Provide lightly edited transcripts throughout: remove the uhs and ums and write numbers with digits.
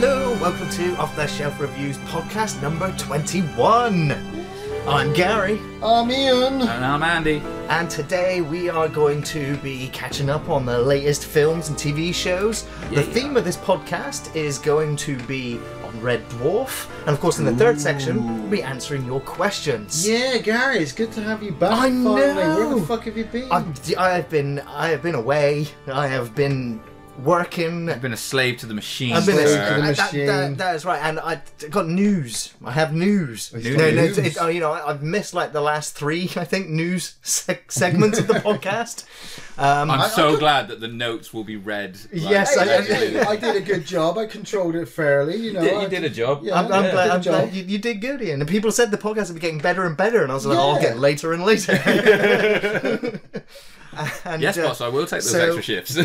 Hello, welcome to Off the Shelf Reviews podcast number 21. I'm Gary. I'm Ian. And I'm Andy. And today we are going to be catching up on the latest films and TV shows. The theme of this podcast is going to be on Red Dwarf. And of course in the third section, we'll be answering your questions. Yeah, Gary, it's good to have you back. I know. Where the fuck have you been? I have been away. I have been working. I've been a slave to the machine. I've been machine. that is right, and I got news. I have news. News? I've missed like the last three, I think, news segments of the podcast. I'm so glad that the notes will be read. Yes, I did a good job. I controlled it fairly. You know, You did a job. Yeah, I'm glad. I'm job. glad you did good, Ian. And people said the podcast would be getting better and better, and I was like, I'll get later and later. And, Yes, boss, I will take those extra shifts.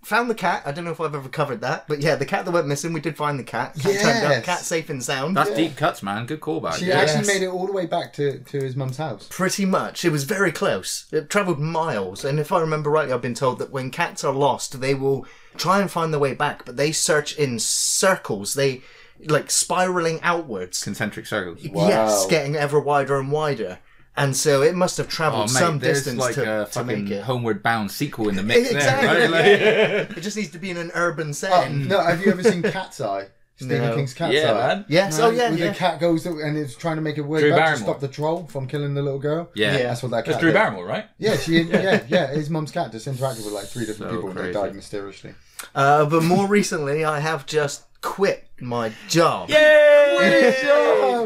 Found the cat. I don't know if I've ever covered that, but yeah, the cat that went missing, we did find the cat. Cat turned up. Cat safe and sound. That's deep cuts, man. Good callback. She actually made it all the way back to his mum's house. Pretty much. It was very close. It travelled miles. And if I remember rightly, I've been told that when cats are lost, they will try and find their way back, but they search in circles. They, like, spiralling outwards. Concentric circles. Wow. Yes, getting ever wider and wider. And so it must have travelled some distance like to a make it. Homeward Bound sequel in the mix Exactly. there, right? It just needs to be in an urban setting. No, have you ever seen Cat's Eye? Stephen King's Cat's Yeah, Eye. man. Yes, No, oh yeah, where yeah. the cat goes and is trying to make a way Drew back to Barrymore. stop the troll from killing the little girl. Yeah. That's what that cat That's Drew did. Barrymore, right? Yeah, his mum's cat just interacted with like 3 different So people and they crazy. died mysteriously. But more recently, I have just quit my job. Yay!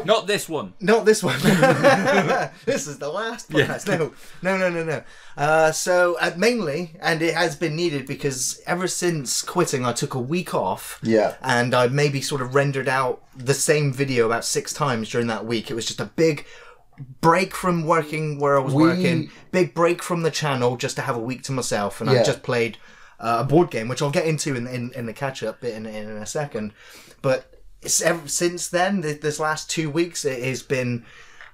Not this one. Not this one. This is the last podcast. No. So mainly, and it has been needed because ever since quitting, I took a week off. Yeah. And I maybe sort of rendered out the same video about 6 times during that week. It was just a big break from working where I was working. Big break from the channel just to have a week to myself. And I just played a board game, which I'll get into in the catch-up bit in a second. But since then, this last 2 weeks, it has been...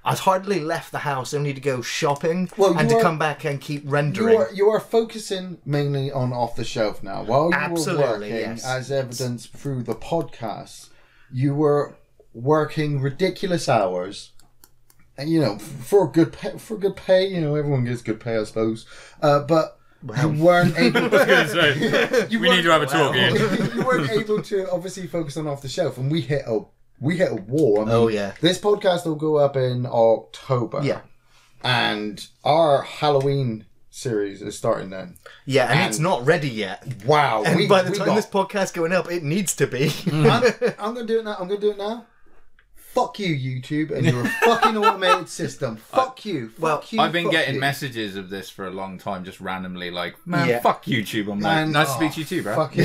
I've hardly left the house, only to go shopping to come back and keep rendering. You are focusing mainly on Off the Shelf now. While you were working, as evidenced through the podcast, you were working ridiculous hours. And, you know, for good pay, you know, everyone gets good pay, I suppose. But you weren't able to... We need to have a talk here. You weren't able to obviously focus on Off the Shelf, and we hit a wall. I mean, this podcast will go up in October. Yeah. And our Halloween series is starting then. Yeah, and it's not ready yet. Wow. And by the time this podcast going up, it needs to be. I'm going to do it now. Fuck you, YouTube, and your fucking automated system. Fuck you. I've been getting messages of this for a long time, just randomly, like, man, fuck YouTube. I'm like, nice to speak to you too, bro. Fuck you.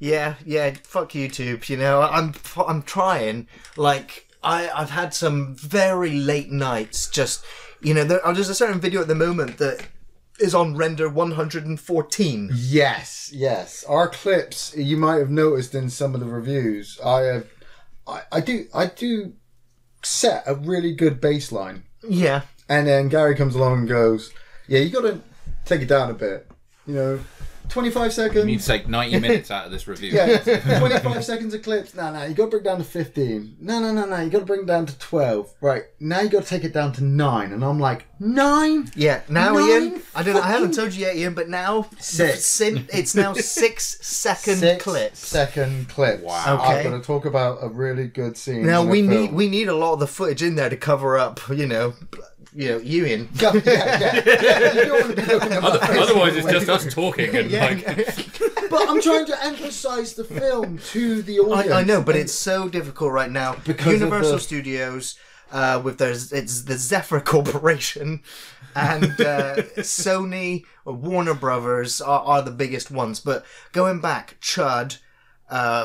Yeah, fuck YouTube. You know, I'm trying. Like, I've had some very late nights. Just, you know, there's a certain video at the moment that is on render 114. Yes. Our clips, you might have noticed in some of the reviews. I do set a really good baseline. Yeah. And then Gary comes along and goes, yeah, you got to take it down a bit. You know, 25 seconds. You need to take 90 minutes out of this review. Yeah, 25 seconds of clips. No, you got to bring it down to 15. No, you got to bring it down to 12. Right, now you got to take it down to 9. And I'm like, 9? Yeah, now 9 Ian, I haven't told you yet, Ian, but now 6. It's now 6-second clips. 6-second clips. Wow. Okay. I'm going to talk about a really good scene. Now we film. need a lot of the footage in there to cover up, you know, you, Ian. Yeah. You don't want to be looking at my face Otherwise, all it's the just way. us talking and But I'm trying to emphasise the film to the audience. I know, but it's so difficult right now. Because Universal of the... Studios, it's the Zephyr Corporation, and Sony, Warner Brothers are the biggest ones. But going back, Chud,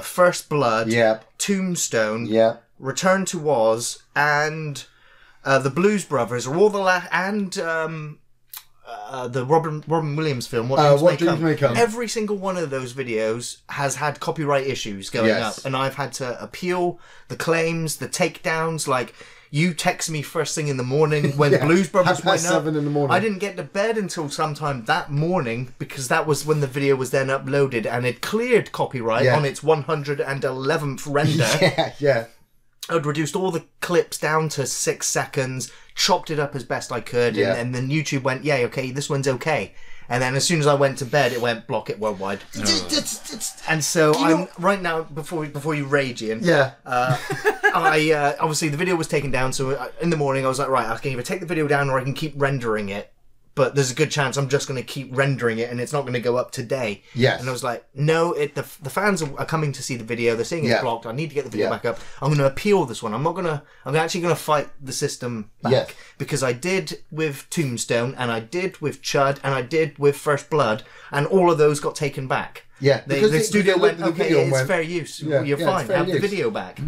First Blood, Tombstone, Return to Oz, and the Blues Brothers are all the the Robin Williams film, What Dreams May Come. Every single one of those videos has had copyright issues going up, and I've had to appeal the claims, the takedowns. Like, You text me first thing in the morning when Blues Brothers went up. 7 in the morning. I didn't get to bed until sometime that morning because that was when the video was then uploaded and it cleared copyright on its 111th render. Yeah. I'd reduced all the clips down to 6 seconds, chopped it up as best I could, and then YouTube went, yeah, okay, this one's okay. And then as soon as I went to bed, it went block it worldwide. And so I'm right now, before you rage, Ian. Yeah. I obviously the video was taken down, so in the morning I was like, right, I can either take the video down or I can keep rendering it. But there's a good chance I'm just going to keep rendering it and it's not going to go up today. Yes. And I was like, no, the fans are coming to see the video. They're saying it's blocked. I need to get the video back up. I'm going to appeal this one. I'm actually going to fight the system back. Because I did with Tombstone and I did with Chud and I did with First Blood and all of those got taken back. Yeah. The studio went, okay, it's fair use. You're fine. Have the video back.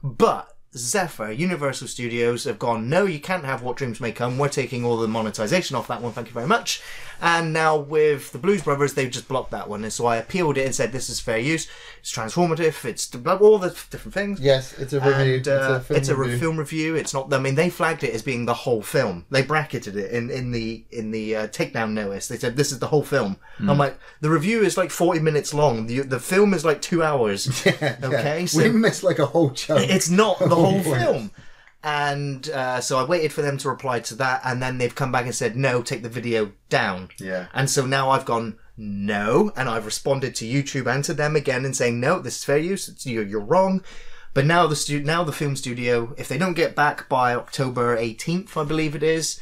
But Zephyr, Universal Studios have gone, no, you can't have What Dreams May Come. We're taking all the monetization off that one. Thank you very much. And now with the Blues Brothers, they've just blocked that one. And so I appealed it and said, this is fair use. It's transformative. It's all the different things. Yes, it's a review. It's a film review. It's not, I mean, they flagged it as being the whole film. They bracketed it in the takedown notice. They said, this is the whole film. I'm like, the review is like 40 minutes long. The film is like 2 hours. Okay? So we missed like a whole chunk. It's not the whole film. And so I waited for them to reply to that, and then they've come back and said, no, take the video down. Yeah. And so now I've gone, no, and I've responded to YouTube and to them again and saying, no, this is fair use, you're wrong. But now the film studio, if they don't get back by October 18th, I believe it is,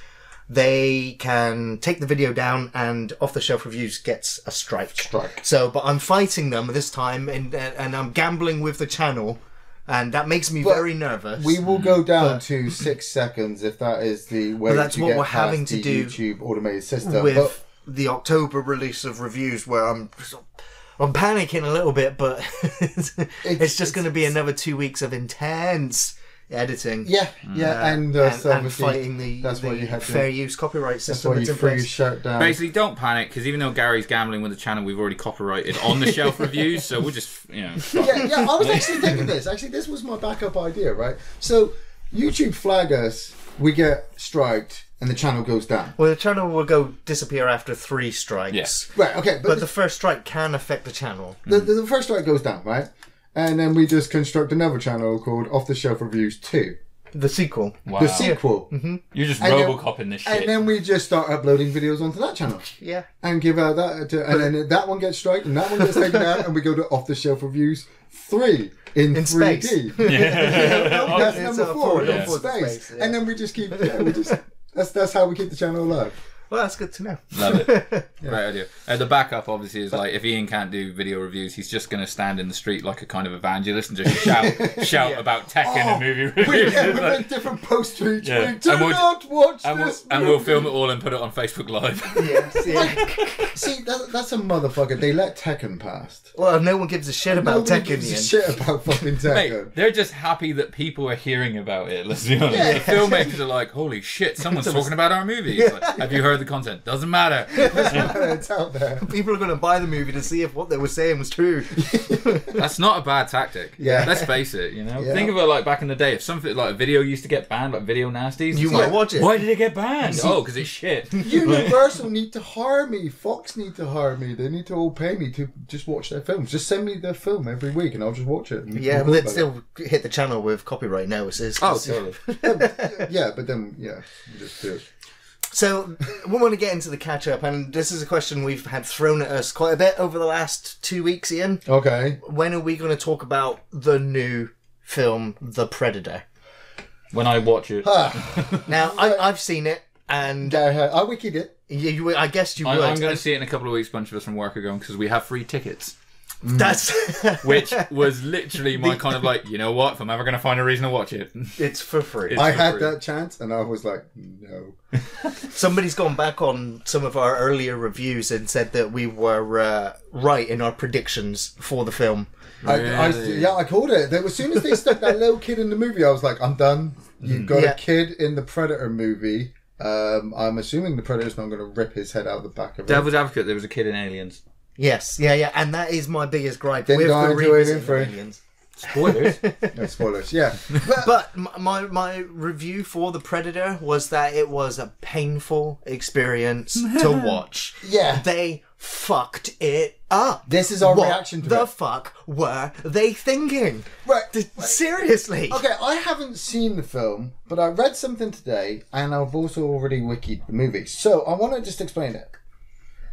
they can take the video down and Off the Shelf Reviews gets a strike. So, but I'm fighting them this time, and I'm gambling with the channel. And that makes me very nervous. We will go down to 6 seconds if that is the way that's to what get we're past having to the do YouTube automated system. With the October release of reviews, where I'm panicking a little bit, but it's just going to be another 2 weeks of intense editing. And fighting the fair use copyright system. That's why you threw your shirt down. Basically, don't panic, because even though Gary's gambling with the channel, we've already copyrighted on the shelf reviews, so we'll just, I was actually thinking this. Actually, this was my backup idea, right? So, YouTube flag us, we get striked, and the channel goes down. Well, the channel will disappear after 3 strikes. Yes. Right, okay. But the first strike can affect the channel. The first strike goes down, right? And then we just construct another channel called Off the Shelf Reviews 2. The sequel. Wow. The sequel. Mm-hmm. You're just Robocopping this shit. And then we just start uploading videos onto that channel. Yeah. And give out that. And then that one gets striked and that one gets taken out and we go to Off the Shelf Reviews 3 in 3D. Space. That's number 4 in space. And then we just keep... that's how we keep the channel alive. Well, that's good to know. Love it. Great idea. The backup, obviously, is like, if Ian can't do video reviews, he's just going to stand in the street like a kind of evangelist and just shout about tech and movie reviews. With a different poster each week. Do not watch this And we'll film it all and put it on Facebook Live. See, that's a motherfucker. They let Tekken past. Well, no one gives a shit about Tekken. Gives a shit about fucking Tekken. Mate, they're just happy that people are hearing about it. Let's be honest. The filmmakers are like, holy shit, someone's talking about our movie. Like, have you heard the content? Doesn't matter. It's out there. People are going to buy the movie to see if what they were saying was true. That's not a bad tactic. Yeah. Let's face it, Think of it like back in the day. If something like a video used to get banned, like Video Nasties, you might watch it. Why did it get banned? Because it's shit. Universal need to hire me. Fox need to hire me. They need to all pay me to just watch their films. Just send me their film every week and I'll just watch it. Yeah, but they'd still hit the channel with copyright notices. Oh, totally. But then, you just do it. So, we want to get into the catch-up, and this is a question we've had thrown at us quite a bit over the last 2 weeks, Ian. Okay. When are we going to talk about the new film, The Predator? When I watch it. Now, I've seen it, and... I wikied it. I guess you would. I'm going to see it in a couple of weeks. A bunch of us from work are going, because we have free tickets. That's which was literally my kind of like, you know what, if I'm ever going to find a reason to watch it, it's for free. I had that chance and I was like, no. Somebody's gone back on some of our earlier reviews and said that we were right in our predictions for the film. Really? I called it. As soon as they stuck that little kid in the movie, I was like, I'm done. You've got a kid in the Predator movie. I'm assuming the Predator's not going to rip his head out of the back of it. Devil's Advocate, there was a kid in Aliens. Yes, and that is my biggest gripe Didn't with the Alien revisiting for Aliens. Spoilers. No spoilers, yeah. But my review for The Predator was that it was a painful experience to watch. Yeah. They fucked it up. This is our what reaction to the it. fuck were they thinking? Right. Seriously. Okay, I haven't seen the film, but I read something today, and I've also already wikied the movie. So I want to just explain it.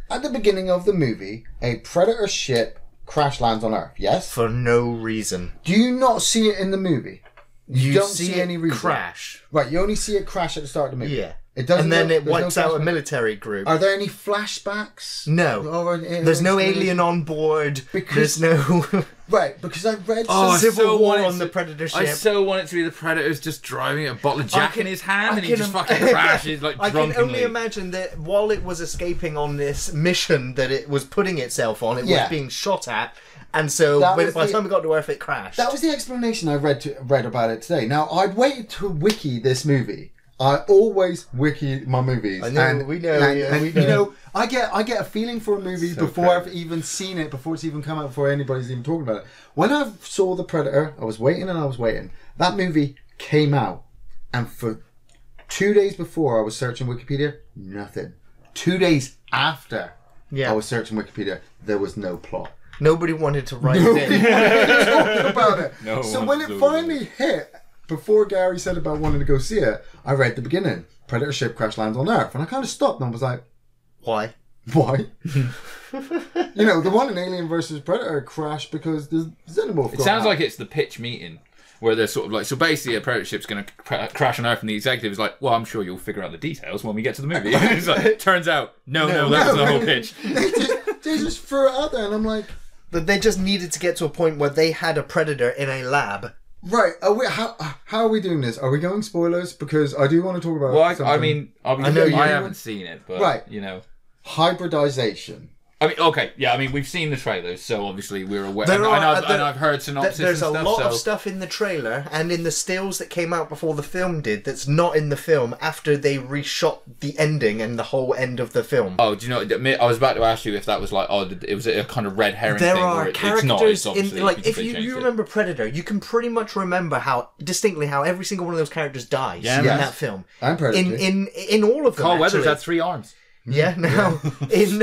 At the beginning of the movie, a Predator ship crash lands on Earth, yes? For no reason. Do you not see it in the movie? You don't see any reason. Crash. Right, you only see it crash at the start of the movie. Yeah. It doesn't. And then it there's wipes no out a flashback. military group. Are there any flashbacks? No. There's no alien on board. Because- There's no Right, because I read Oh, some... Civil War wanted on the Predator ship. I so want it to be the Predator's just driving a bottle of Jack in his hand, and he just im- fucking crashes like I drunkenly. can only imagine that while it was escaping on this mission that it was putting itself on, it Yeah. was being shot at, and so That by was the the- time it got to Earth, it crashed. That was the explanation I read about it today. Now, I'd waited to wiki this movie. I always wiki my movies. I know, we know, yeah, we know. You know, I get a feeling for a movie So before proud. I've even seen it, before it's even come out, before anybody's even talking about it. When I saw The Predator, I was waiting and I was waiting. That movie came out, and for 2 days before I was searching Wikipedia, nothing. 2 days after Yeah. I was searching Wikipedia, there was no plot. Nobody wanted to write it in. Talking about it. No So one when it does. finally hit, before Gary said about wanting to go see it, I read the beginning. Predator ship crash lands on Earth. And I kind of stopped and I was like, Why? why? You know, the one in Alien versus Predator crashed because the xenomorph It sounds like it's the pitch meeting where they're sort of like, so basically a Predator ship's going to crash on Earth, and the executive is like, well, I'm sure you'll figure out the details when we get to the movie. And it's like, turns out, no, that was the whole pitch. they just threw it out there and I'm like, But they just needed to get to a point where they had a Predator in a lab. right, how are we doing this? Are we going spoilers? Because I do want to talk about Well, I something. mean, I know you- I haven't seen it, but, Right. you know. Hybridization. I mean, okay, yeah, I mean, we've seen the trailers, so obviously we're aware. There And are- I've heard synopsis There's a and stuff, lot so... of stuff in the trailer and in the stills that came out before the film did that's not in the film after they reshot the ending and the whole end of the film. Oh, do you know? I was about to ask you if that was like, it was a kind of red herring There thing. are or it's characters not, it's in obviously like if because they you changed it. remember Predator, you can pretty much remember how distinctly how every single one of those characters dies Yeah, in yes. that film. I'm Predator. In all of them. Carl Weathers actually. had 3 arms. Yeah, now in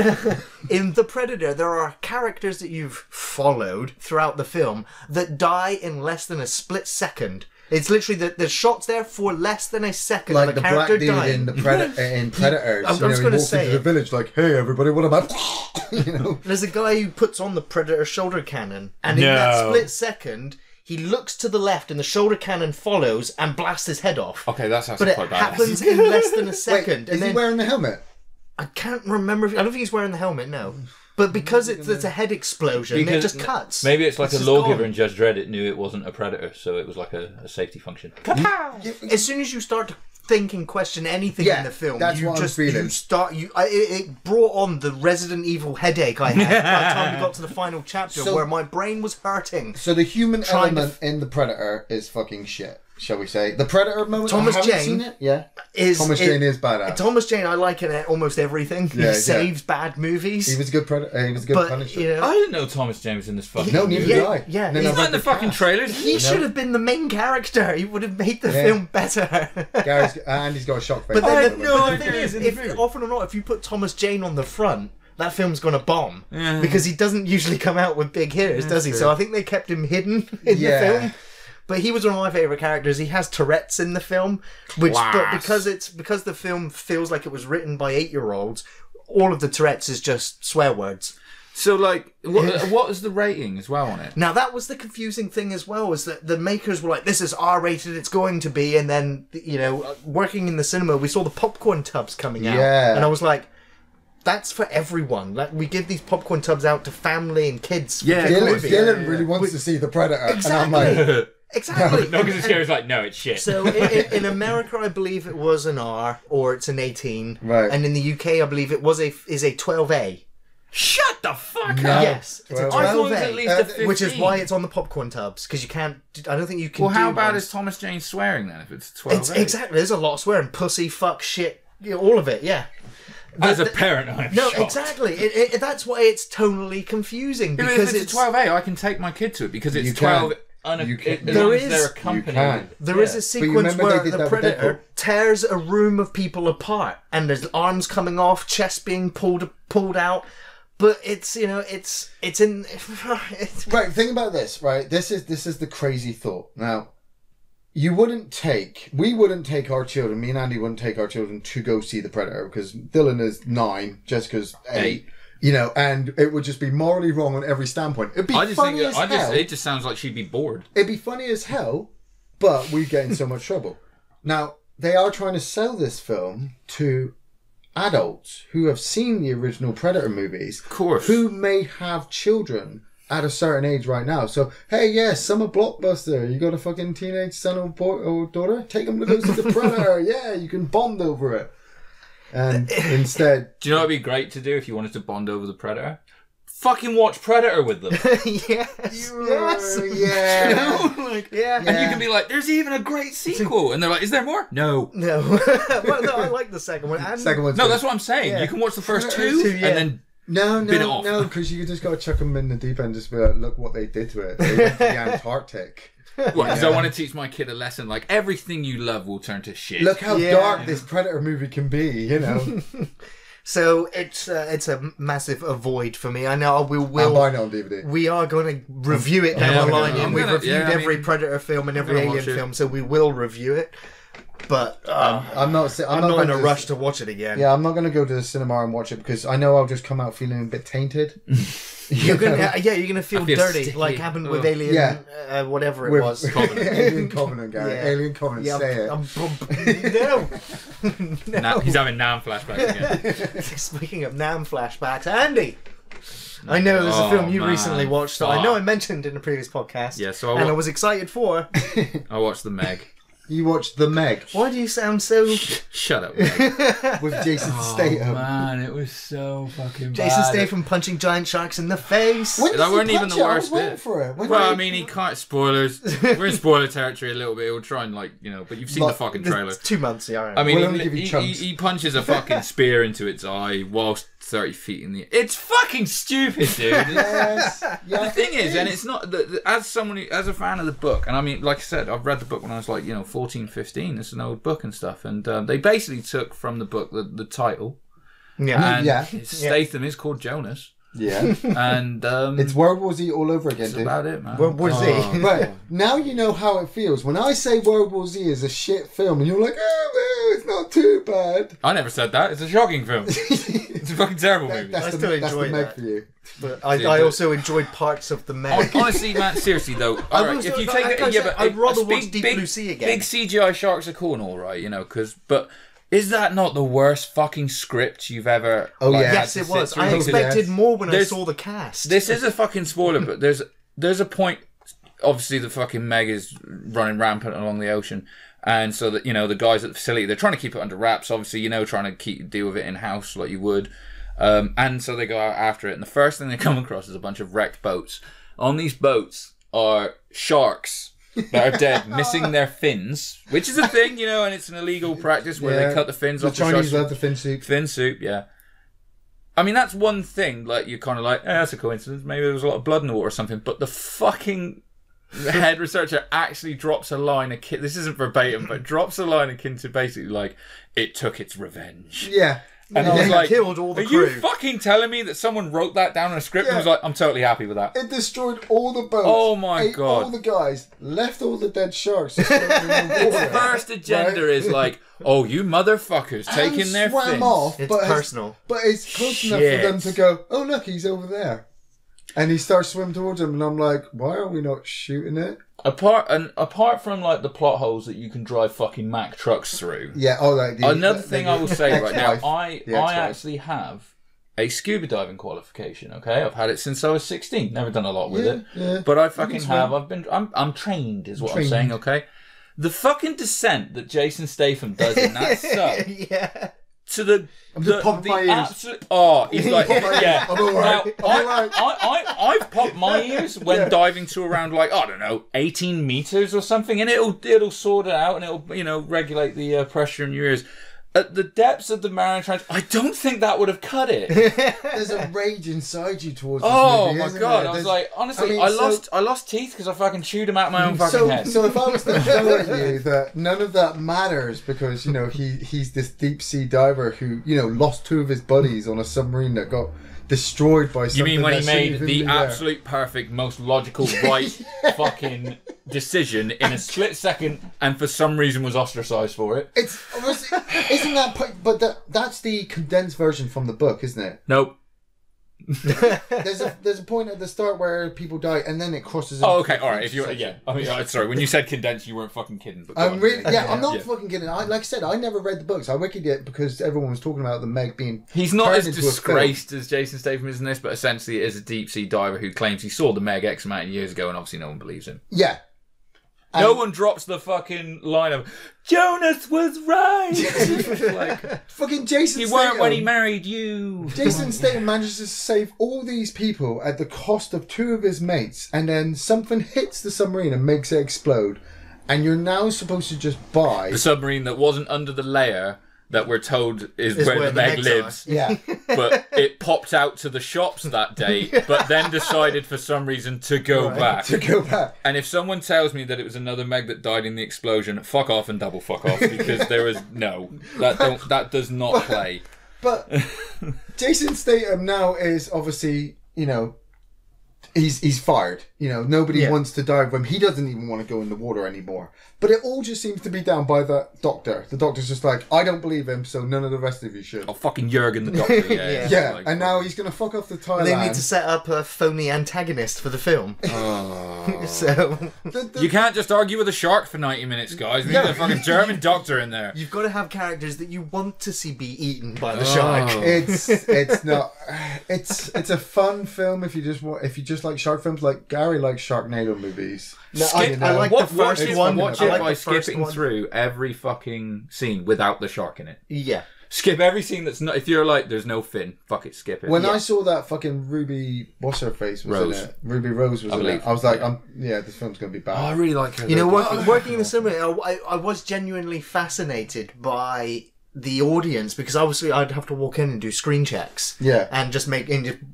The Predator, there are characters that you've followed throughout the film that die in less than a split second. It's literally the shots there for less than a second. Like of the a black character dude dying. in the in Predators. I was gonna he walks say into the it. village like, "Hey, everybody, what about?" You know, There's a guy who puts on the Predator shoulder cannon, and in that No. split second, he looks to the left, and the shoulder cannon follows and blasts his head off. Okay, that's But actually it quite bad. happens in less than a wait, second, is and he then wearing the helmet? I can't remember. I don't think he's wearing the helmet. No, but because it's a head explosion, it Because just cuts. Maybe it's like It's a just lawgiver gone. in Judge Dredd. It knew it wasn't a predator, so it was like a safety function. As soon as you start to think and question anything Yeah, in the film, that's you what I'm just feeling. you start you. It brought on the Resident Evil headache I had by the time we got to the final chapter, So- where my brain was hurting. So the human Trying to element in the Predator is fucking shit, shall we say? The Predator moment. Thomas I haven't Jane seen it. Yeah, Thomas Jane is badass. Thomas Jane, I like in almost everything. Yeah, yeah. He saves bad movies. He was a good Predator. He was a good but Punisher. you know, I didn't know Thomas Jane was in this fucking No, neither movie. did I. yeah, And then he's I He's read not in the fucking trailers. he should have been the main character. He would have made the Yeah. film better. Gary's, Andy's got a shock face. But then, I had but no the idea thing he is, was in the if movie. often or not, if you put Thomas Jane on the front, that film's going to bomb Yeah. because he doesn't usually come out with big hitters, does he? So I think they kept him hidden in Yeah. the film. But he was one of my favorite characters. He has Tourette's in the film, but Class. because the film feels like it was written by 8-year-olds, all of the Tourette's is just swear words. So, like, what is the rating as well on it? Now that was the confusing thing as well, is that the makers were like, "This is R-rated, it's going to be," and then working in the cinema, we saw the popcorn tubs coming out, Yeah. and I was like, "That's for everyone. Like we give these popcorn tubs out to family and kids." Yeah, for the Dylan- movie. Dylan really wants to see the Predator, Exactly. and I'm like, Exactly. No, because it's scary. It's like, no, it's shit. So in America, I believe it was an R or it's an 18, Right. And in the UK, I believe it was a 12A. Shut the fuck No. up. Yes, it's a 12A. I thought it was 12A. at least a 15. Which is why it's on the popcorn tubs, because you can't. I don't think you can. Well, how do bad ones. is Thomas Jane swearing then if it's 12? Exactly? There's a lot of swearing, pussy, fuck, shit, all of it. Yeah. As a parent, I'm No, shocked. exactly. That's why it's tonally confusing Because because if it's a 12A, I can take my kid to it because it's You 12. can. they're accompanied. There is a sequence where the Predator tears a room of people apart, and there's arms coming off, chest being pulled out. But it's in right. Think about this. Right, this is the crazy thought. Now, we wouldn't take our children. Me and Andy wouldn't take our children to go see the Predator because Dylan is 9, Jessica's 8. And it would just be morally wrong on every standpoint. It'd be funny as hell. It just sounds like she'd be bored. It'd be funny as hell, but we'd get in so much trouble. Now, they are trying to sell this film to adults who have seen the original Predator movies, of course, who may have children at a certain age right now. So, hey, yes, summer blockbuster. You got a fucking teenage son or daughter? Take them to go see the Predator. Yeah, you can bond over it. And instead, do you know what'd be great to do if you wanted to bond over the Predator? Fucking watch Predator with them. Yes. Yeah. You know? Yeah. And you can be like, there's even a great sequel. And they're like, is there more? No. Well, no, I like the second one. Second one's that's what I'm saying. Yeah. You can watch the first two and then No, because you just got to chuck them in the deep end and just be like, look what they did to it. They went to the Antarctic. Because I want to teach my kid a lesson, like everything you love will turn to shit. Look how dark this Predator movie can be, you know. So it's a massive avoid for me. I know we'll I'm buying it on DVD. We are going to review it down the line, and we've reviewed every Predator film and every Alien film, so we will review it. But I'm not in a rush to watch it again. Yeah, I'm not going to go to the cinema and watch it because I know I'll just come out feeling a bit tainted. You're gonna feel dirty, sticky. Like happened with Alien, whatever it was. Alien Covenant, Gary. Yeah. Alien Covenant. Say it. No. He's having Nam flashbacks again. Speaking of Nam flashbacks, Andy. I know there's a film you recently watched that I know I mentioned in a previous podcast. Yeah, I was excited for. I watched The Meg. You watched The Meg. Why do you sound so... Shut up, Meg. With Jason Statham. Oh, man, it was so fucking Jason Statham punching giant sharks in the face. That weren't even the worst bit. For it. I mean, he can't... Spoilers. We're in spoiler territory a little bit. We'll try and, but you've seen the fucking trailer. It's 2 months, yeah. I mean, he punches a fucking spear into its eye whilst 30 feet in the air. It's fucking stupid, dude. Yes. The thing is, and it's not... as a fan of the book, and I mean, like I said, I've read the book when I was 14, 15. It's an old book and stuff, and they basically took from the book the title. Statham is called Jonas. Yeah, and it's World War Z all over again. That's about it, man. World War Z. Right now, you know how it feels when I say World War Z is a shit film, and you're like, "Oh, it's not too bad." I never said that. It's a shocking film. It's a fucking terrible movie. I still enjoy that. For you. But I also enjoyed parts of The Meg. Honestly, man, seriously though, alright, if you take it, I'd rather watch Deep Blue Sea again. Big CGI sharks are cool and all right, but is that not the worst fucking script you've ever? Yes, it was. I expected more when I saw the cast. This is a fucking spoiler, but there's a point. Obviously, the fucking Meg is running rampant along the ocean. And so that, the guys at the facility, they're trying to keep it under wraps, obviously, trying to deal with it in-house like you would. And so they go out after it. And the first thing they come across is a bunch of wrecked boats. On these boats are sharks that are dead, missing their fins, which is a thing, and it's an illegal practice where they cut the fins off the sharks. The Chinese love the fin soup. Fin soup, yeah. I mean, that's one thing, you're kind of that's a coincidence. Maybe there was a lot of blood in the water or something. But the fucking... The head researcher actually drops a line akin... This isn't verbatim, but drops a line akin to basically it took its revenge. Yeah. And I was like, killed all the crew. Are you fucking telling me that someone wrote that down in a script and was like, I'm totally happy with that? It destroyed all the boats. Oh my God. All the guys, left all the dead sharks. Its first agenda is you motherfuckers taking their fins. Off, it's personal. But it's close enough for them to go, oh look, he's over there. And he starts swimming towards him, and I'm like, why are we not shooting it? Apart from the plot holes that you can drive fucking Mack trucks through. Yeah. Another thing I will say right now, I actually have a scuba diving qualification. Okay, I've had it since I was 16. Never done a lot with it, but I fucking have. I'm trained, is what I'm saying. Okay, the fucking descent that Jason Statham does in that sub. Yeah. To the my ears. Absolute, he's like, yeah. I'm alright. I've popped my ears when diving to around 18 meters or something, and it'll sort it out, and it'll regulate the pressure in your ears. at the depths of the Mariana Trench, I don't think that would have cut it. There's a rage inside you towards this Oh movie, my isn't god! there? I was There's- like, honestly, I mean, I lost teeth because I fucking chewed them out of my own fucking head. So if I was to show you that none of that matters because, you know, he's this deep sea diver who, you know, lost 2 of his buddies on a submarine that got destroyed by something. You mean when he that shouldn't made even the be there. absolute perfect, most logical, right fucking decision in a split second, and for some reason was ostracised for it? Isn't that? But that's the condensed version from the book, isn't it? Nope. There's a point at the start where people die, and then it crosses. Oh, okay, all right. If you I mean, sorry. When you said condensed, you weren't fucking kidding. But I'm really, I'm not fucking kidding. Like I said, I never read the books. I wikid it because everyone was talking about the Meg being. He's not turned as into a disgraced as Jason Statham is in this, but essentially it is a deep sea diver who claims he saw the Meg X amount of years ago, and obviously no one believes him. Yeah. No one drops the fucking line of Jonas was right. Like, fucking Jason. you Statham, weren't when he married you. Jason Statham manages to save all these people at the cost of 2 of his mates, and then something hits the submarine and makes it explode. And you're now supposed to just buy The submarine that wasn't under the layer that we're told is where the Meg Megs lives. Yeah. But it popped out to the shops that day, but then decided for some reason to go back. to go back. And if someone tells me that it was another Meg that died in the explosion, fuck off and double fuck off, because there is that does not play. But Jason Statham now is obviously, you know, he's fired. You know, nobody wants to dive with him. He doesn't even want to go in the water anymore. But it all just seems to be down by the doctor. The doctor's just like, I don't believe him, so none of the rest of you should. Oh, fucking Jurgen the Doctor, yeah. Yeah, Like, and now he's going to fuck off the Thailand. They need to set up a phony antagonist for the film. So you can't just argue with a shark for 90 minutes, guys. We need a fucking German doctor in there. you've got to have characters that you want to see be eaten by the shark. It's not. It's a fun film if you just like shark films. Like Gary likes Sharknado movies. No, I like the first one. Watch I it like by the first skipping one. through every fucking scene without the shark in it. Yeah. Skip every scene that's not. If you're like, there's no fin, fuck it, skip it. When I saw that fucking Ruby, what's her face was Rose. in it. Ruby Rose was in believe. it. I was like, this film's gonna be bad. I really like her. You know, though. working in the cinema, I was genuinely fascinated by the audience, because obviously I'd have to walk in and do screen checks. Yeah. And just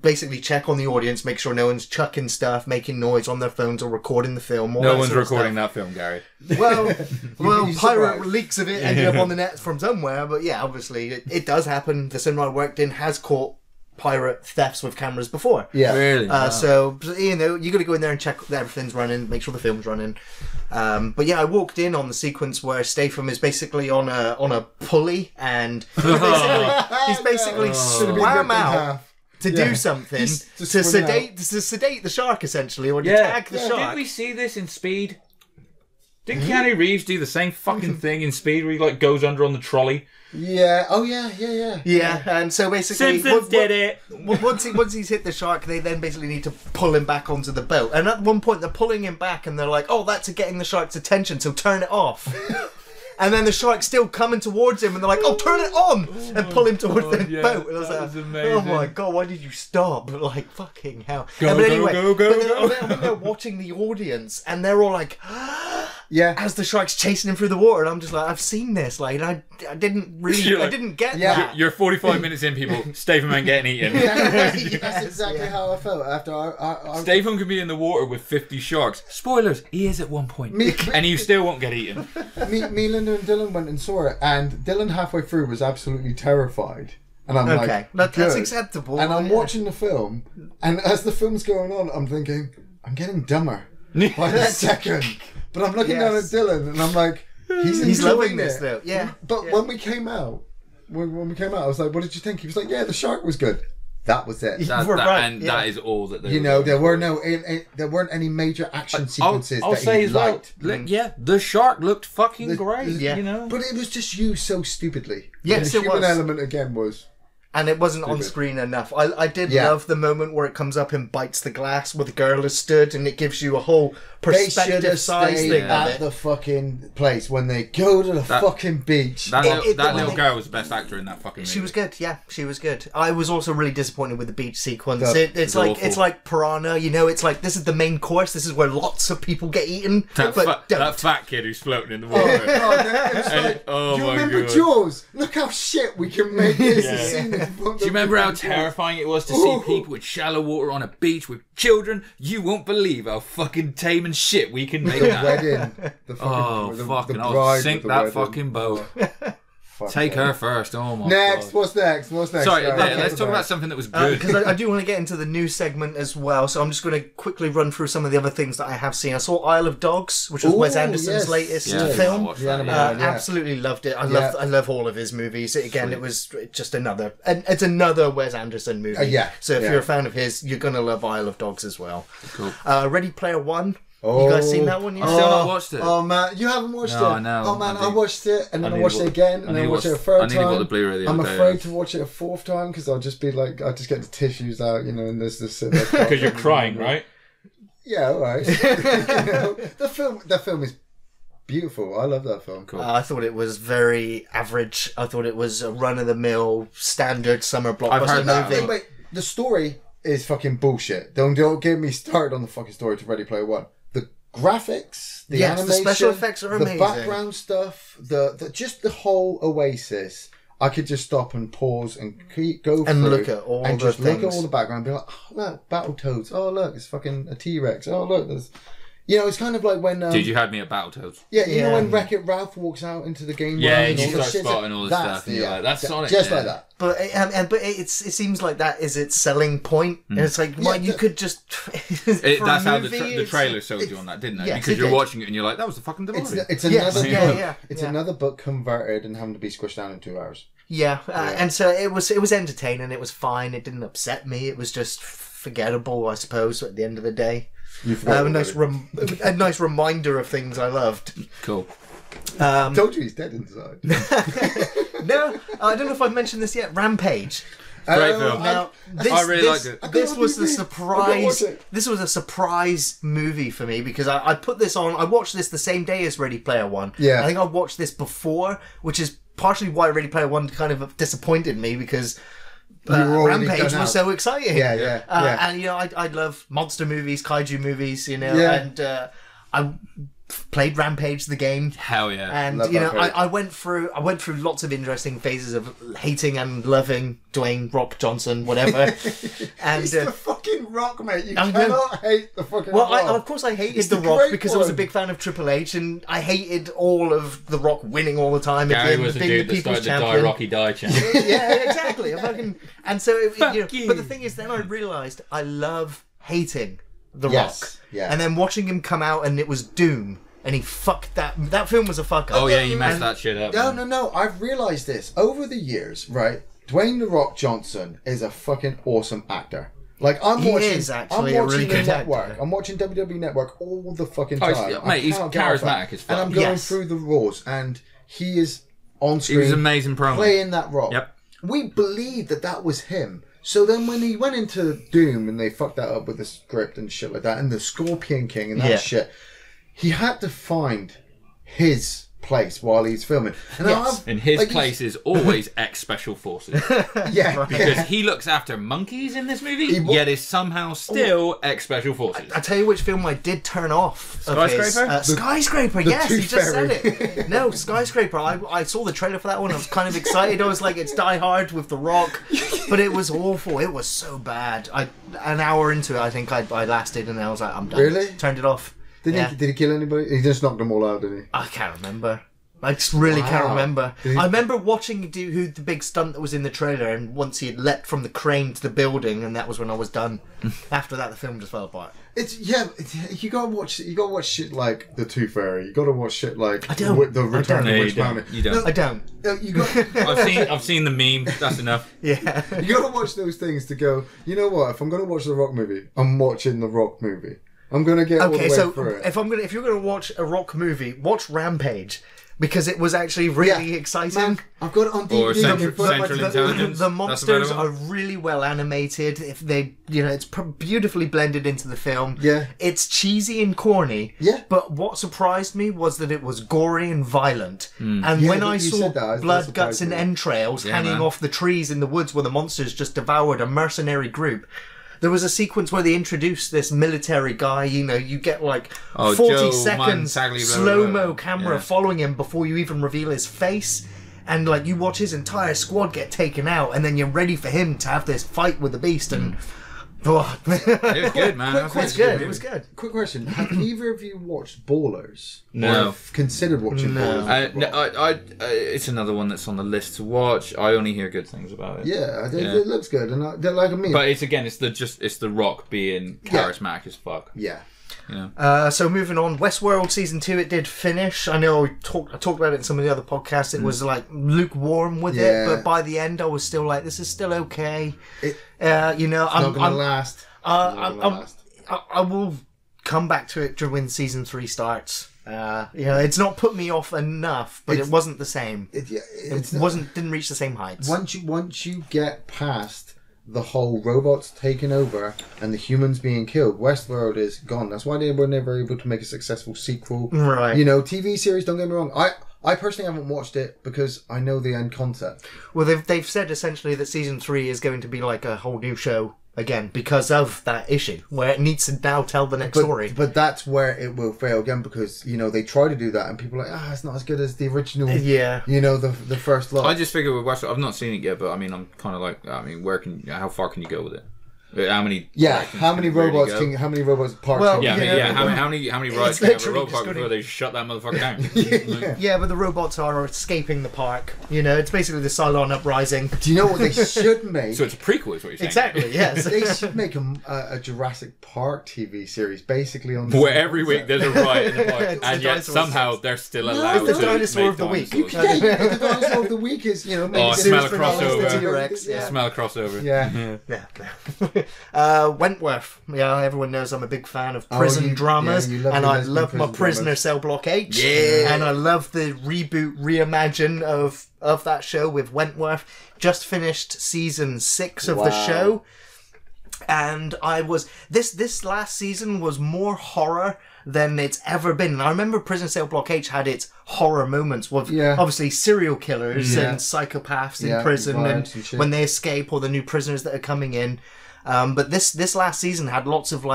basically check on the audience, make sure no one's chucking stuff, making noise on their phones or recording the film. No one's recording that film, Gary. Well, You're pirate surprised. leaks of it ended up on the net from somewhere, but yeah, obviously it does happen. The cinema I worked in has caught pirate thefts with cameras before. Yeah. Really? So you know, you got to go in there and check that everything's running, make sure the film's running. But yeah, I walked in on the sequence where Statham is basically on a pulley, and he's basically swam out to do something He's to just swimming sedate the shark, essentially, or to Yeah. tag the Didn't shark. we see this in Speed? Didn't Keanu Reeves do the same fucking thing in Speed, where he like goes under on the trolley? Yeah. Oh yeah. Yeah, and so basically, Simpsons did it. Once he's hit the shark, they then basically need to pull him back onto the boat. And at one point, they're pulling him back, and they're like, "Oh, that's getting the shark's attention, so turn it off." And then the shark's still coming towards him, and they're like, "Oh, turn it on!" and pull him towards the boat. And I was that like, was amazing. "Oh my god, why did you stop?" Like, fucking hell. Go, But go, anyway, go, go, but then go. I think they're watching the audience, and they're all like, Yeah. as the shark's chasing him through the water, and I'm just like, I've seen this. Like, I didn't really, You're like, I didn't get Yeah. that. You're 45 minutes in, people. Statham ain't getting eaten. That's exactly how I felt after I Statham could be in the water with 50 sharks. Spoilers, he is at one point. And you still won't get eaten. me, Linda, and Dylan went and saw it, and Dylan halfway through was absolutely terrified. And I'm Okay, like, that's good. acceptable. And I'm yeah. watching the film, and as the film's going on, I'm thinking, I'm getting dumber by the second. But I'm looking down at Dylan, and I'm like, he's loving enjoying this it. though. Yeah. But when we came out, when we came out, I was like, what did you think? He was like, yeah, the shark was good. That was it. Yeah. We're right, And yeah. that is all that You know, there weren't any major action sequences I'll that say he as well. liked. Yeah, the shark looked fucking The- great. yeah. You know. But it was just used so stupidly. Yes, And the it human was. element again was and it wasn't on screen enough. I did love the moment where it comes up and bites the glass where the girl has stood, and it gives you a whole perspective size thing at the fucking place when they go to the fucking beach. That little girl was the best actor in that fucking movie. She was good. Yeah, she was good. I was also really disappointed with the beach sequence. It's like Piranha. You know, it's like this is the main course. This is where lots of people get eaten. That fat kid who's floating in the water. Do you remember Jaws? Look how shit we can make this scene. Do you remember how terrifying it was to see people with shallow water on a beach with children? You won't believe how fucking tame and shit we can make that. Wedding. I'll sink that fucking boat. Take her first. Oh my god. What's next? Sorry, let's talk about something that was good. Because I do want to get into the new segment as well, so I'm just going to quickly run through some of the other things that I have seen. I saw Isle of Dogs, which was Wes Anderson's latest film. Absolutely loved it. I love all of his movies. Again, it was just another Wes Anderson movie. So if you're a fan of his, you're going to love Isle of Dogs as well. Cool. Ready Player One. You guys seen that one? I've still not watched it. Oh man, you haven't watched it? No, oh man, I watched it and then I watched it again and then I watched it a third time. I need to the Blu-ray the I'm other day. afraid to watch it a fourth time because I'll just be like, I just get the tissues out, and there's this. Because you're crying, right? Yeah, all right. The film is beautiful. I love that film. Cool. I thought it was very average. I thought it was a run-of-the-mill standard summer blockbuster movie. But the story is fucking bullshit. Don't get me started on the fucking story to Ready Player One. The graphics, the animation, the special effects are amazing. The background stuff, the just the whole Oasis. I could just stop and pause and go and through look at all and the just things. Look at all the background and be like, oh look, Battletoads. Oh look, it's fucking a T-Rex. Oh look, there's. It's kind of like when... Dude, you had me at Battletoads. Yeah, you know when Wreck-It Ralph walks out into the game and you start spotting all this stuff. That's Sonic. Just like that. But it seems like that is its selling point. And it's like, you could just... that's how the trailer sold you on that, didn't it? Because you're watching it and you're like, that was the fucking DeLorean. It's another book. It's another book converted and having to be squished down in 2 hours. And so it was entertaining. It was fine. It didn't upset me. It was just forgettable, I suppose, at the end of the day. A nice reminder of things I loved. Cool. Told you he's dead inside. No, I don't know if I've mentioned this yet. Rampage. Great film. Now, I really liked it. This was the surprise. This was a surprise movie for me because I put this on. I watched this the same day as Ready Player One. Yeah. I think I watched this before, which is partially why Ready Player One kind of disappointed me because. Rampage was so exciting. Yeah. And I love monster movies, kaiju movies, and I played Rampage the game. Hell yeah. And I went through lots of interesting phases of hating and loving Dwayne Rock Johnson, whatever. And he's the fucking Rock, mate. You cannot hate the fucking Rock. Well, of course I hated the Rock because I was a big fan of Triple H, and I hated all of the Rock winning all the time. Gary was the dude that started the Die Rocky Die chant. Yeah, exactly. And so, but the thing is, then I realised I love hating the Rock. Yeah. And then watching him come out, and it was Doom. And he fucked that. That film was a fuck up. Oh yeah, he messed that shit up. No. I've realised this over the years, right? Dwayne "The Rock" Johnson is a fucking awesome actor. Like I'm watching the network. I'm watching WWE Network all the fucking time. Mate, he's charismatic as fuck. And I'm going through the Raws, and he is on screen. He was amazing promo. Playing that Rock. Yep. We believed that was him. So then when he went into Doom and they fucked that up with the script and shit like that, and the Scorpion King and that shit. He had to find his place while he's filming. And his place is always ex-Special Forces. Because he looks after monkeys in this movie, yet is somehow still ex-Special Forces. I tell you which film I did turn off. Skyscraper? Skyscraper, yes, he just said it. No, Skyscraper. I saw the trailer for that one. I was kind of excited. I was like, it's Die Hard with The Rock. But it was awful. It was so bad. An hour into it, I think I lasted, and I was like, I'm done. Really? Turned it off. Did he kill anybody? He just knocked them all out, didn't he? I can't remember. I just really can't remember. I remember watching who the big stunt that was in the trailer, and once he had leapt from the crane to the building, and that was when I was done. After that, the film just fell apart. You gotta watch shit like The Tooth Fairy. You gotta watch shit like The Return of Witch Mommy. You don't. I don't. I've seen the meme. That's enough. Yeah. You gotta watch those things to go. You know what? If I'm gonna watch the Rock movie, I'm watching the Rock movie. I'm gonna get all the way through it. If you're gonna watch a Rock movie, watch Rampage. because it was actually really exciting. Man, I've got it on DVD. Or Central Intelligence. The monsters are really well animated. If they, it's beautifully blended into the film. Yeah. It's cheesy and corny. Yeah. But what surprised me was that it was gory and violent. And when I saw blood, guts, and entrails hanging off the trees in the woods where the monsters just devoured a mercenary group. There was a sequence where they introduced this military guy, you get 40 seconds slow-mo camera following him before you even reveal his face. And you watch his entire squad get taken out, and then you're ready for him to have this fight with the beast. And it was good, man. It was good. Quick question: have either of you watched Ballers? No. Or considered watching Ballers? It's another one that's on the list to watch. I only hear good things about it. Yeah, it looks good, and they're like me. But it's the Rock being charismatic as fuck. Yeah. So moving on, Westworld season 2, it did finish. I know I talked about it in some of the other podcasts. It was lukewarm with it, but by the end I was still like, this is still okay. It's not gonna last. I will come back to it when season 3 starts. It's not put me off enough, but it wasn't the same. Didn't reach the same heights. Once you get past the whole robots taking over and the humans being killed, Westworld is gone. That's why they were never able to make a successful sequel. Right. TV series, don't get me wrong. I personally haven't watched it because I know the end concept. Well, they've said essentially that season 3 is going to be like a whole new show again because of that issue where it needs to now tell the next story. But that's where it will fail again because they try to do that and people are like, it's not as good as the original. Yeah. The first lot. I just figured with Westworld, I've not seen it yet, but I'm kind of like, how far can you go with it? How many? How many robots parts? How many rides can you have a robot park before they shut that motherfucker down? Yeah, but the robots are escaping the park. It's basically the Cylon uprising. Do you know what they should make? So it's a prequel, is what you're saying? Exactly. Yes. They should make a Jurassic Park TV series, basically on where every week there's a ride in the park, and yet somehow they're still allowed to make dinosaur of the week. The dinosaur of the week is smell a crossover. Smell a crossover. Yeah. Wentworth. Yeah, everyone knows I'm a big fan of prison dramas, and I love my Prisoner Cell Block H. Yeah, and I love the reboot, reimagine of that show with Wentworth. Just finished season 6 of the show, and this last season was more horror than it's ever been. And I remember Prison Cell Block H had its horror moments with obviously serial killers and psychopaths in prison and when they escape or the new prisoners that are coming in. But this last season had lots of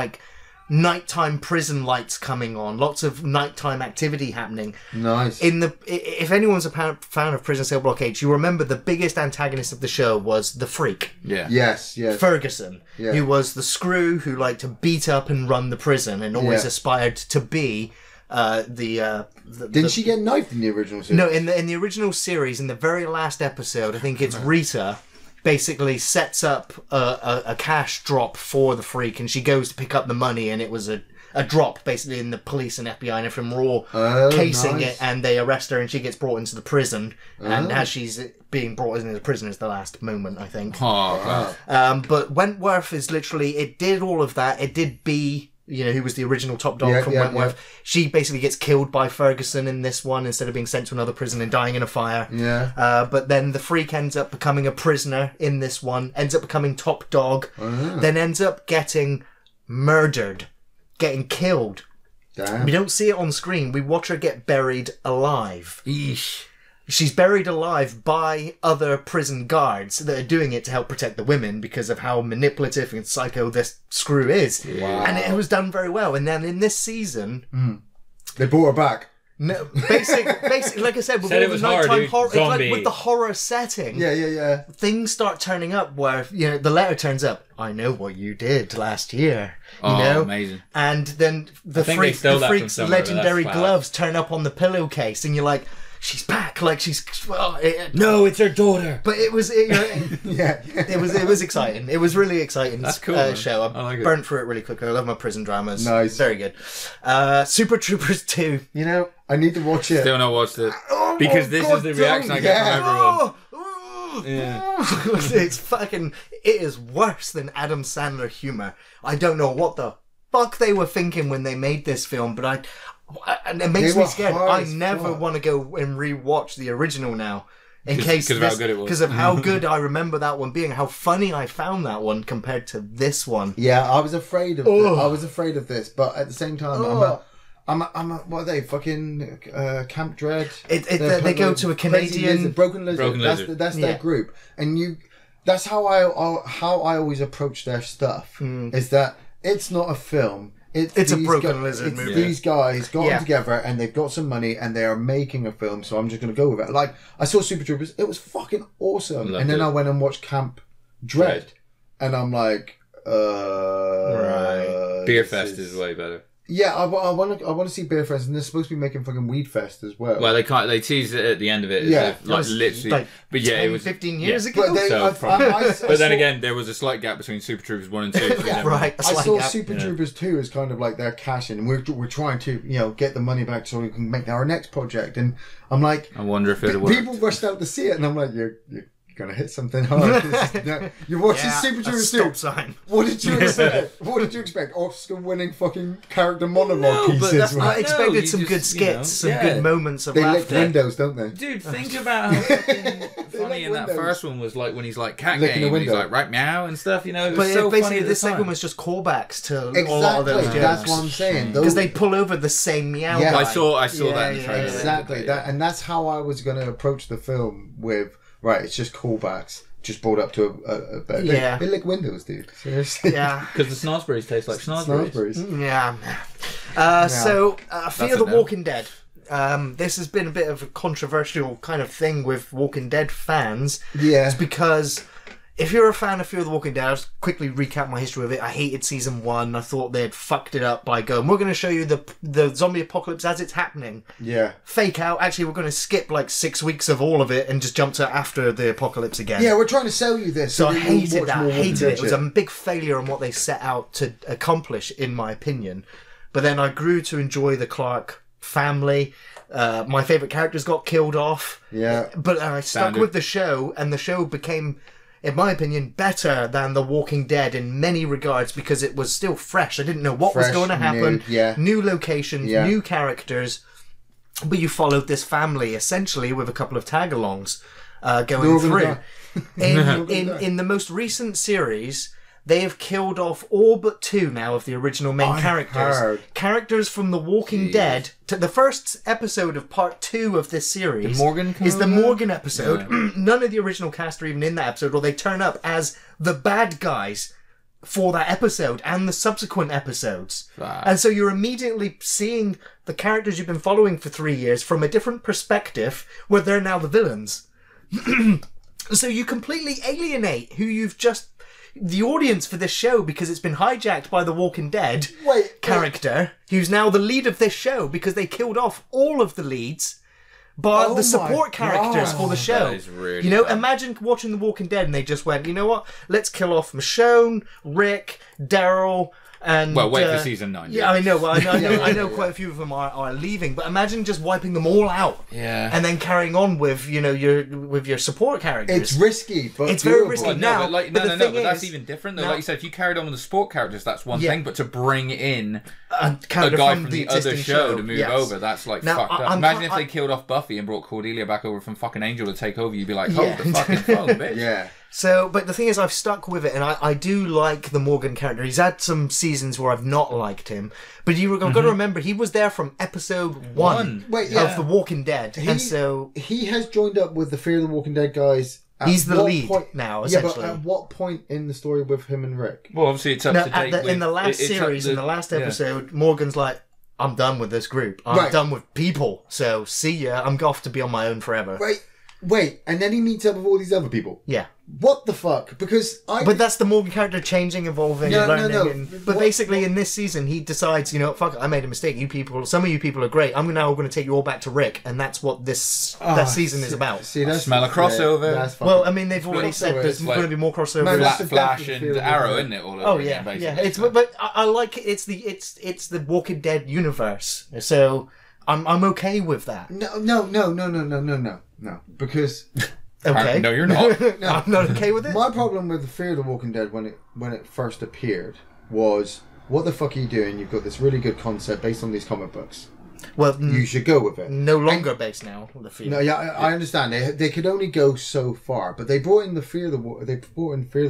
nighttime prison lights coming on, lots of nighttime activity happening. Nice. If anyone's a fan of Prison Cell Block H, you remember the biggest antagonist of the show was the Freak. Yeah. Yes. Ferguson, who was the screw who liked to beat up and run the prison and always aspired to be Didn't she get knifed in the original series? No, in the original series, in the very last episode, I think it's Rita basically sets up a cash drop for the Freak, and she goes to pick up the money, and it was a drop basically, in the police and FBI and everything were all casing it, and they arrest her, and she gets brought into the prison, and as she's being brought into the prison is the last moment, I think. But Wentworth is literally, it did all of that. It did who was the original top dog from Wentworth. Yeah. She basically gets killed by Ferguson in this one instead of being sent to another prison and dying in a fire. Yeah. But then the Freak ends up becoming a prisoner in this one, ends up becoming top dog, then ends up getting murdered, getting killed. Damn. We don't see it on screen. We watch her get buried alive. Eesh. She's buried alive by other prison guards that are doing it to help protect the women because of how manipulative and psycho this screw is. Wow. And it was done very well. And then in this season... They brought her back. No, basic, like I said, with all the nighttime horror, like with the horror setting, things start turning up where the letter turns up. I know what you did last year. You know, amazing. And then the Freak's legendary gloves turn up on the pillowcase, and you're like, she's back, like she's. No, it's her daughter. But it was, it was exciting. It was really exciting. That's cool. Show. I like burnt through it really quickly. I love my prison dramas. Nice, very good. Super Troopers 2. I need to watch it. Still not watched it because this is the reaction I get from everyone. It is worse than Adam Sandler humor. I don't know what the fuck they were thinking when they made this film, but And it makes me scared. I never want to go and rewatch the original now. Because of how good it was. Because of how good I remember that one being, how funny I found that one compared to this one. Yeah, I was afraid of I was afraid of this, but at the same time, I'm what are they? Fucking Camp Dread? They go to a Canadian... Broken Lizard. That's their group. And that's how I always approach their stuff, is that it's not a film. It's a Broken Lizard movie. These guys got together and they've got some money and they are making a film, so I'm just going to go with it. Like, I saw Super Troopers, it was fucking awesome. And then I went and watched Camp Dread. And I'm like, right. Beer Fest is way better. Yeah, I want to see Beer Fest, and they're supposed to be making fucking Weed Fest as well. Well, they teased it at the end of it, literally. But yeah, 10, 15 years ago. But then again, there was a slight gap between Super Troopers 1 and 2. Right. I saw Super Troopers 2 as kind of like their cash in. We're trying to get the money back so we can make our next project. And I'm like, I wonder if it'll work. People rushed out to see it, and I'm like, you're gonna hit something hard. You're watching Super Troopers 2. Sign. What did you expect? Oscar-winning fucking character monologue pieces. I expected some good skits, some good moments of laughter. They lick windows, don't they? Dude, think about how fucking funny in that first one was, like when he's like cat game, and he's like right meow and stuff. It was so basically funny. This second was just callbacks to a lot of those jokes. That's what I'm saying. Because they pull over the same meow. Yeah, I saw that in the trailer. Exactly, and that's how I was going to approach the film with. Right, it's just callbacks, just brought up to a better. They lick windows, dude. Seriously. Yeah. Because the snozzberries taste like snozzberries. Yeah. So, Fear the Walking Dead. This has been a bit of a controversial kind of thing with Walking Dead fans. Yeah. It's because... If you're a fan of Fear the Walking Dead, I'll just quickly recap my history of it. I hated season 1. I thought they'd fucked it up by going, we're going to show you the zombie apocalypse as it's happening. Yeah. Fake out. Actually, we're going to skip like 6 weeks of all of it and just jump to after the apocalypse again. Yeah, we're trying to sell you this. So I hated that. I hated it. It was a big failure on what they set out to accomplish, in my opinion. But then I grew to enjoy the Clark family. My favourite characters got killed off. Yeah. But I stuck with the show, and the show became... in my opinion, better than The Walking Dead in many regards because it was still fresh. I didn't know what was going to happen. New locations, new characters. But you followed this family, essentially, with a couple of tag-alongs going through. In the most recent series... they have killed off all but 2 now of the original main characters. Characters from The Walking Dead. The first episode of part 2 of this series is the Morgan episode. Yeah. None of the original cast are even in that episode, or they turn up as the bad guys for that episode and the subsequent episodes. Wow. And so you're immediately seeing the characters you've been following for 3 years from a different perspective, where they're now the villains. So you completely alienate who you've just... the audience for this show, because it's been hijacked by the Walking Dead character, who's now the lead of this show, because they killed off all of the leads but the support characters for the show. That is really bad. Imagine watching The Walking Dead and they just went, you know what, let's kill off Michonne, Rick, Daryl, and wait for season 9. Yeah, I know. Well, I know quite a few of them are leaving, but imagine just wiping them all out. Yeah. And then carrying on with your support characters. It's risky, but it's very risky. But that's even different though. Like you said, if you carried on with the support characters, that's one thing, but to bring in a guy from the other show to move over, that's like fucked up. Imagine if they killed off Buffy and brought Cordelia back over from fucking Angel to take over, you'd be like, hold the fucking phone, bitch. Yeah. So, but the thing is, I've stuck with it, and I do like the Morgan character. He's had some seasons where I've not liked him, but you've got to remember, he was there from episode 1 of The Walking Dead, and so... he has joined up with the Fear the Walking Dead guys. He's the lead now, essentially. Yeah, but at what point in the story with him and Rick? Well, obviously it's up to date. In the last series, in the last episode, Morgan's like, I'm done with this group. I'm done with people, so see ya. I'm off to be on my own forever. Wait, and then he meets up with all these other people. Yeah. What the fuck? But that's the Morgan character changing, evolving, and learning. But basically, in this season, he decides, you know, fuck it, I made a mistake. You people, some of you people are great. I'm now going to take you all back to Rick, and that's what that season is about. Smell a crossover. Well, I mean, they've already said there's going to be more crossover. Flash and Arrow, isn't it? All over again, basically. But I like it. It's the Walking Dead universe, so I'm okay with that. No, because. Okay. No, you're not. No, I'm not okay with it. My problem with the Fear of the Walking Dead when it first appeared was, what the fuck are you doing? You've got this really good concept based on these comic books. Well, you should go with it. No longer based now. The fear. No, yeah, I understand. They could only go so far, but they brought in Fear of the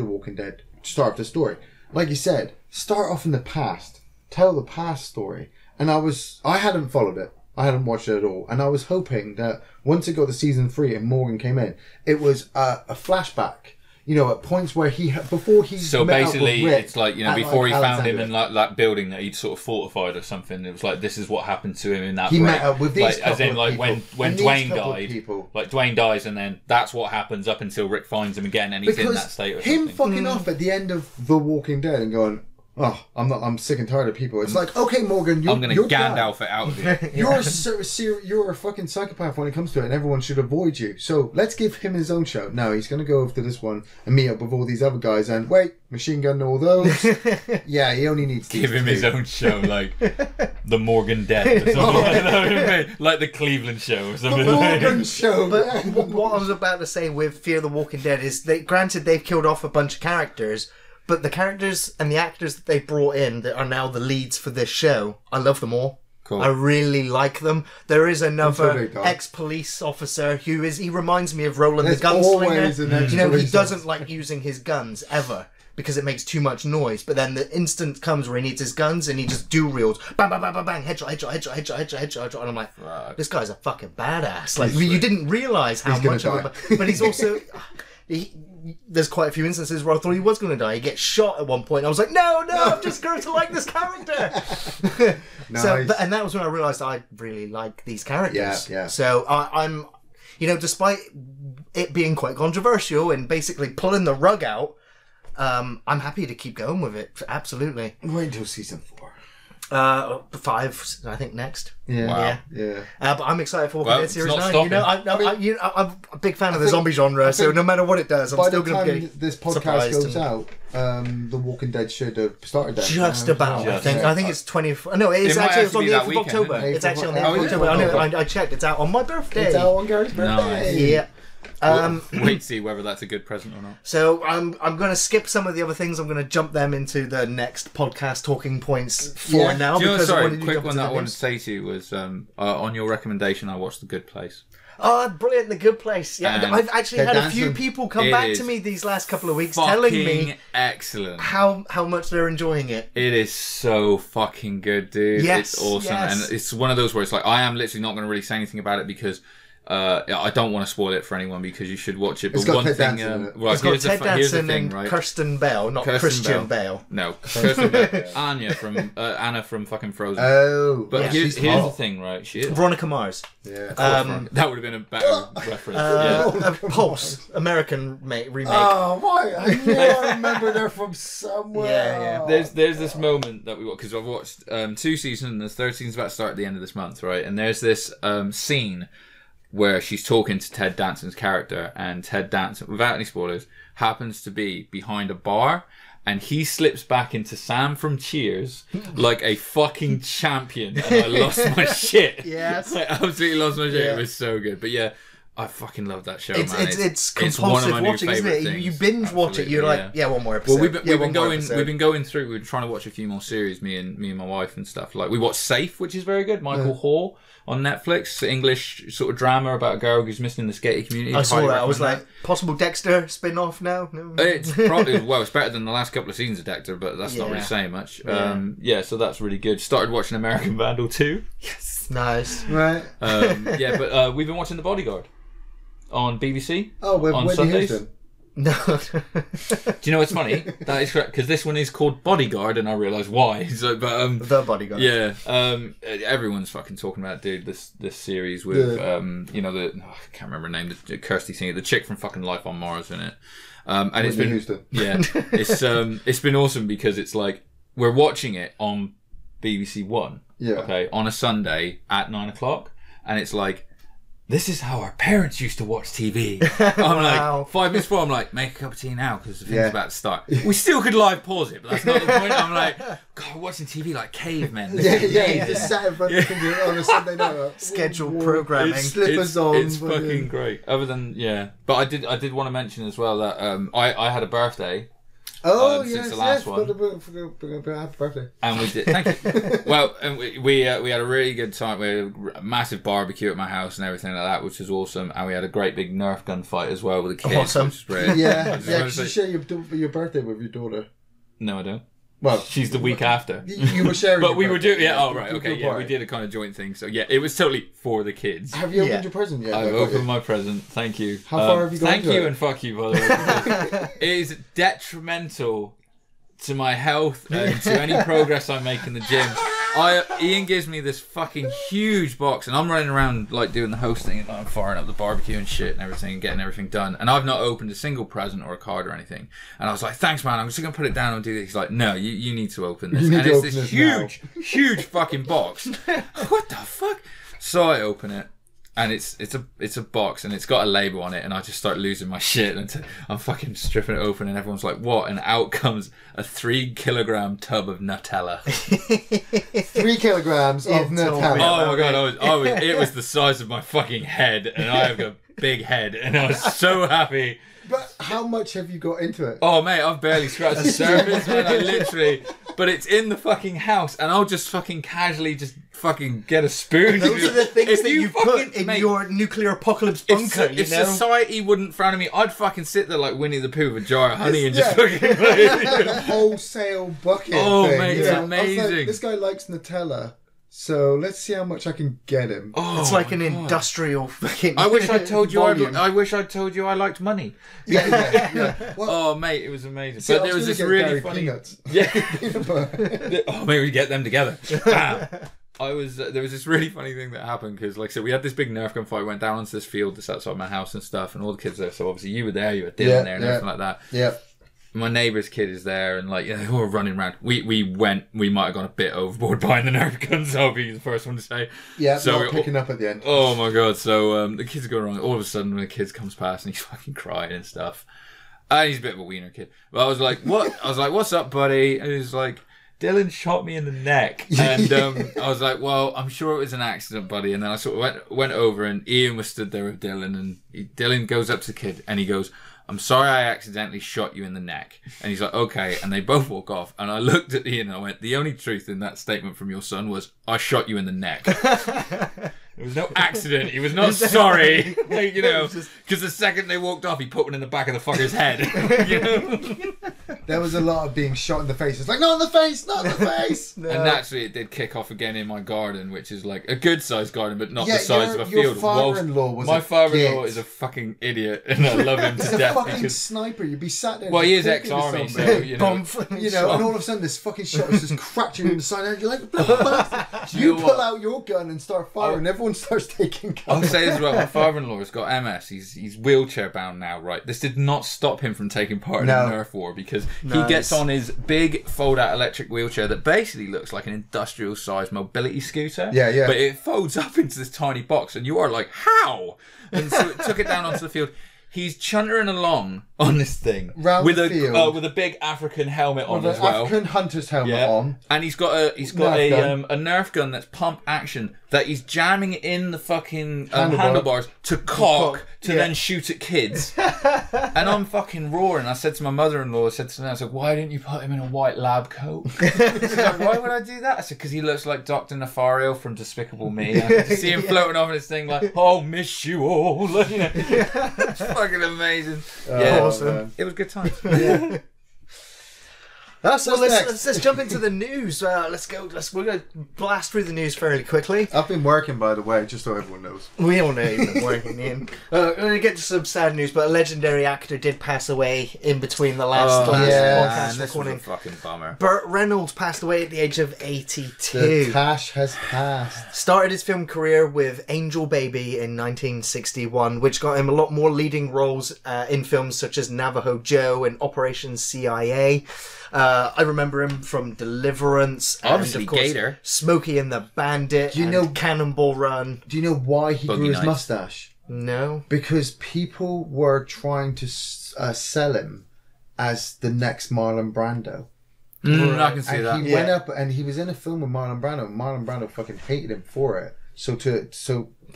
Walking Dead to start off the story. Like you said, start off in the past, tell the past story. And I hadn't followed it. I hadn't watched it at all, and I was hoping that once it got to season 3 and Morgan came in, it was a flashback. You know, at points where before he so met basically up with Rick it's like, you know, before he found him in like that building that he'd sort of fortified or something, it was like this is what happened to him in that he met up with these like, as in like people. when Dwayne died, like Dwayne dies and then that's what happens up until Rick finds him again and he's in that state or him something. fucking off at the end of The Walking Dead and going, oh, I'm sick and tired of people. It's like, okay, Morgan, I'm going to Gandalf it out of you. You're a fucking psychopath when it comes to it, and everyone should avoid you. So let's give him his own show. No, he's going to go over to this one and meet up with all these other guys. And wait, machine gun all those. Yeah, he only needs to give him his own show, like the Morgan Dead, or something. Like the Cleveland Show, or something. The Morgan Show. But what I was about to say with Fear the Walking Dead is, granted they've killed off a bunch of characters. But the characters and the actors that they brought in that are now the leads for this show, I love them all. Cool. I really like them. There is another ex-police officer he reminds me of Roland the Gunslinger. You know, he doesn't like using his guns ever because it makes too much noise. But then the instant comes where he needs his guns and he just dual wields, bang, bang, bang, bang, bang, headshot, headshot. And I'm like, this guy's a fucking badass. Like, you didn't realise how much of a... But he's also... There's quite a few instances where I thought he was going to die. He gets shot at one point. I was like, no, I'm just going to like this character. Nice. And that was when I realised I really like these characters. Yeah. So I'm, you know, despite it being quite controversial and basically pulling the rug out, I'm happy to keep going with it. Absolutely. Wait until season 4. 5, I think, next. Yeah. Wow. Yeah. But I'm excited for Walking Dead Series 9. Stopping. You know, I'm a big fan of the zombie genre, so no matter what it does, I'm still going to be this podcast goes out, The Walking Dead should have started that. Just about, I think. I think it's 20... No, it's on the 8th of October. It's actually on the 8th of October. I checked. It's out on my birthday. It's out on Gary's birthday. Yeah. Wait to see whether that's a good present or not. So I'm going to skip some of the other things. I'm going to jump them into the next podcast talking points for now. Do you know, because quick one that I wanted to say to you was on your recommendation, I watched The Good Place. Oh, brilliant! The Good Place. Yeah, And I've actually had a few people come back to me these last couple of weeks telling me excellent how much they're enjoying it. It is so fucking good, dude. Yes, it's awesome, and it's one of those where it's like I am literally not going to really say anything about it because. I don't want to spoil it for anyone because you should watch it. But it's got one Ted thing, well, it's got Ted Danson and right? Kirsten Bell, not Christian Bale. No, Kirsten Bell. Anya from fucking Frozen. Oh, but here's the thing, right? Veronica Mars. Yeah, that would have been a better reference. Pulse, American remake. Oh, why? I know I remember they're from somewhere. Yeah. There's this moment that we watched because I've watched 2 seasons and the 3rd season's about to start at the end of this month, right? And there's this scene where she's talking to Ted Danson's character, and Ted Danson, without any spoilers, happens to be behind a bar, and he slips back into Sam from Cheers like a fucking champion, and I lost my shit. Yes. I absolutely lost my shit. Yeah. It was so good. But yeah, I fucking love that show, it's, man. It's compulsive watching, isn't it? You binge watch it, you're like, one more episode. Well, we've been going through. We're trying to watch a few more series, me and my wife and stuff. Like we watched Safe, which is very good. Michael Hall on Netflix, English sort of drama about a girl who's missing in the skating community. I saw that. I was like, possible Dexter spin-off now? No. It's probably it's better than the last couple of seasons of Dexter, but that's not really saying much. So that's really good. Started watching American Vandal 2. Yes, nice. Right. But we've been watching The Bodyguard on BBC. Oh, with on Whitney Sundays. Houston. No. Do you know what's funny? That is correct because this one is called Bodyguard, and I realise why. So, but The Bodyguard. Yeah. Everyone's fucking talking about, dude, this series with you know I can't remember her name, the Kirsty singer, the chick from fucking Life on Mars in it. And Whitney it's been Houston. it's been awesome because it's like we're watching it on BBC One. Yeah. Okay, on a Sunday at 9:00, and it's like. This is how our parents used to watch TV. I'm like, 5 minutes before, I'm like, make a cup of tea now because the thing's about to start. We still could live pause it, but that's not the point. I'm like, God, we're watching TV like cavemen. You just sat in front of the computer on a Sunday night. Scheduled programming. Slippers on. It's fucking great. Other than, but I did want to mention as well that I had a birthday Oh, since the last one. Happy birthday. And we did. Thank you. Well, and we had a really good time. We had a massive barbecue at my house and everything like that, which was awesome. And we had a great big Nerf gun fight as well with the kids. Awesome. Which was great. Yeah. Did you share your birthday with your daughter? No, I don't. Well, she's the week after. You were sharing. But we were doing. Yeah. Oh, right. Okay. Yeah. We did a kind of joint thing. So yeah, it was totally for the kids. Have you opened your present yet? I've opened my present. Thank you. How far have you gone? Thank you and fuck you, by the way. It is detrimental to my health and to any progress I make in the gym. Ian gives me this fucking huge box, and I'm running around like doing the hosting, and I'm firing up the barbecue and shit and everything, and getting everything done. And I've not opened a single present or a card or anything. And I was like, "Thanks, man. I'm just gonna put it down and do this." He's like, "No, you need to open this." And it's this huge fucking box. What the fuck? So I open it. And it's a box, and it's got a label on it, and I just start losing my shit, and I'm fucking stripping it open, and everyone's like, "What?" And out comes a 3 kilogram tub of Nutella. 3 kilograms of Nutella. Oh my god! It was the size of my fucking head, and I have a big head, and I was so happy. But how much have you got into it? Oh mate, I've barely scratched the surface, man. I literally, but it's in the fucking house, and I'll just fucking casually just fucking get a spoon. Those are the things that you put in your nuclear apocalypse bunker. If society wouldn't frown at me, I'd fucking sit there like Winnie the Pooh with a jar of honey and just fucking a wholesale bucket. Oh thing, mate, it's amazing. Like, this guy likes Nutella. So let's see how much I can get him. Oh, it's like an industrial fucking. I wish I told you. I wish I told you I liked money. Yeah. Well, oh mate, it was amazing. But there was this really funny. Peanuts. Yeah. Oh, maybe we get them together. Bam. There was this really funny thing that happened because, like I said, we had this big Nerf gun fight. Went down onto this field that's outside my house and stuff, and all the kids there. So obviously you were there, you were Dylan there, and everything like that. Yeah. My neighbour's kid is there, and like, you know, they were running around. We might have gone a bit overboard buying the Nerf guns. I'll be the first one to say. Yeah, so we're picking up at the end. Oh my god! So the kids are going wrong. All of a sudden, when the kid comes past and he's fucking crying and stuff, and he's a bit of a wiener kid. But I was like, "What?" I was like, "What's up, buddy?" And he was like, "Dylan shot me in the neck." And I was like, "Well, I'm sure it was an accident, buddy." And then I sort of went over, and Ian was stood there with Dylan, and Dylan goes up to the kid, and he goes, "I'm sorry I accidentally shot you in the neck." And he's like, "Okay." And they both walk off. And I looked at Ian and I went, "The only truth in that statement from your son was, I shot you in the neck." It was no accident. He was not sorry. Like, you know, because the second they walked off, he put one in the back of the fucker's head. You know? There was a lot of being shot in the face. It's like, not in the face, not in the face. No. And naturally, it did kick off again in my garden, which is like a good sized garden, but not the size of a field. My father-in-law is a fucking idiot, and I love him to death. He's a fucking sniper. You'd be sat there. Well, he is ex-army, so you know, and all of a sudden, this fucking shot is just cracked you in the side, and you're like, blah, blah, blah. You pull out your gun and start firing. Everyone starts taking cover. I'll say this as well. My father-in-law has got MS. He's wheelchair bound now. Right. This did not stop him from taking part in the Nerf war because he gets on his big fold-out electric wheelchair that basically looks like an industrial-sized mobility scooter. Yeah, yeah. But it folds up into this tiny box, and you are like, how? And so it took it down onto the field. He's chuntering along on this thing with a big African helmet on as well. African hunter's helmet on, and he's got a Nerf gun that's pump action that he's jamming in the fucking handlebars to cock to then shoot at kids. And I'm fucking roaring. I said to my mother-in-law, I said, "Why didn't you put him in a white lab coat?" She's like, "Why would I do that?" I said, "Because he looks like Dr. Nefario from Despicable Me. I could see him floating off in this thing like, oh, miss you all." You know, it's fucking amazing. Awesome. It was good times. Yeah. Let's jump into the news. We're going to blast through the news fairly quickly. I've been working, by the way, just so everyone knows. We all know you've been working, Ian. We're going to get to some sad news, but a legendary actor did pass away in between the last podcast recording. This was a fucking bummer. Burt Reynolds passed away at the age of 82. The cash has passed. Started his film career with Angel Baby in 1961, which got him a lot more leading roles in films such as Navajo Joe and Operation CIA. I remember him from Deliverance, obviously, and of course, Gator, Smokey and the Bandit, Cannonball Run. Do you know why he grew his mustache? No. Because people were trying to sell him as the next Marlon Brando. I can see and that. He went up and he was in a film with Marlon Brando. And Marlon Brando fucking hated him for it. So to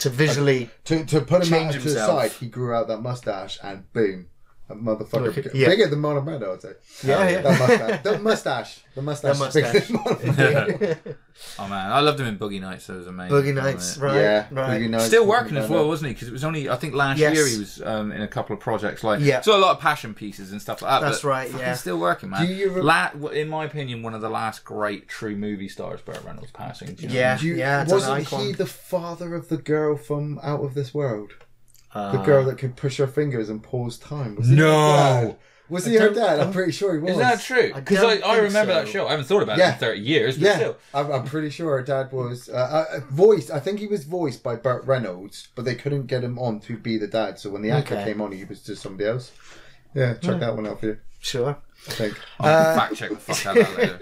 visually to put him out to the side, he grew out that mustache and boom. motherfucker. Yeah. Bigger than Marlon Brando, I'd say. Yeah. The mustache. The mustache. Bigger than Marlon Brando. Oh man, I loved him in Boogie Nights. So it was amazing. Boogie Nights, right? Yeah, right. Boogie Nights, Still working as well, wasn't he? Because it was only, I think, last year he was in a couple of projects, so a lot of passion pieces and stuff like that. That's right. Yeah, still working, man. Do you in my opinion, one of the last great true movie stars, Burt Reynolds passing. Wasn't he the father of the girl from Out of This World? The girl that could push her fingers and pause time. Was he her dad? Was he her dad? I'm pretty sure he was. Is that true? Because I remember that show. I haven't thought about it in 30 years, but still. I'm pretty sure her dad was voiced. I think he was voiced by Burt Reynolds, but they couldn't get him on to be the dad. So when the actor came on, he was just somebody else. Yeah, check that one out for you. Sure. I think. I'll fact check the fuck out of that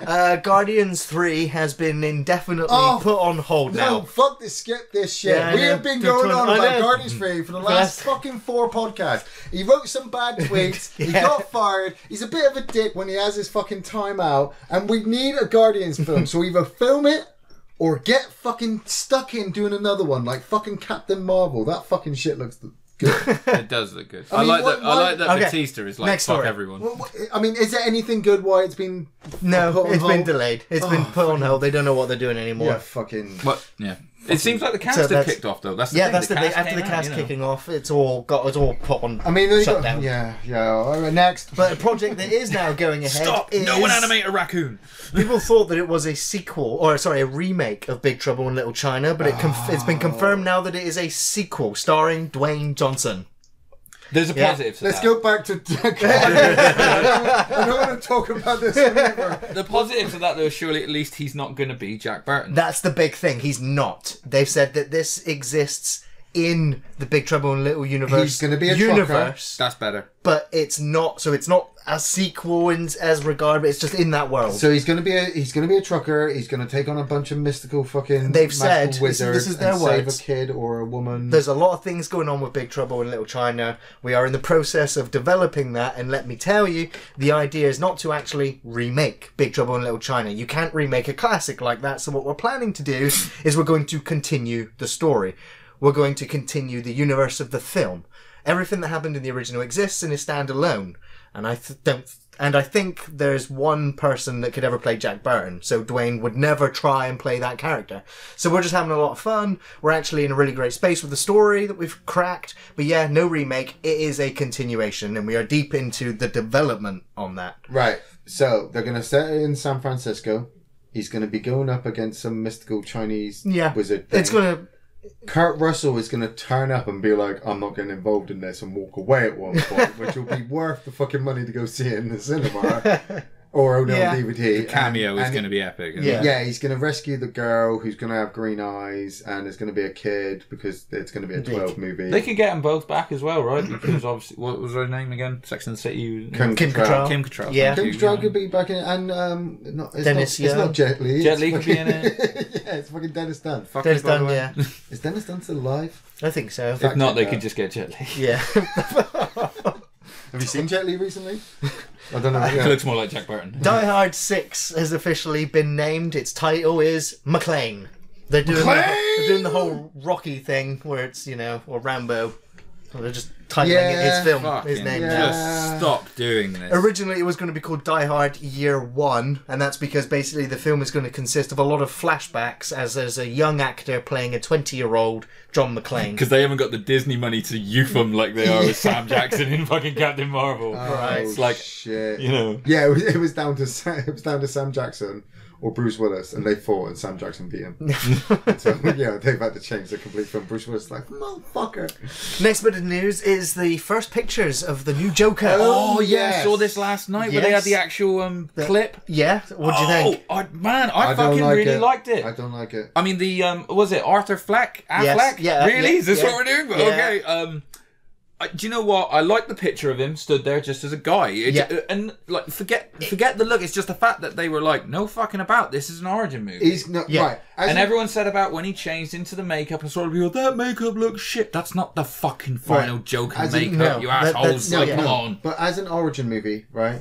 later. Guardians 3 has been indefinitely put on hold now. No, fuck this, skip this shit. Yeah, we have been going on about Guardians 3 for the last fucking 4 podcasts. He wrote some bad tweets, he got fired, he's a bit of a dick when he has his fucking time out, and we need a Guardians film, so either film it or get fucking stuck in doing another one, like fucking Captain Marvel. That fucking shit looks good. It does look good. I like that Batista is like, Next fuck story. everyone. I mean, is there anything good why it's been No, it's hold? been delayed. It's been put on hold. They don't know what they're doing anymore. Yeah, fucking... What? Yeah. It seems like the cast have kicked off though. That's the thing. After the cast kicking off, it's all put on. I mean, shut down. Yeah. All right, next. But a project that is now going ahead. Stop! Is, No one animate a raccoon. People thought that it was a sequel, or sorry, a remake of Big Trouble in Little China, but it's been confirmed now that it is a sequel starring Dwayne Johnson. There's a positive to Let's that. go back to... I don't want to talk about this anymore. The positive to that, though, is surely at least he's not going to be Jack Burton. That's the big thing. He's not. They've said that this exists in the Big Trouble in Little Universe. He's going to be a universe, That's better. but it's not. So it's not a sequel as regard, but it's just in that world. So he's going to be a trucker. He's going to take on a bunch of mystical fucking. They've said magical wizards this is their and words. save a kid or a woman. There's a lot of things going on with Big Trouble in Little China. We are in the process of developing that, and let me tell you, the idea is not to actually remake Big Trouble in Little China. You can't remake a classic like that, so what we're planning to do is we're going to continue the story. We're going to continue the universe of the film. Everything that happened in the original exists and is standalone. And I think there's one person that could ever play Jack Burton, so Dwayne would never try and play that character. So we're just having a lot of fun. We're actually in a really great space with the story that we've cracked. But yeah, no remake. It is a continuation, and we are deep into the development on that. Right. So they're going to set it in San Francisco. He's going to be going up against some mystical Chinese wizard thing. It's going to... Kurt Russell is going to turn up and be like, I'm not getting involved in this, and walk away at one point, which will be worth the fucking money to go see it in the cinema or on DVD. The cameo is going to be epic. Yeah, he's going to rescue the girl who's going to have green eyes, and it's going to be a kid because it's going to be a 12 movie. They could get them both back as well, right? Because obviously, what was her name again? Sex and the City. Kim Cattrall. Kim Cattrall. Yeah. Kim Cattrall could be back in it, and it's not Jet Li. Jet Li could be in it. Yeah, it's fucking Dennis Dunn. Dennis Dunn, yeah. Is Dennis Dunn still alive? I think so. If not, they could just get Jet Li. Yeah. Have you seen Jet Li recently? I don't know. It looks more like Jack Burton. Die Hard 6 has officially been named. Its title is McClane. They're doing the whole Rocky thing where it's, or Rambo. They're just titling his film, his name. Just stop doing this. Originally, it was going to be called Die Hard Year 1, and that's because basically the film is going to consist of a lot of flashbacks as there's a young actor playing a 20-year-old John McClane. Because they haven't got the Disney money to youth them like they are with Sam Jackson in fucking Captain Marvel. Right. It's like, shit. Yeah, it was down to Sam Jackson or Bruce Willis, and they fought, and Sam Jackson beat him. So they've had to change the complete film. Bruce Willis is like, motherfucker. Next bit of news is the first pictures of the new Joker. Oh yeah, I saw this last night where they had the actual clip. Yeah, what do you think? I fucking really liked it. I don't like it. I mean, the was it Arthur Fleck? Yes. Yeah, really? Is this what we're doing? Yeah. Okay. Do you know what? I like the picture of him stood there just as a guy. And like, forget the look. It's just the fact that they were like, no fucking about. This is an origin movie. He's not right. And everyone said about when he changed into the makeup and sort of people, that makeup looks shit. That's not the fucking final Joker makeup. You assholes! Come on. But as an origin movie, right?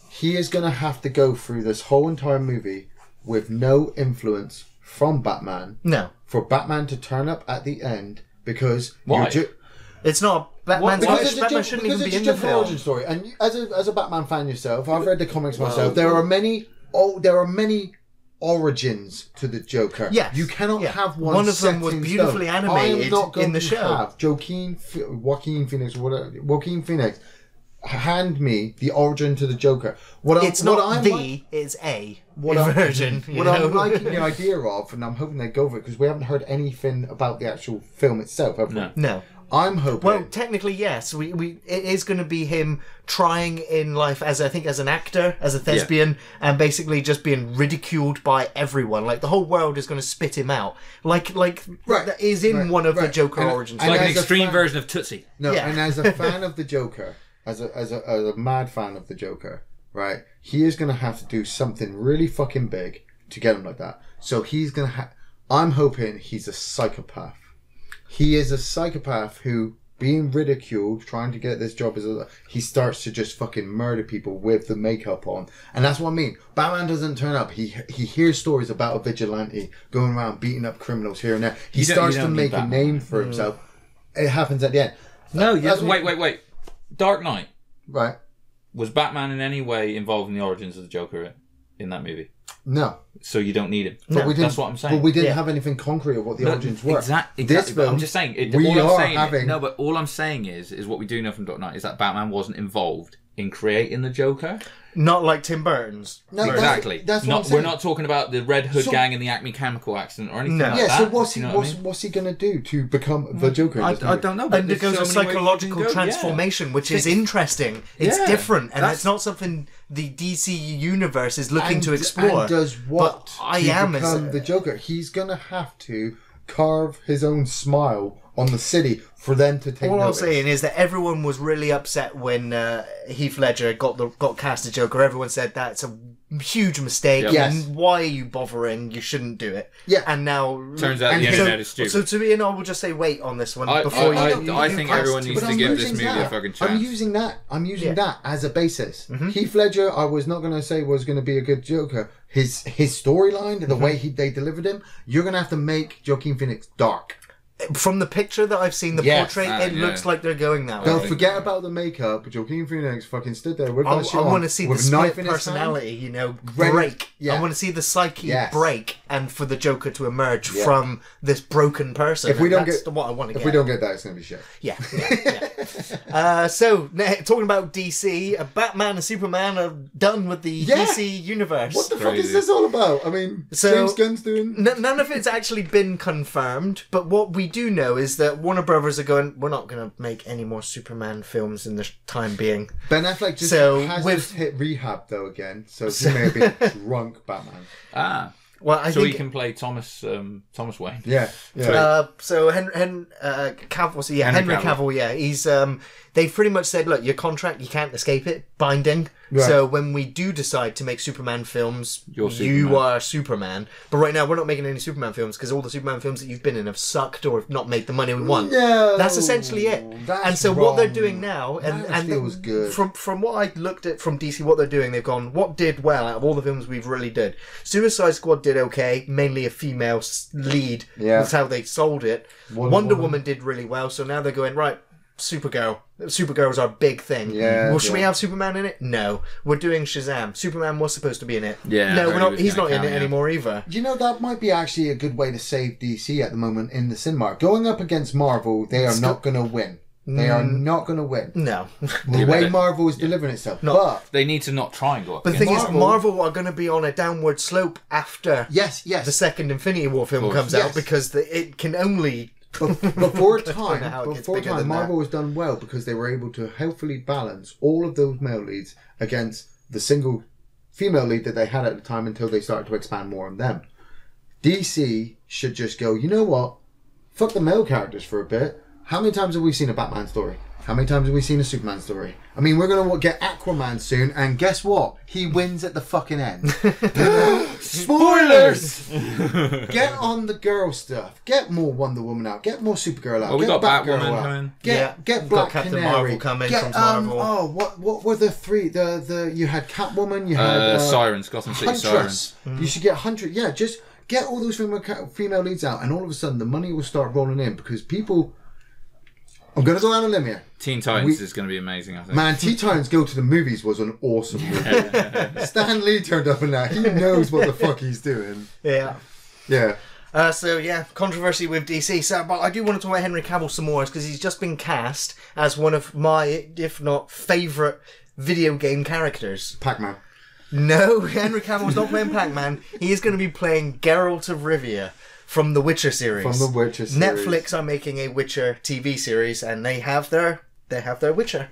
He is going to have to go through this whole entire movie with no influence from Batman. No. For Batman to turn up at the end because why? It's not. Batman shouldn't even be in the film. Origin story. And as a Batman fan yourself, I've read the comics myself. There are many origins to the Joker. Yes. You cannot have one. One of them was beautifully animated in the show. Have Joaquin Phoenix hand me the origin to the Joker. It's a version. I'm liking the idea of, and I'm hoping they go for it, because we haven't heard anything about the actual film itself, have we? No. I'm hoping. Well, technically, yes. It is going to be him trying in life as an actor, as a thespian, and basically just being ridiculed by everyone. Like the whole world is going to spit him out. That is in one of the Joker origins. It's like an extreme version of Tootsie. No, and as a fan of the Joker, as a mad fan of the Joker, right? He is going to have to do something really fucking big to get him like that. So he's going to I'm hoping he's a psychopath. He is a psychopath who, being ridiculed, trying to get this job he starts to just fucking murder people with the makeup on. And that's what I mean. Batman doesn't turn up. He hears stories about a vigilante going around beating up criminals here and there. He starts to make a name for himself. It happens at the end. No, wait. Dark Knight. Right. Was Batman in any way involved in the origins of the Joker in that movie? No. So you don't need him. That's what I'm saying. But we didn't have anything concrete of what the origins were. Exactly. This film, I'm just saying. But all I'm saying is what we do know from Dark Knight is that Batman wasn't involved in creating the Joker. Not like Tim Burton's. No, exactly. That's what I'm saying. We're not talking about the Red Hood gang and the Acme Chemical accident or anything like that. So what's he going to do to become the Joker? I don't know. But undergoes a psychological transformation, which is interesting. It's different, and it's not something the DC universe is looking to explore. And does what to become the Joker? He's going to have to carve his own smile on the city for them to take All notice. I'm saying is that everyone was really upset when Heath Ledger got cast as Joker. Everyone said that's a huge mistake. Yep. Yes. And why are you bothering? You shouldn't do it. Yeah. And now turns out the internet is stupid. So to me, and I will just say wait on this one I think everyone needs to give this movie a fucking chance. I'm using that as a basis. Mm-hmm. Heath Ledger, I was not going to say was going to be a good Joker. His storyline and the way they delivered him, you're going to have to make Joaquin Phoenix dark. From the picture that I've seen, the portrait, it looks like they're going that way. Don't forget about the makeup. Joaquin Phoenix fucking stood there with that shit on. I want to see the split personality, break. Yeah. I want to see the psyche break, and for the Joker to emerge from this broken person. If we don't that's what I want to get. If we don't get that, it's going to be shit. Yeah. So, talking about DC, Batman and Superman are done with the DC universe. What the fuck is this all about? I mean, James Gunn's doing... None of it's actually been confirmed, but what we do know is that Warner Brothers are going, we're not going to make any more Superman films in the time being. Ben Affleck just hit rehab, though, again, so he may have been drunk Batman. Well, I think he can play Thomas Wayne. Yeah. So Henry Cavill, he's they've pretty much said, look, your contract, you can't escape it, binding. Right. So when we do decide to make Superman films, you are Superman. But right now, we're not making any Superman films because all the Superman films that you've been in have sucked or have not made the money we want. No, that's essentially it. And so what they're doing now, and feels good. From what I looked at from DC, what they're doing, they've gone, what did well out of all the films we've really did? Suicide Squad did okay, mainly a female lead. Yeah. That's how they sold it. Wonder Woman did really well, so now they're going, right, Supergirl. Supergirl's our big thing. Yeah. Well, should we have Superman in it? No. We're doing Shazam. Superman was supposed to be in it. Yeah. No, we're not. He's not in it anymore either. You know, that might be actually a good way to save DC at the moment in the cinema. Going up against Marvel, they are not going to win. They are not going to win. No. The way Marvel is delivering itself. But they need to not try and go up. But the thing is, Marvel are going to be on a downward slope after the second Infinity War film comes out because it can only... Before time, Marvel has done well because they were able to healthily balance all of those male leads against the single female lead that they had at the time until they started to expand more on them. DC should just go, you know what? Fuck the male characters for a bit. How many times have we seen a Batman story? How many times have we seen a Superman story? I mean, we're going to get Aquaman soon, and guess what? He wins at the fucking end. Spoilers! Get on the girl stuff. Get more Wonder Woman out. Get more Supergirl out. We got Batwoman coming. Get Black Captain Canary. Marvel coming from Marvel. What were the three? You had Catwoman. You had Sirens, Gotham City Huntress. Sirens. You should get Huntress. Yeah, just get all those female leads out, and all of a sudden the money will start rolling in because people. I'm going to go out on a limb here. Teen Titans is going to be amazing, I think. Man, Teen Titans Go to the Movies was an awesome movie. Stan Lee turned up in that. He knows what the fuck he's doing. Yeah. Yeah. Controversy with DC. So, but I do want to talk about Henry Cavill some more because he's just been cast as one of my, if not favourite, video game characters. Pac-Man. No, Henry Cavill's not playing Pac-Man. He is going to be playing Geralt of Rivia from the Witcher series. Netflix are making a Witcher TV series, and they have their Witcher.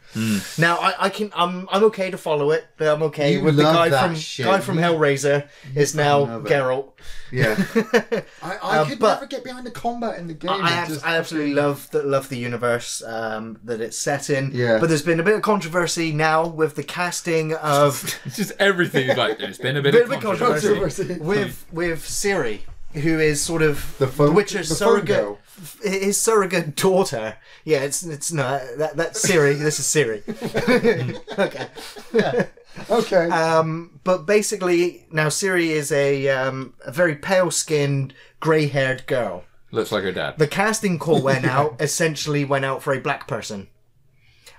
Now I'm okay to follow it. I'm okay with the guy from Hellraiser is now Geralt. Yeah, I could never get behind the combat in the game. I absolutely love the universe that it's set in. Yeah, but there's been a bit of controversy now with the casting of just everything. Like there's been a bit of controversy with Ciri, who is sort of the Witcher's surrogate. His surrogate daughter. Yeah, it's no that's Siri. This is Siri. Okay. Yeah. Okay. But basically, now Siri is a very pale-skinned, grey-haired girl. Looks like her dad. The casting call went out for a black person,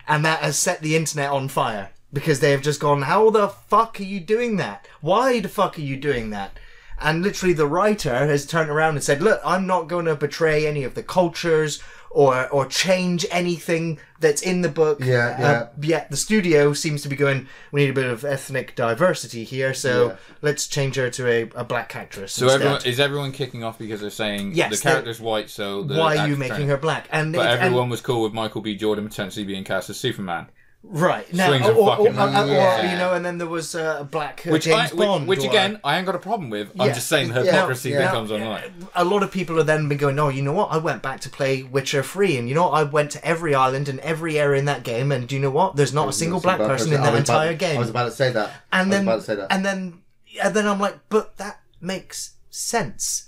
and that has set the internet on fire because they have just gone, "How the fuck are you doing that? Why the fuck are you doing that?" And literally the writer has turned around and said, look, I'm not going to betray any of the cultures or change anything that's in the book. Yet the studio seems to be going, we need a bit of ethnic diversity here, so let's change her to a black actress. So everyone kicking off because they're saying the character's white, so why are you making her black? But everyone was cool with Michael B. Jordan potentially being cast as Superman. Right now, and then there was a black James Bond, which again I ain't got a problem with. I'm just saying the hypocrisy that comes online. A lot of people have then been going, "Oh, you know what? I went back to play Witcher 3, and you know what? I went to every island and every area in that game, and do you know what? There's not a single black person in that entire game." I was about to say that. And then I'm like, but that makes sense.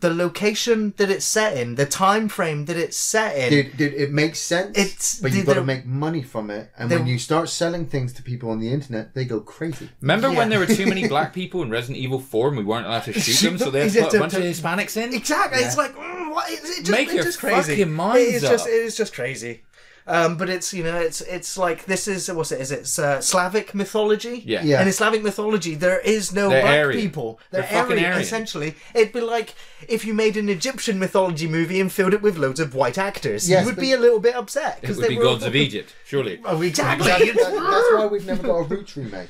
The location that it's set in, the time frame that it's set in. Dude, it makes sense. But you've got to make money from it. And when you start selling things to people on the internet, they go crazy. Remember when there were too many black people in Resident Evil 4 and we weren't allowed to shoot them, so they had to put a bunch of Hispanics in? Exactly. Yeah. It's like, what? Make your fucking minds up. It is just crazy. But it's it's like this is Is Slavic mythology? Yeah. And in Slavic mythology, there is no black people. They're Aryan, essentially. It'd be like if you made an Egyptian mythology movie and filled it with loads of white actors. Yes, you would be a little bit upset. It would be Gods of Egypt, surely. Oh, exactly. That's why we've never got a Roots remake.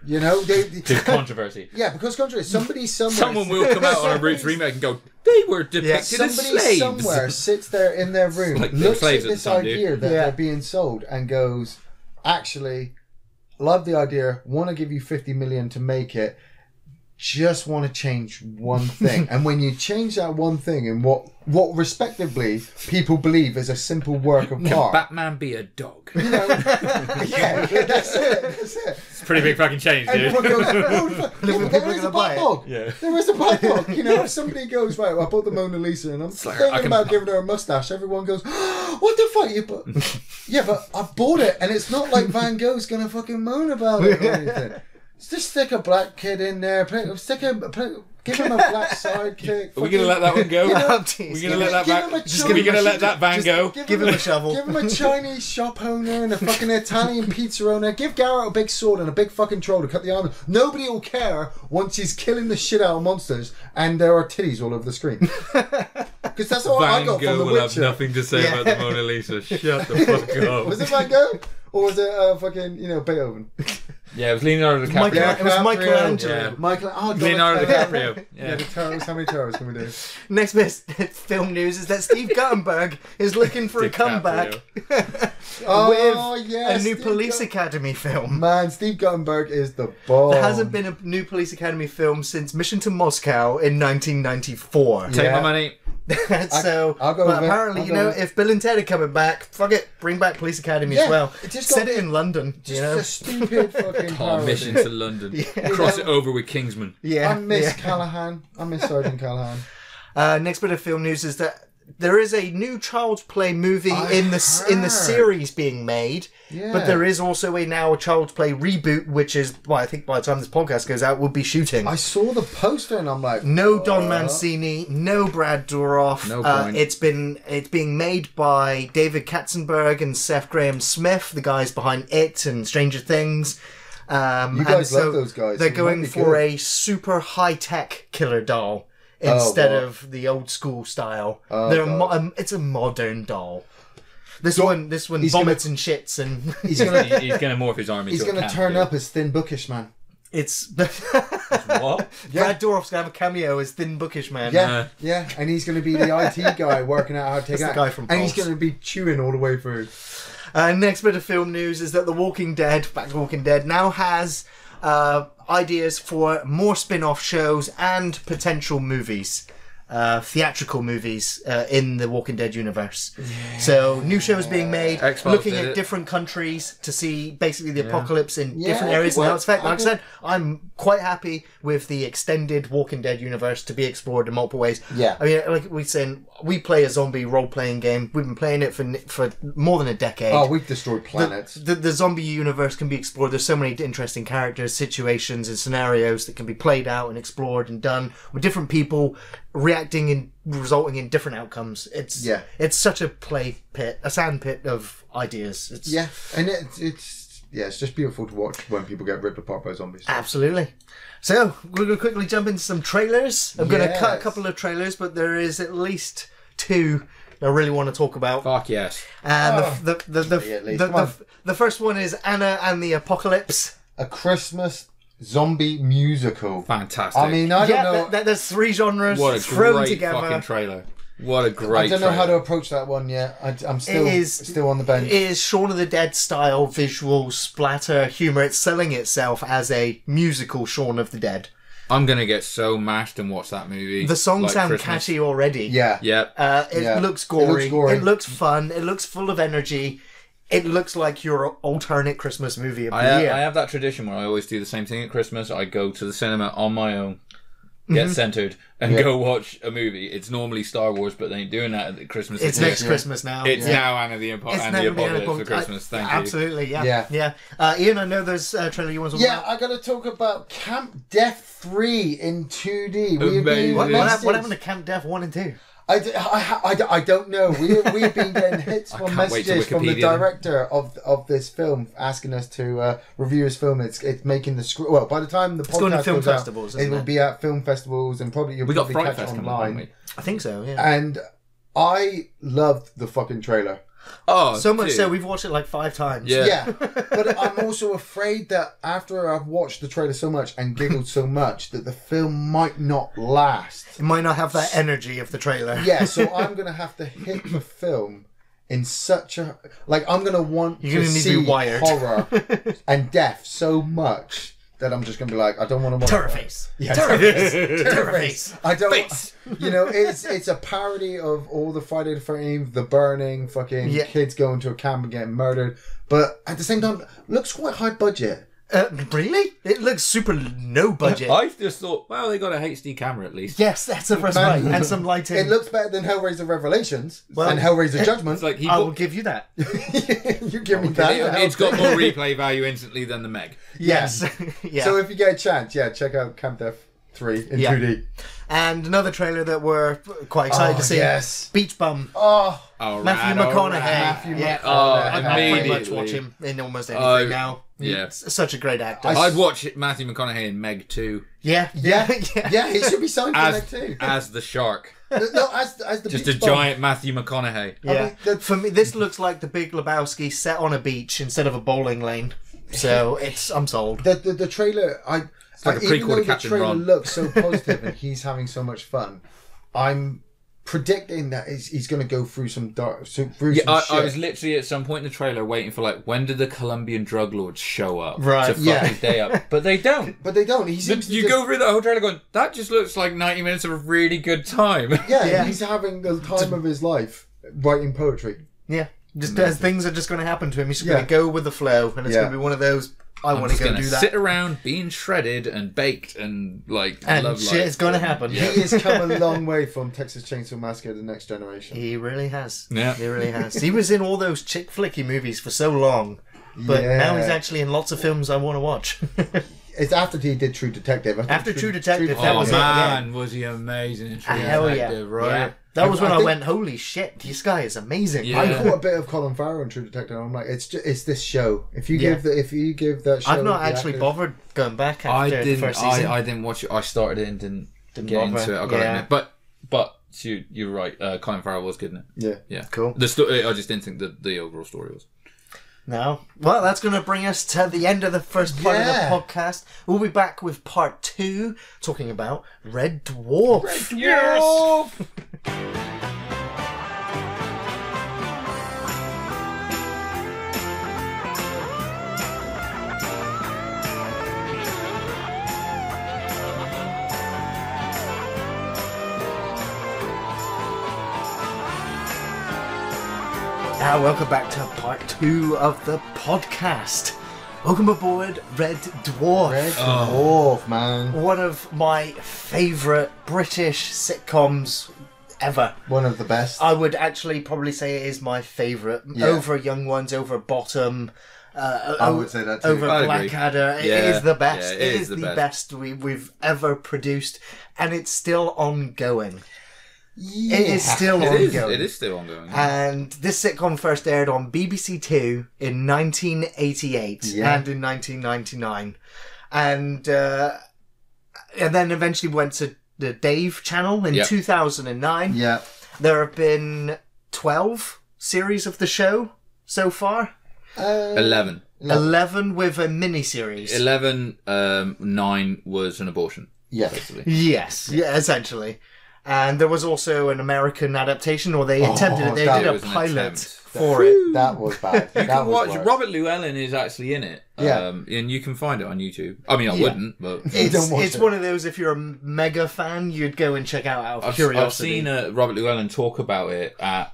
You know, because controversy. Yeah, because controversy. Somebody somewhere. Someone will come out on a Roots remake and go, they were depicted as slaves. Somebody somewhere sits there in their room, looks at this idea that they're being sold, and goes, "Actually, love the idea. Want to give you 50 million to make it. Just want to change one thing." And when you change that one thing in what respectively people believe is a simple work of art. Can Batman be a dog? You know, that's it. It's a pretty big fucking change, dude. Everyone goes, there is a black dog. Yeah. There is a black dog. You know, if somebody goes, right, I bought the Mona Lisa and I'm thinking about giving her a mustache, everyone goes, what the fuck? Yeah, but I bought it and it's not like Van Gogh's going to fucking moan about it or anything. Just stick a black kid in there. Give him a black sidekick. Are we going to let that one go? Are we going to let that Van go? Give him a shovel. Give him a Chinese shop owner and a fucking Italian pizza owner. Give Garrett a big sword and a big fucking troll to cut the arm. Nobody will care once he's killing the shit out of monsters and there are titties all over the screen. Because that's all I got from The Witcher. Van Gogh will have nothing to say about the Mona Lisa. Shut the fuck up. Was it Van Gogh? Or was it fucking, Beethoven? Yeah, it was Leonardo DiCaprio. It was Michelangelo. Yeah. Leonardo DiCaprio. Yeah, the turtles. How many turtles can we do? Next bit of film news is that Steve Guttenberg is looking for a comeback with a new Police Academy film. Man, Steve Guttenberg is the bomb. There hasn't been a new Police Academy film since Mission to Moscow in 1994. Take my money. So, but apparently, if Bill and Ted are coming back, fuck it, bring back Police Academy as well. Set it in London. Just a stupid fucking Mission to London. Cross it over with Kingsman. I miss Callahan. I miss Sergeant Callahan. Next bit of film news is that there is a new Child's Play movie in the series being made, but there is also now a Child's Play reboot, which is, well, I think by the time this podcast goes out, we'll be shooting. I saw the poster and I'm like, no Don Mancini, no Brad Dourif. No point. It's being made by David Katzenberg and Seth Grahame-Smith, the guys behind It and Stranger Things. You guys love those guys. They're going for a super high-tech killer doll instead of the old school style. It's a modern doll. This one vomits and shits, and he's gonna morph his arm. He's gonna turn up as Thin Bookish Man. It's what? Brad Dourif's gonna have a cameo as Thin Bookish Man. Yeah, and he's gonna be the IT guy working out how to take out. The guy from and he's gonna be chewing all the way through. Next bit of film news is that The Walking Dead, Back to Walking Dead, now has ideas for more spin-off shows and potential movies. Theatrical movies in the Walking Dead universe. So new shows being made, looking at different countries to see basically the apocalypse in different areas and how it's affected. Like I said, I'm quite happy with the extended Walking Dead universe to be explored in multiple ways. Yeah. I mean, like we said, we play a zombie role-playing game. We've been playing it for more than a decade. Oh, we've destroyed planets. The zombie universe can be explored. There's so many interesting characters, situations, and scenarios that can be played out and explored and done with different people reacting and resulting in different outcomes. It's such a play pit, a sand pit of ideas. And it's just beautiful to watch when people get ripped apart by zombies. Absolutely. So we're going to quickly jump into some trailers. I'm going to cut a couple of trailers, but there is at least two I really want to talk about. Fuck yes. And the first one is Anna and the Apocalypse, a Christmas zombie musical. Fantastic. I mean, I don't know. There's three genres what a thrown great together. Fucking trailer. What a great. I don't know trailer. how to approach that one yet. I'm still on the bench. It is Shaun of the Dead style visual splatter humor. It's selling itself as a musical Shaun of the Dead. I'm gonna get so mashed and watch that movie. The songs sound catchy already. Yeah. It looks gory. It looks fun. It looks full of energy. It looks like your alternate Christmas movie of the year. I have that tradition where I always do the same thing at Christmas. I go to the cinema on my own, get centered, and go watch a movie. It's normally Star Wars, but they ain't doing that at Christmas. It's next Christmas now. It's now Anna the Apocalypse for Christmas. Thank you. Absolutely, yeah. Iain, I know there's a trailer you want to talk about. Yeah, I got to talk about Camp Death 3 in 2D. Amazing. What happened to Camp Death 1 and 2? I don't know. We've been getting hits from messages from the director of this film asking us to review his film. It's making the script. Well, by the time the podcast going to film goes festivals, out, it will be at film festivals and probably you'll probably catch it online. I think so. Yeah. And I loved the fucking trailer. Oh, so much so we've watched it like 5 times. Yeah. But I'm also afraid that after I've watched the trailer so much and giggled so much that the film might not last. It might not have that energy of the trailer. Yeah, so I'm going to have to hit the film in such a... Like, I'm going to want to see horror and death so much that I'm just going to be like, I don't want to watch Terrorface. Yeah, Terrorface. I don't... Face. You know, it's a parody of all the Friday the 13th, the burning, fucking kids going to a camp and getting murdered. But at the same time, looks quite high budget. Really? It looks super no budget. I just thought, well, they got a HD camera at least. Yes, that's the first one. And some lighting. It looks better than Hellraiser Revelations and Hellraiser Judgment. Like I will give you that. You give me that. It's got more replay value instantly than the Meg. Yes. So if you get a chance, check out Camp Death 3 in 2D. And another trailer that we're quite excited to see. Yes. Beach Bum. Matthew McConaughey. I can pretty much watch him in almost anything now. He's such a great actor. I'd watch Matthew McConaughey in Meg 2. Yeah, he should be signed for Meg 2. As the shark. No, as the just Beach a Bum. giant Matthew McConaughey. Yeah. For me, this looks like the Big Lebowski set on a beach instead of a bowling lane. So I'm sold. The trailer, it's like a prequel to Captain Ron. The trailer Ron. looks so positive and he's having so much fun. I'm predicting that he's going to go through some dark, I was literally at some point in the trailer waiting for when did the Colombian drug lords show up to fuck his day up? But they don't. He go through the whole trailer going, that just looks like 90 minutes of a really good time. Yeah, he's having the time of his life writing poetry. Yeah. Just as things are just going to happen to him, he's just going to go with the flow, and it's going to be one of those I want to go do that. Sit around being shredded and baked and love shit is going to happen. Yeah. He has come a long way from Texas Chainsaw Massacre: The Next Generation. He really has. Yeah, he really has. He was in all those chick flicky movies for so long, but now he's actually in lots of films I want to watch. It's after he did True Detective. After True Detective, that was man, was he amazing in True Detective, right? Yeah. That was when I went, holy shit, this guy is amazing. Yeah. I caught a bit of Colin Farrell in True Detective, and I'm like, it's this show. If you give that show, I've not actually bothered going back after the first season. I didn't watch it. I started it and didn't get into it. I got to admit, but you're right. Colin Farrell was good in it. Yeah, cool. The story, I just didn't think the overall story was. No. Well, that's going to bring us to the end of the first part of the podcast. We'll be back with part 2, talking about Red Dwarf. Red Dwarf! Yes! Welcome back to part 2 of the podcast. Welcome aboard, Red Dwarf. Red Dwarf, man. One of my favourite British sitcoms ever. One of the best. I would actually probably say it is my favourite. Yeah. Over Young Ones, over Bottom. I would say that too. Over Blackadder. It is the best. Yeah, it is the best we've ever produced. And it's still ongoing. Yeah. It is still ongoing. It is still ongoing. And this sitcom first aired on BBC Two in 1988 and in 1999. And then eventually went to the Dave channel in 2009. Yeah. There have been 12 series of the show so far. 11. 11 with a mini-series. 11, 9 was an abortion. Yeah. Basically. Yes. Yeah, essentially. And there was also an American adaptation, or they attempted it. They did a pilot for it. That was bad. You can watch. Robert Llewellyn is actually in it. Yeah. And you can find it on YouTube. I mean, I wouldn't, but... It's one of those, if you're a mega fan, you'd go and check out curiosity. I've seen Robert Llewellyn talk about it at,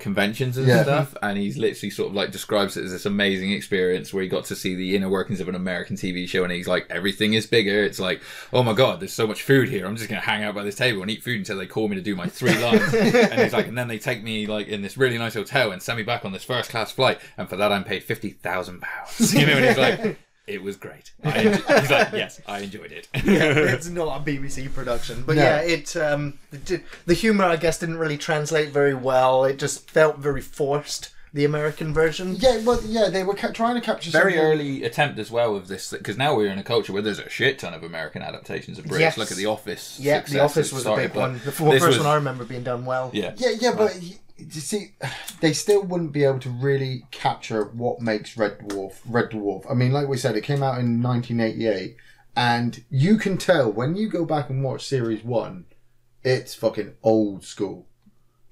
conventions and stuff, and he's literally sort of describes it as this amazing experience where he got to see the inner workings of an American TV show, and he's like, everything is bigger. It's like, oh my god, there's so much food here, I'm just gonna hang out by this table and eat food until they call me to do my 3 lines. And he's like, and then they take me in this really nice hotel and send me back on this first class flight, and for that I'm paid £50,000. You know, and he's like, it was great. He's like, yes, I enjoyed it. It's not a BBC production, but the humour, I guess, didn't really translate very well. It just felt very forced, the American version. Yeah, well, they were trying to capture very early attempt as well of this, because now we're in a culture where there's a shit ton of American adaptations of British. Yes. Look at The Office. Yeah, The Office was a big one. The first one I remember being done well. Yeah, but you see, they still wouldn't be able to really capture what makes Red Dwarf. I mean, like we said, it came out in 1988, and you can tell when you go back and watch Series 1, it's fucking old school.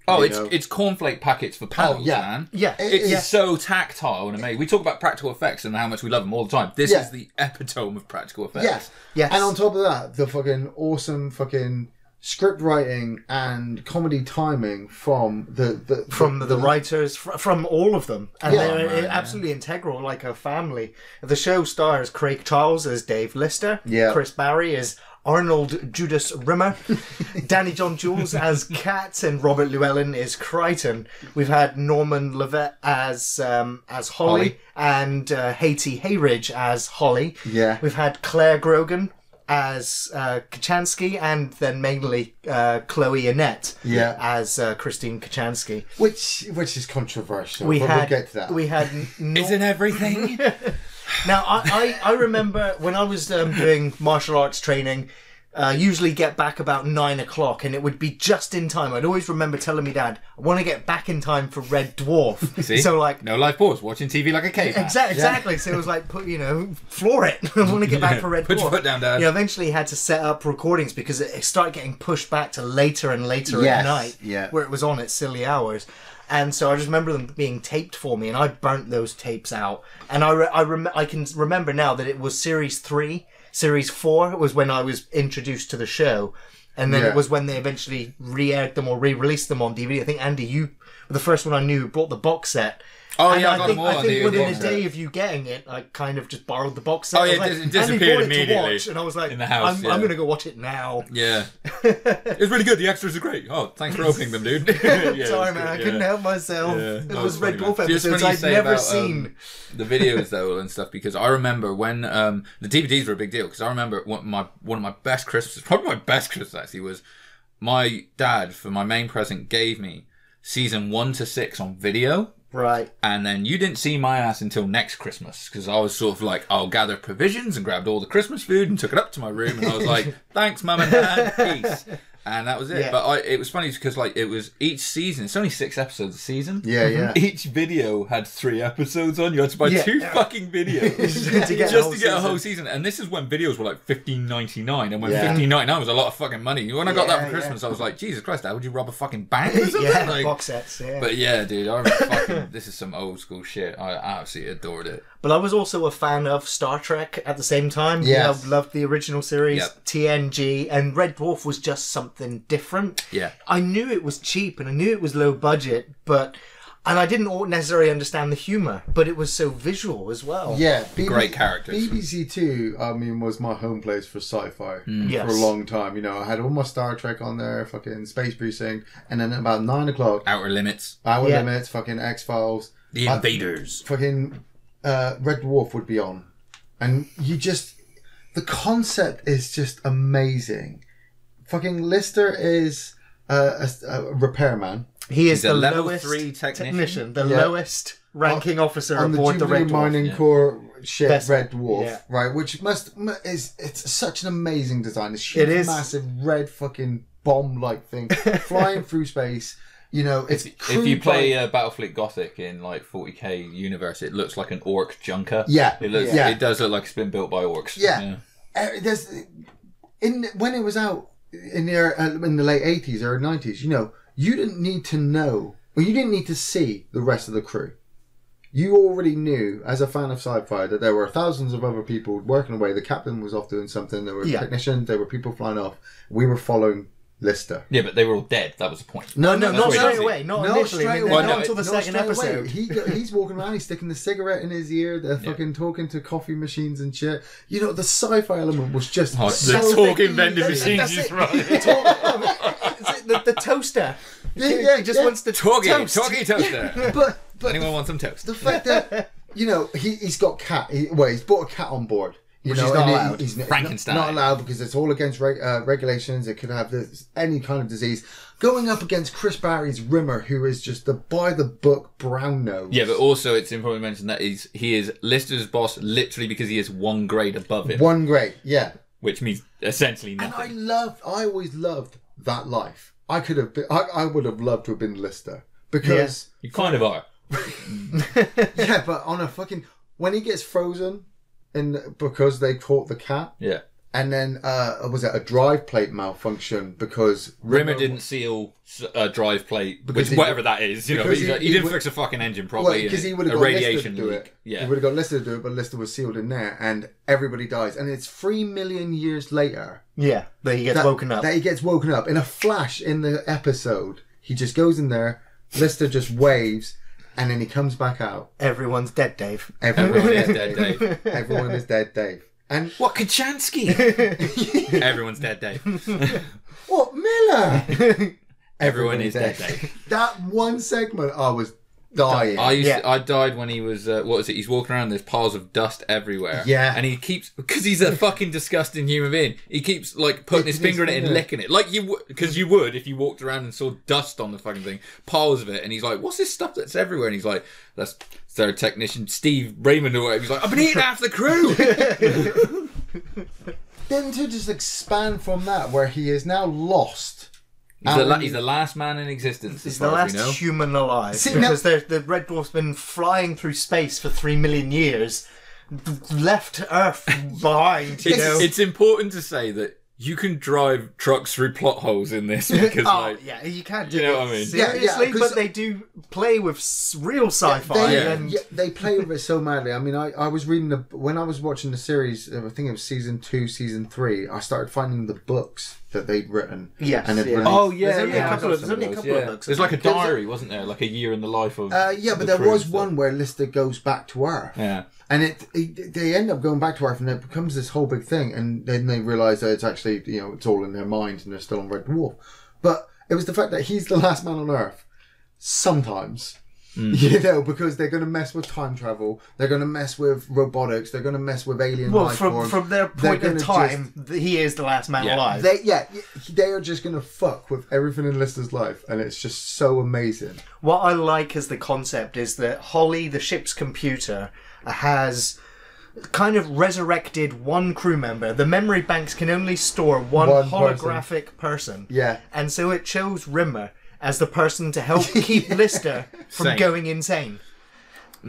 Oh, it's cornflake packets for pals, man. Yeah. It's so tactile and amazing. We talk about practical effects and how much we love them all the time. This is the epitome of practical effects. Yes. And on top of that, the fucking awesome fucking script writing and comedy timing from the writers, from all of them, and they're absolutely integral, like a family. The show stars Craig Charles as Dave Lister, Chris Barry as Arnold Judas Rimmer, Danny John Jules as Kat, and Robert Llewellyn is Crichton. We've had Norman Lovett as Holly, and Haiti Hayridge as Holly. Yeah, we've had Claire Grogan as Kachansky, and then mainly Chloe Annette as Christine Kachansky. Which is controversial, we'll get to that. We had... Isn't everything? Now, I remember when I was doing martial arts training, usually get back about 9 o'clock, and it would be just in time. I'd always remember telling me, Dad, I want to get back in time for Red Dwarf. See? So no life pause, watching TV like a caveman. Exactly. So it was like, floor it. I want to get back for Red Dwarf. Put your foot down, Dad. Eventually had to set up recordings because it started getting pushed back to later and later at night, where it was on at silly hours. And so I just remember them being taped for me, and I burnt those tapes out. And I can remember now that it was Series 3. Series 4 was when I was introduced to the show. And then it was when they eventually re-aired them or re-released them on DVD. I think, Andy, you the first one I knew brought the box set. Oh, and yeah, I think within a day of you getting it, I kind of just borrowed the box set. Oh, yeah, like, it disappeared immediately. To watch, and I was like, in the house, I'm going to go watch it now. Yeah. It was really good. The extras are great. Oh, thanks for opening them, dude. Yeah, sorry, man. I couldn't help myself. Yeah. It was Red Dwarf Just episodes I'd never seen. The videos, though, and stuff, because I remember when the DVDs were a big deal, because I remember one of my best Christmases, probably my best Christmas, actually, was my dad, for my main present, gave me season 1 to 6 on video. Right. And then you didn't see my ass until next Christmas, because I was sort of like, I'll gather provisions and grabbed all the Christmas food and took it up to my room, and I was like, thanks, Mum and Dad, peace. And that was it. Yeah. But it was funny because like it was each season. It's only 6 episodes a season. Yeah, yeah. Each video had 3 episodes on. You had to buy 2 fucking videos just to get a whole season. And this is when videos were like $15.99, and when $15.99 was a lot of fucking money. When I got that for Christmas, I was like, Jesus Christ, Dad, would you rob a fucking bank or something? Yeah, like, box sets. Yeah. But yeah, dude, I fucking this is some old school shit. I absolutely adored it. But I was also a fan of Star Trek at the same time. Yes. I loved the original series, Yep. TNG, and Red Dwarf was just something different. Yeah. I knew it was cheap and I knew it was low budget, and I didn't necessarily understand the humour, but it was so visual as well. Yeah, Great characters. BBC Two, I mean, was my home place for sci-fi Yes. for a long time. You know, I had all my Star Trek on there, fucking Space Precinct, and then at about 9 o'clock, Outer Limits. Hour Limits, fucking X-Files, The Invaders. fucking Red Dwarf would be on, and the concept is just amazing. Fucking Lister is a repairman. He is He's a the level lowest 3 technician. the lowest ranking officer on aboard the Jubilee Red Dwarf. Mining Corps ship, Best- Red Dwarf, yeah. right? Which it's such an amazing design. This It huge, is. massive red fucking bomb-like thing flying through space. You know, it's If you play Battlefleet Gothic in like 40k universe, it looks like an orc junker. Yeah, It does look like it's been built by orcs. Yeah. When it was out in the late 80s or 90s, you know, you didn't need to know, or you didn't need to see the rest of the crew. You already knew, as a fan of sci-fi, that there were thousands of other people working away. The captain was off doing something. There were technicians. There were people flying off. We were following Lister. Yeah, but they were all dead. That was the point. No, not straight away. away. Not initially. I mean, not until the second episode. He's walking around. He's sticking the cigarette in his ear. They're fucking talking to coffee machines and shit. You know, the sci-fi element was just the talking vending machines. That's Just it. right. The toaster. He just wants to Talkie toast. toaster. But Anyone want some toast? the fact that, you know, he's got cat. He's brought a cat on board. You Which know, is not and allowed. He's Frankenstein. not allowed because it's all against regulations. It could have any kind of disease. Going up against Chris Barry's Rimmer, who is just the by-the-book brown nose. Yeah, but also it's important to mention that he is Lister's boss literally because he is 1 grade above him. 1 grade, yeah. Which means essentially And nothing. I always loved that life. I would have loved to have been Lister. Because... You kind of are. Yeah, but on a fucking... When he gets frozen... because they caught the cat, Yeah. and then was it a drive plate malfunction because Rimmer didn't seal a drive plate, Because which whatever that is, you know. because He he didn't would- fix a fucking engine properly. because he would a have got radiation Lister to do leak. it. Yeah. He would have got Lister to do it, but Lister was sealed in there, and everybody dies. And it's 3 million years later Yeah, that he gets woken up. that he gets woken up in a flash in the episode. He just goes in there, Lister just waves, and then he comes back out. Everyone's dead, Dave. Everyone is dead, Dave. Everyone is dead, Dave. And What, Kachansky? Everyone's dead, Dave. what, Miller? Everyone is dead, Dave. That one segment, I was dying. I died when he was what was it? He's walking around. There's piles of dust everywhere. Yeah. and he keeps because he's a fucking disgusting human being. He keeps like putting his finger in it and licking it, like because you would if you walked around and saw dust on the fucking thing, piles of it. And he's like, "What's this stuff that's everywhere?" And he's like, "That's their technician Steve Raymond or whatever." He's like, "I've been eating half the crew." Then to just expand from that, where he is now lost. He's the last man in existence. He's as the far as last we know. human alive. See, because the Red Dwarf's been flying through space for 3 million years. Left Earth behind, you know. It's important to say that you can drive trucks through plot holes in this because, yeah, you can't do you know what I mean? seriously, but they do play with real sci-fi. They play with it so madly. I mean, I was reading when I was watching the series, I think it was season 2, season 3. I started finding the books that they'd written. Yes. And there's only a couple of books. There's like a diary, wasn't there? Like a year in the life of. But there was one where Lister goes back to Earth. Yeah. And they end up going back to Earth, and it becomes this whole big thing. And then they realise that it's actually, it's all in their mind, and they're still on Red Dwarf. But it was the fact that he's the last man on Earth. Sometimes, because they're going to mess with time travel, they're going to mess with robotics, they're going to mess with alien life forms. From their point in time, he is the last man alive. They are just going to fuck with everything in Lister's life, and it's just so amazing. What I like as the concept is that Holly, the ship's computer, has kind of resurrected one crew member. The memory banks can only store one holographic person. Yeah. And so it chose Rimmer as the person to help keep Lister from going insane.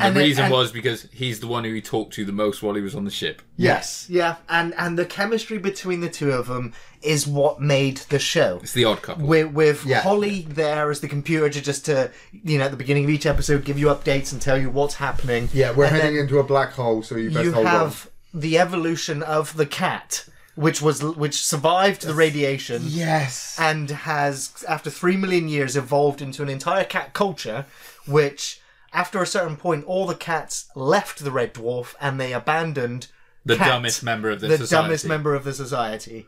And the reason was because he's the one who he talked to the most while he was on the ship. Yes. Yeah. And the chemistry between the two of them is what made the show. It's the odd couple. With Holly there as the computer at the beginning of each episode give you updates and tell you what's happening. Yeah, we're heading into a black hole, so you best hold on. You have the evolution of the cat, which survived the radiation. Yes. And has, after 3 million years, evolved into an entire cat culture, which... After a certain point, all the cats left the Red Dwarf and they abandoned the dumbest member of the society. The dumbest member of the society.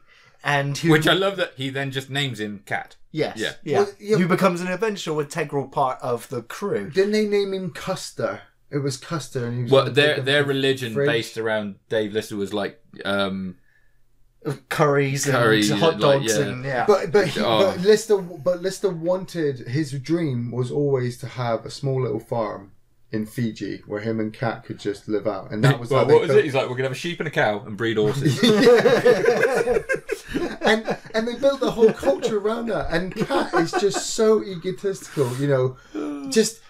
Which I love that he then just names him Cat. Yes. Yeah. Well, who becomes an eventual integral part of the crew. Didn't they name him Custer? It was Custer. And he was their religion based around Dave Lister was like... curries and hot dogs But Lister wanted, his dream was always to have a small little farm in Fiji where him and Kat could just live out, and that was what was it? He's like, we're gonna have a sheep and a cow and breed horses. and they built the whole culture around that, and Kat is just so egotistical, just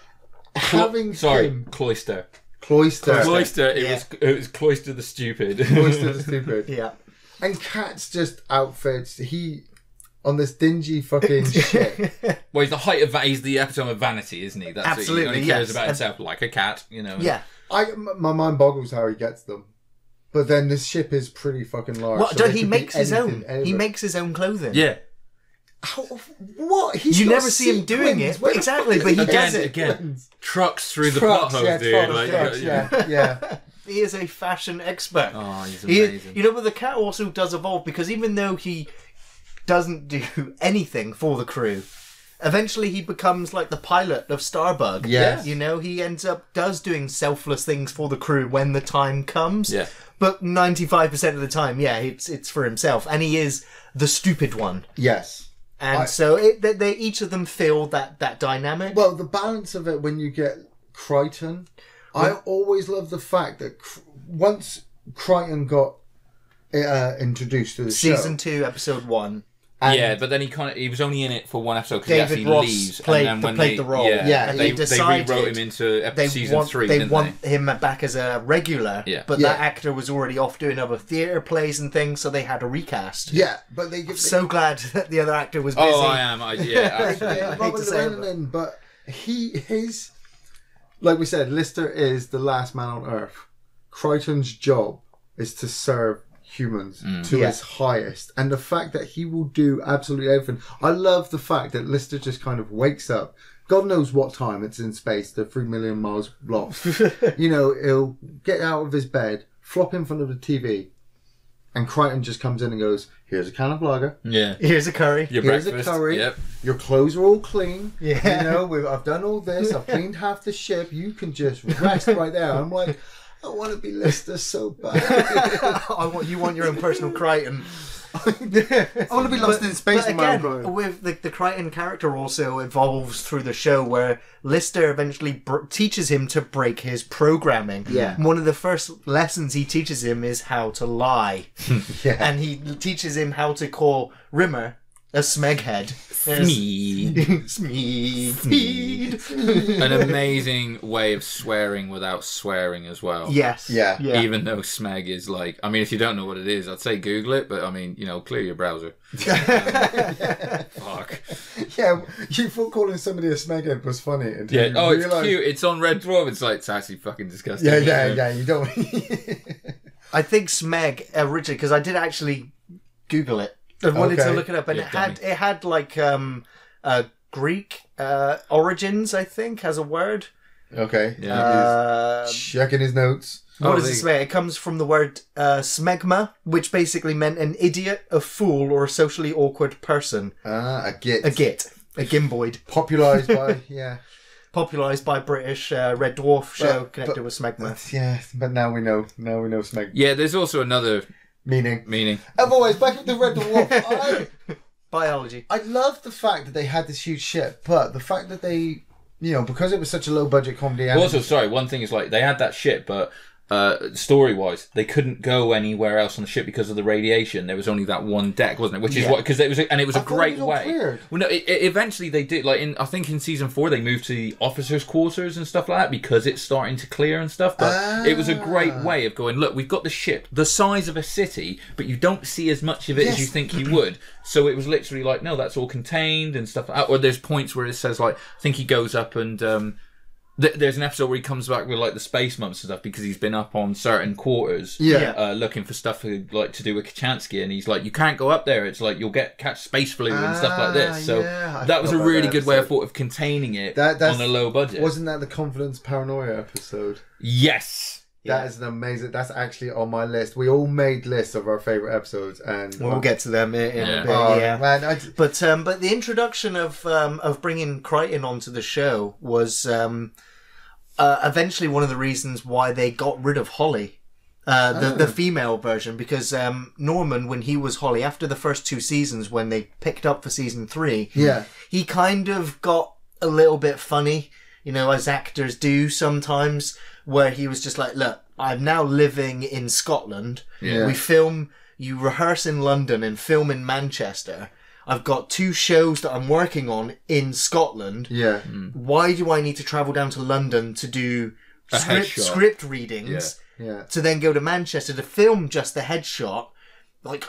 having Cloister. It was Cloister the stupid. Cloister the stupid. Yeah. And Kat's just outfits. On this dingy fucking shit. Well, he's the height of he's the epitome of vanity, isn't he? That's absolutely. It. He only cares about himself like a cat, Yeah. My mind boggles how he gets them. But then this ship is pretty fucking large. Well, he makes his own. He makes his own clothing. Yeah. What? You never see him doing it. Exactly, but he does it. Again, trucks through the plot holes, dude. Yeah. He is a fashion expert. Oh, he's amazing. But the cat also does evolve, because even though he doesn't do anything for the crew, eventually he becomes like the pilot of Starbug. Yes. He does doing selfless things for the crew when the time comes. Yeah. But 95% of the time, it's for himself, and he is the stupid one. Yes. And so they each of them feel that dynamic. Well, the balance of it when you get Crichton, I always love the fact that once Crichton got introduced to the show, Season 2, Episode 1. But then he was only in it for one episode because he actually leaves. Played the role. And they rewrote him into season 3. They want him back as a regular, but that actor was already off doing other theatre plays and things, so they had a recast. Yeah, but so glad that the other actor was busy. Oh, I am. Absolutely. But his, like we said, Lister is the last man on Earth. Crichton's job is to serve humans to his highest, and the fact that he will do absolutely everything. I love the fact that Lister just kind of wakes up, God knows what time it's in space, they're 3 million miles lost. He'll get out of his bed, flop in front of the TV, and Crichton just comes in and goes, here's a can of lager, here's a curry, here's a curry, your clothes are all clean, I've done all this, I've cleaned half the ship, you can just rest right there. I'm like, I want to be Lister so bad. You want your own personal Crichton. I want to be lost in space. But again, with the Crichton character also evolves through the show, where Lister eventually teaches him to break his programming. Yeah. One of the first lessons he teaches him is how to lie. And he teaches him how to call Rimmer a smeghead. Smeed. An amazing way of swearing without swearing as well. Yes. Yeah. Even though smeg is like, I mean, if you don't know what it is, I'd say Google it, but I mean, clear your browser. Fuck. Yeah, you thought calling somebody a smeghead was funny until Yeah. you Oh, realised... it's cute. It's on Red Dwarf. It's like, it's actually fucking disgusting. Yeah, you don't... I think smeg originally, because I did actually Google it. I wanted to look it up, and Yeah, it had like Greek origins, I think, as a word. Okay. Yeah. Checking his notes. What does it say? It comes from the word smegma, which basically meant an idiot, a fool, or a socially awkward person. A git. A gimboid. Popularised by, yeah. Popularised by British Red Dwarf show connected with smegma. Yeah, but now we know smeg. Yeah, there's also another Meaning. Otherwise, back with the Red Dwarf. Biology. I love the fact that they had this huge ship, but the fact that they, because it was such a low budget comedy. Also, sorry, one thing is like they had that shit, but story wise, they couldn't go anywhere else on the ship because of the radiation. There was only that one deck, wasn't it? Which is what, because it was, and it was a great way. Well, no, eventually they did. Like I think in season 4 they moved to the officers' quarters and stuff like that because it's starting to clear and stuff. But it was a great way of going. Look, we've got the ship the size of a city, but you don't see as much of it as you think you would. So it was literally like, no, that's all contained and stuff like that. Or there's points where it says like, I think he goes up and. There's an episode where he comes back with like the space months and stuff because he's been up on certain quarters, looking for stuff like to do with Kachansky, and he's like, you can't go up there. It's like you'll catch space flu and stuff like this. So that was a really good way of containing it on a low budget. Wasn't that the confidence paranoia episode? Yes. That is an amazing. That's actually on my list. We all made lists of our favorite episodes, and we'll get to them in a bit. Man, but the introduction of bringing Crichton onto the show was eventually one of the reasons why they got rid of Holly, the female version, because Norman, when he was Holly, after the first 2 seasons, when they picked up for season 3, he kind of got a little bit funny, as actors do sometimes. Where he was just like, look, I'm now living in Scotland. Yeah. You rehearse in London and film in Manchester. I've got 2 shows that I'm working on Scotland. Yeah. Why do I need to travel down to London to do script readings? Yeah. To then go to Manchester to film just the headshot? Like,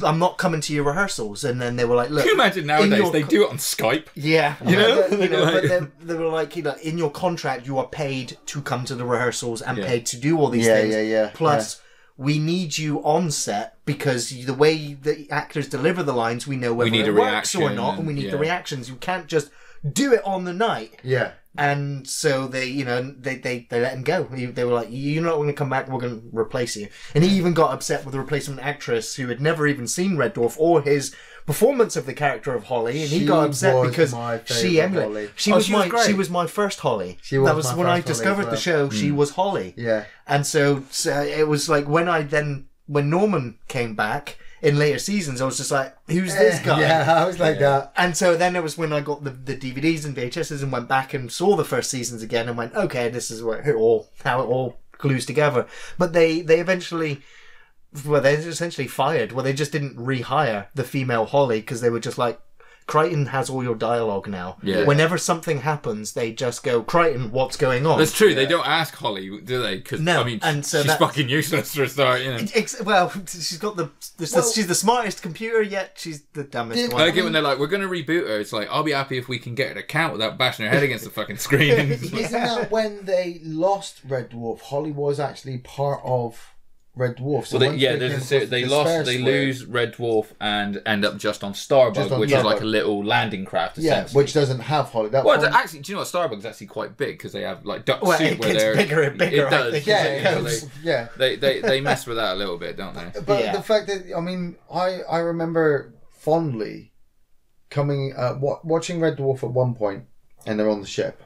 I'm not coming to your rehearsals. And then they were like, look. Can you imagine nowadays they do it on Skype? Yeah. But then they were like, in your contract, you are paid to come to the rehearsals and paid to do all these things. Plus, we need you on set because the way the actors deliver the lines, we know whether it works or not, and we need the reactions. You can't just do it on the night. Yeah. And so they let him go. They were like, you're not going to come back, we're going to replace you. And he even got upset with the replacement actress who had never even seen Red Dwarf or his performance of the character of Holly, and he got upset because she emulated. She was my first Holly. That was when I discovered the show. She was Holly. Yeah. And so it was like when Norman came back in later seasons, I was just like, who's this guy? Yeah, I was like that. And so then it was when I got the DVDs and VHSs and went back and saw the first seasons again and went, okay, this is how it all glues together. But they essentially fired. Well, they just didn't rehire the female Holly because they were just like, Crichton has all your dialogue now. Yeah. Whenever something happens, they just go, Crichton, what's going on? That's true. They don't ask Holly, do they? Because no, I mean, and so she's fucking useless for a start. Well, she's got she's the smartest computer, yet she's the dumbest one. I get when they're like, we're going to reboot her. It's like, I'll be happy if we can get her to count without bashing her head against the fucking screen. Isn't that when they lost Red Dwarf? Holly was actually part of Red Dwarf. So well, they lose Red Dwarf and end up just on Starbug, which is like a little landing craft. Yeah, which doesn't have Holly. Actually, do you know what? Starbug's actually quite big because they have like duck suit where they're bigger and bigger. It does. They mess with that a little bit, don't they? But the fact that I remember fondly watching Red Dwarf at one point, and they're on the ship,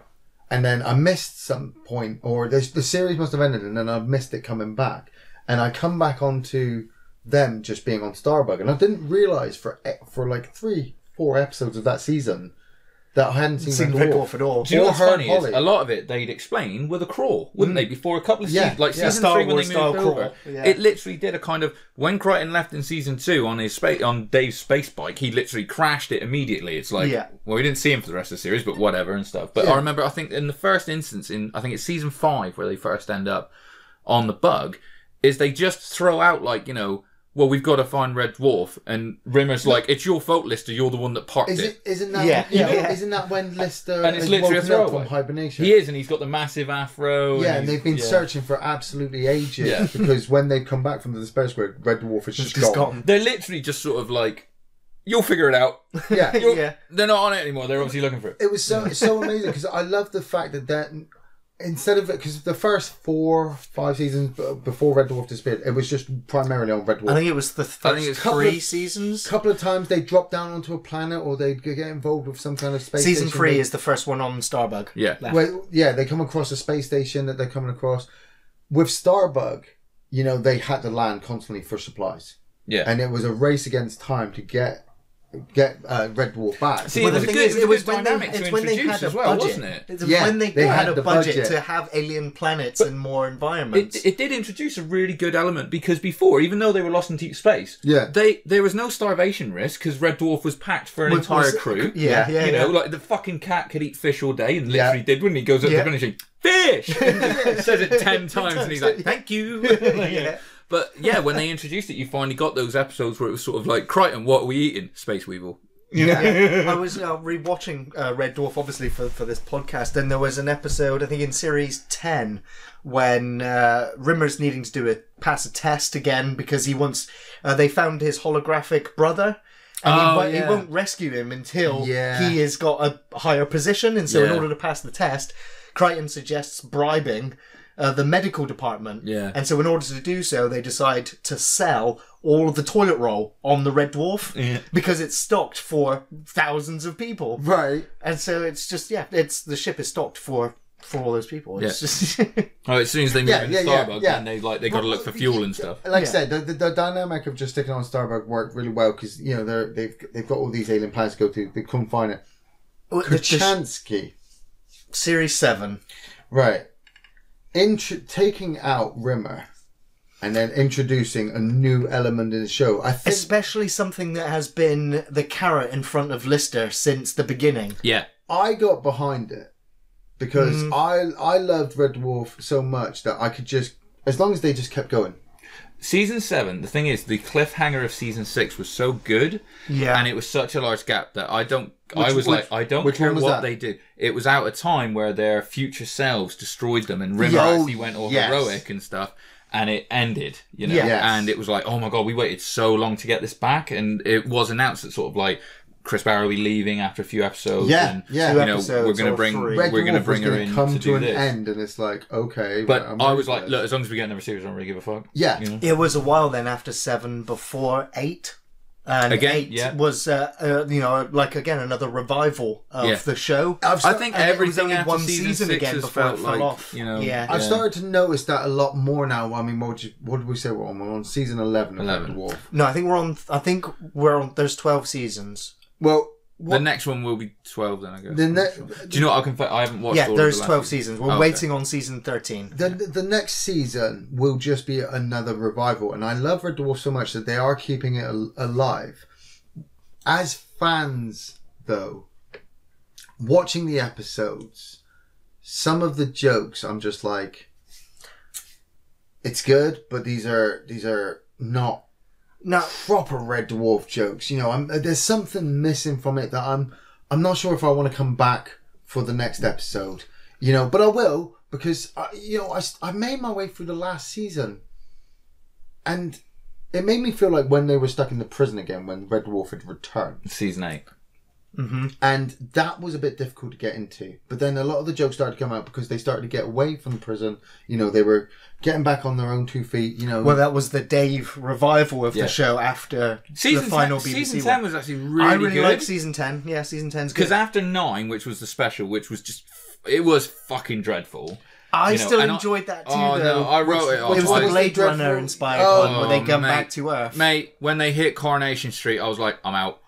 and then I missed some point, or the series must have ended, and then I missed it coming back. And I come back onto them just being on Starbug, and I didn't realise for like 3-4 episodes of that season that I hadn't seen Red Dwarf at all. Do you know Or what's heard funny is Holly. a lot of it they'd explain with a crawl, wouldn't they? Before a couple of seasons, like season Star 3 when Wars they style moved over, crawl. Yeah. it literally did a kind of when Crichton left in season 2 on his on Dave's space bike, he literally crashed it immediately. It's like, well, we didn't see him for the rest of the series, but whatever and stuff. But I remember, I think in the first instance, I think it's season 5 where they first end up on the bug, is they just throw out like, you know, well, we've got to find Red Dwarf, and Rimmer's like, it's your fault, Lister. You're the one that parked it. Isn't that isn't that when Lister and it's is literally a woken up throwaway from hibernation? He is, and he's got the massive afro. Yeah, and they've been searching for absolutely ages because when they've come back from the space grid, Red Dwarf is just gone. They're literally just sort of like, you'll figure it out. Yeah, They're not on it anymore. They're obviously looking for it. It was so amazing because I love the fact that instead of it, because the first 4-5 seasons before Red Dwarf disappeared, it was just primarily on Red Dwarf. I think it was the first 3 seasons. A couple of times they drop down onto a planet or they get involved with some kind of space Season station. 3 is the first one on Starbug. Yeah. Well, yeah, they come across a space station that they're coming across. With Starbug, you know, they had to land constantly for supplies. Yeah. And it was a race against time to get Red Dwarf back. See, Well, the thing is, it was when they had a budget, wasn't it? It's when they had a budget to have alien planets and more environments. It did introduce a really good element because before, even though they were lost in deep space, there was no starvation risk because Red Dwarf was packed for an entire crew. You know, like the fucking cat could eat fish all day and literally did, wouldn't he? Goes up to finishing fish, says it 10 times, and he's like, "Thank you." But yeah, when they introduced it, you finally got those episodes where it was sort of like, Crichton, what are we eating? Space Weevil. I was rewatching Red Dwarf, obviously, for this podcast, and there was an episode, I think in series 10, when Rimmer's needing to pass a test again because he wants... they found his holographic brother, and he won't rescue him until he has got a higher position, and so in order to pass the test, Crichton suggests bribing the medical department. Yeah. And so in order to do so, they decide to sell all of the toilet roll on the Red Dwarf because it's stocked for thousands of people. Right. And so it's just, the ship is stocked for all those people. It's just... as soon as they move into Starbug, then they got to look for fuel and stuff. Like I said, the dynamic of just sticking on Starbug worked really well because, you know, they've got all these alien planets to go to. They couldn't find it. Kuchansky. Series 7. Right. Taking out Rimmer and then introducing a new element in the show. I think, especially something that has been the carrot in front of Lister since the beginning. Yeah. I got behind it because I loved Red Dwarf so much that I could just, as long as they just kept going. Season 7, the thing is, the cliffhanger of season 6 was so good, and it was such a large gap that I don't care what they did. It was out of time where their future selves destroyed them, and Rimmer actually went all heroic and stuff, and it ended, you know, and it was like, oh my god, we waited so long to get this back, and it was announced that sort of like Chris Barrow will be leaving after a few episodes. You know, we're going to bring her in come to do an this. end, and it's like, okay. But I was like, look, as long as we get another series, I don't really give a fuck. Yeah, you know? It was a while then after 7 before 8. And again, 8 was, like again another revival of the show. I think everything after one season 6 again has before felt it fell like, off. you know, I've started to notice that a lot more now. I mean, what did we say we're on? We're on season 11 of Red Dwarf. No, I think we're on. There's 12 seasons. Well. The next one will be 12 then, I guess. Do you know what? I haven't watched all of the there's 12 seasons. We're waiting on season 13. The next season will just be another revival. And I love Red Dwarf so much that they are keeping it alive. As fans, though, watching the episodes, some of the jokes, I'm just like, it's good, but these are not proper Red Dwarf jokes. You know, there's something missing from it that I'm not sure if I want to come back for the next episode. You know, but I will because I made my way through the last season, and it made me feel like when they were stuck in the prison again, when Red Dwarf had returned. Season 8. Mm-hmm. And that was a bit difficult to get into. But then a lot of the jokes started to come out because they started to get away from the prison. You know, they were getting back on their own 2 feet, you know. Well, that was the Dave revival of the show after the final BBC Season 10 was actually really good. I really liked season 10. Yeah, season 10's good. Because after 9, which was the special, which was just... It was fucking dreadful. I still enjoyed that too, though. No, I wrote it off. It was the Blade Runner inspired one where they come back to Earth. Mate, when they hit Coronation Street, I was like, I'm out.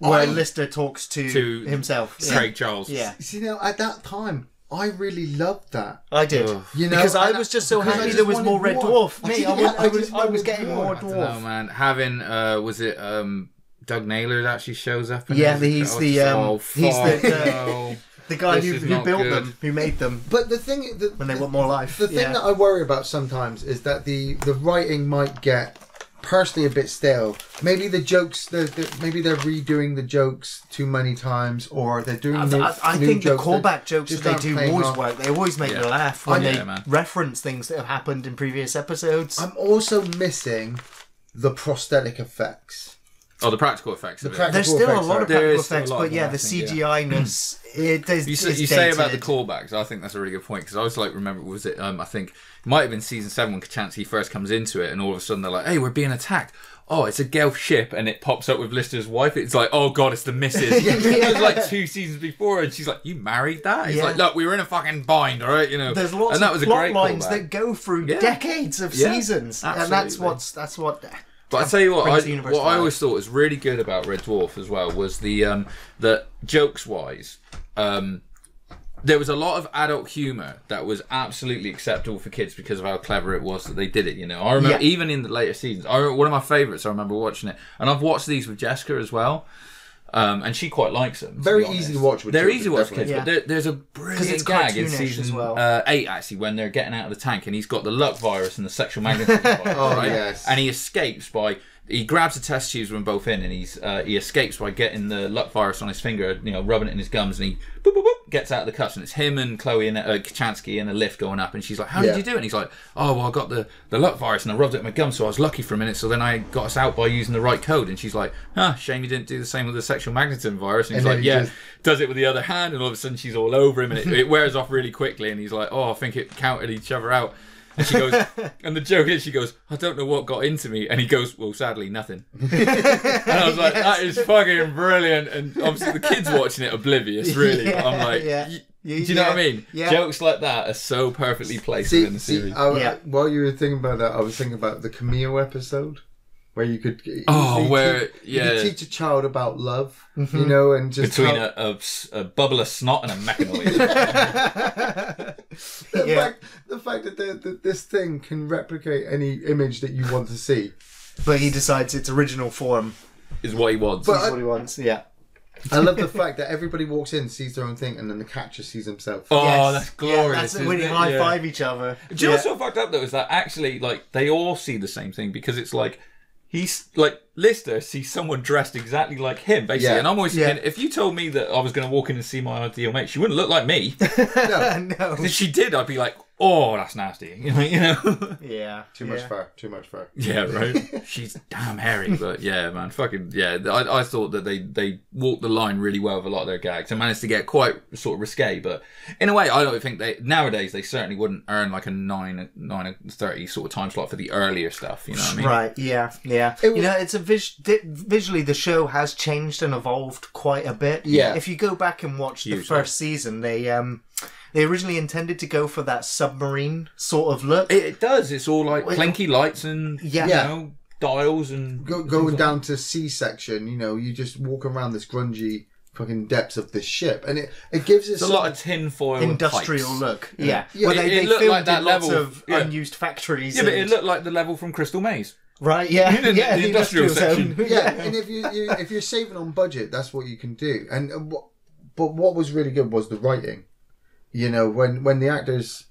where Lister talks to himself. Craig Charles. Yeah. See, now at that time, I really loved that. I did. You know, because I was just so happy there was more Red Dwarf. I was getting more Dwarf. Oh man, having was it Doug Naylor that actually shows up? He's the guy who built them, who made them. But the thing, when they want more life, the thing that I worry about sometimes is that the writing might get personally a bit stale. Maybe the jokes, maybe they're redoing the jokes too many times, or they're doing I think the callback jokes that they do always work. They always make me laugh when they reference things that have happened in previous episodes. I'm also missing the prosthetic effects. Oh, the practical effects. There's still a lot of practical effects, but the CGI-ness. You say about the callbacks. I think that's a really good point because I always remember, was it? I think it might have been season 7 when Kachansky first comes into it, and all of a sudden they're like, "Hey, we're being attacked." Oh, it's a Gelf ship, and it pops up with Lister's wife. It's like, oh god, it's the missus. It was like 2 seasons before, and she's like, "You married that?" It's like, look, we were in a fucking bind, all right, you know. There's lots and that of was plot a great lines callback. that go through decades of seasons, absolutely. and that's what. But I tell you what I always thought was really good about Red Dwarf as well was the jokes wise, there was a lot of adult humour that was absolutely acceptable for kids because of how clever it was that they did it. You know, I remember even in the later seasons. One of my favourites. I remember watching it, and I've watched these with Jessica as well. And she quite likes them. Very easy to watch with They're children, easy to watch with kids, but there's a brilliant gag in season 8 actually when they're getting out of the tank and he's got the luck virus and the sexual magnetism virus, right? Yes. And he escapes by he grabs the test tubes when both in, and he escapes by getting the luck virus on his finger, you know, rubbing it in his gums, and he boop, boop, boop, gets out of the cuffs, and it's him and Chloe and Kachansky in a lift going up, and she's like, "How did you do it?" And he's like, "Oh, well, I got the luck virus and I rubbed it in my gums, so I was lucky for a minute. So then I got us out by using the right code." And she's like, "Shame you didn't do the same with the sexual magnetism virus." And he's like, "Yeah." Does it with the other hand, and all of a sudden she's all over him, and it wears off really quickly, and he's like, "Oh, I think it counted each other out." And she goes, and the joke is, she goes, "I don't know what got into me," and he goes, "Well, sadly, nothing." And I was like, that is fucking brilliant. And obviously the kids watching it oblivious, really. But I'm like, do you know what I mean? Yeah. Jokes like that are so perfectly placed in the series. While you were thinking about that, I was thinking about the Camille episode. Where you could you could teach a child about love, you know, and just between a bubble of snot and a mechanoid. the fact that this thing can replicate any image that you want to see, but he decides its original form is what he wants. What he wants. Yeah. I love the fact that everybody walks in, sees their own thing, and then the catcher sees himself. Oh, that's glorious! That's when they high five each other. Do you know what's so fucked up though? Is that actually like they all see the same thing because it's like. He's like Lister sees someone dressed exactly like him, basically, and I'm always thinking, if you told me that I was going to walk in and see my ideal mate, she wouldn't look like me. No. If she did, I'd be like, "Oh, that's nasty," you know. Yeah. Too much fur. Yeah, right. She's damn hairy, but yeah, man, fucking yeah. I thought that they walked the line really well with a lot of their gags and managed to get quite sort of risque, but in a way, I don't think nowadays they certainly wouldn't earn like a 9:30 sort of time slot for the earlier stuff. You know what I mean? Right. Yeah. You know, it's a visually the show has changed and evolved quite a bit. Yeah. If you go back and watch the first season, they originally intended to go for that submarine sort of look. It does. It's all like clinky lights and you know, dials and going down to C-section. You know, you just walk around this grungy fucking depths of this ship, and it gives us a lot of tinfoil industrial look. Yeah. Well, they looked filmed like that in level lots of unused factories. Yeah, but it looked like the level from Crystal Maze. Right, yeah. The industrial section. Yeah, and if you're saving on budget, that's what you can do. But what was really good was the writing. You know, when the actors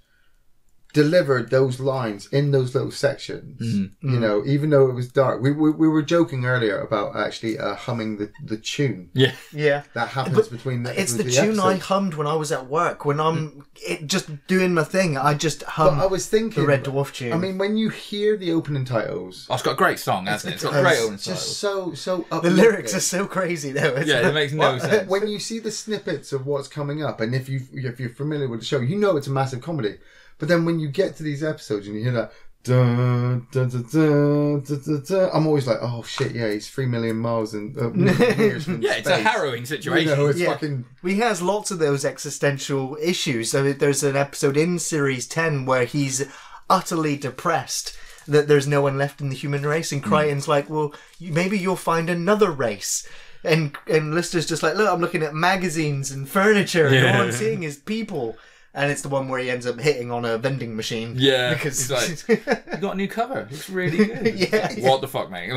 delivered those lines in those little sections, you know, even though it was dark. We were joking earlier about actually humming the tune. Yeah. That happens between the It's the episodes. tune I hummed when I was at work. When I'm just doing my thing, I just hum But I was thinking, the Red Dwarf tune. I mean, when you hear the opening titles... Oh, it's got a great song, hasn't it? It's got a great opening titles. Just so uplifting. The lyrics are so crazy, though. It makes no sense. When you see the snippets of what's coming up, and if you're familiar with the show, you know it's a massive comedy. But then when you get to these episodes and you hear that, dun, dun, dun, dun, dun, dun, dun, I'm always like, oh shit, yeah, he's 3 million miles and years from it's a harrowing situation. You know, it's fucking. He has lots of those existential issues. So there's an episode in series 10 where he's utterly depressed. that there's no one left in the human race, and Crichton's like, well, maybe you'll find another race. And Lister's just like, look, I'm looking at magazines and furniture, and all I'm seeing is people. And it's the one where he ends up hitting on a vending machine. Yeah, because he's like, you got a new cover. Looks really good. What the fuck, mate?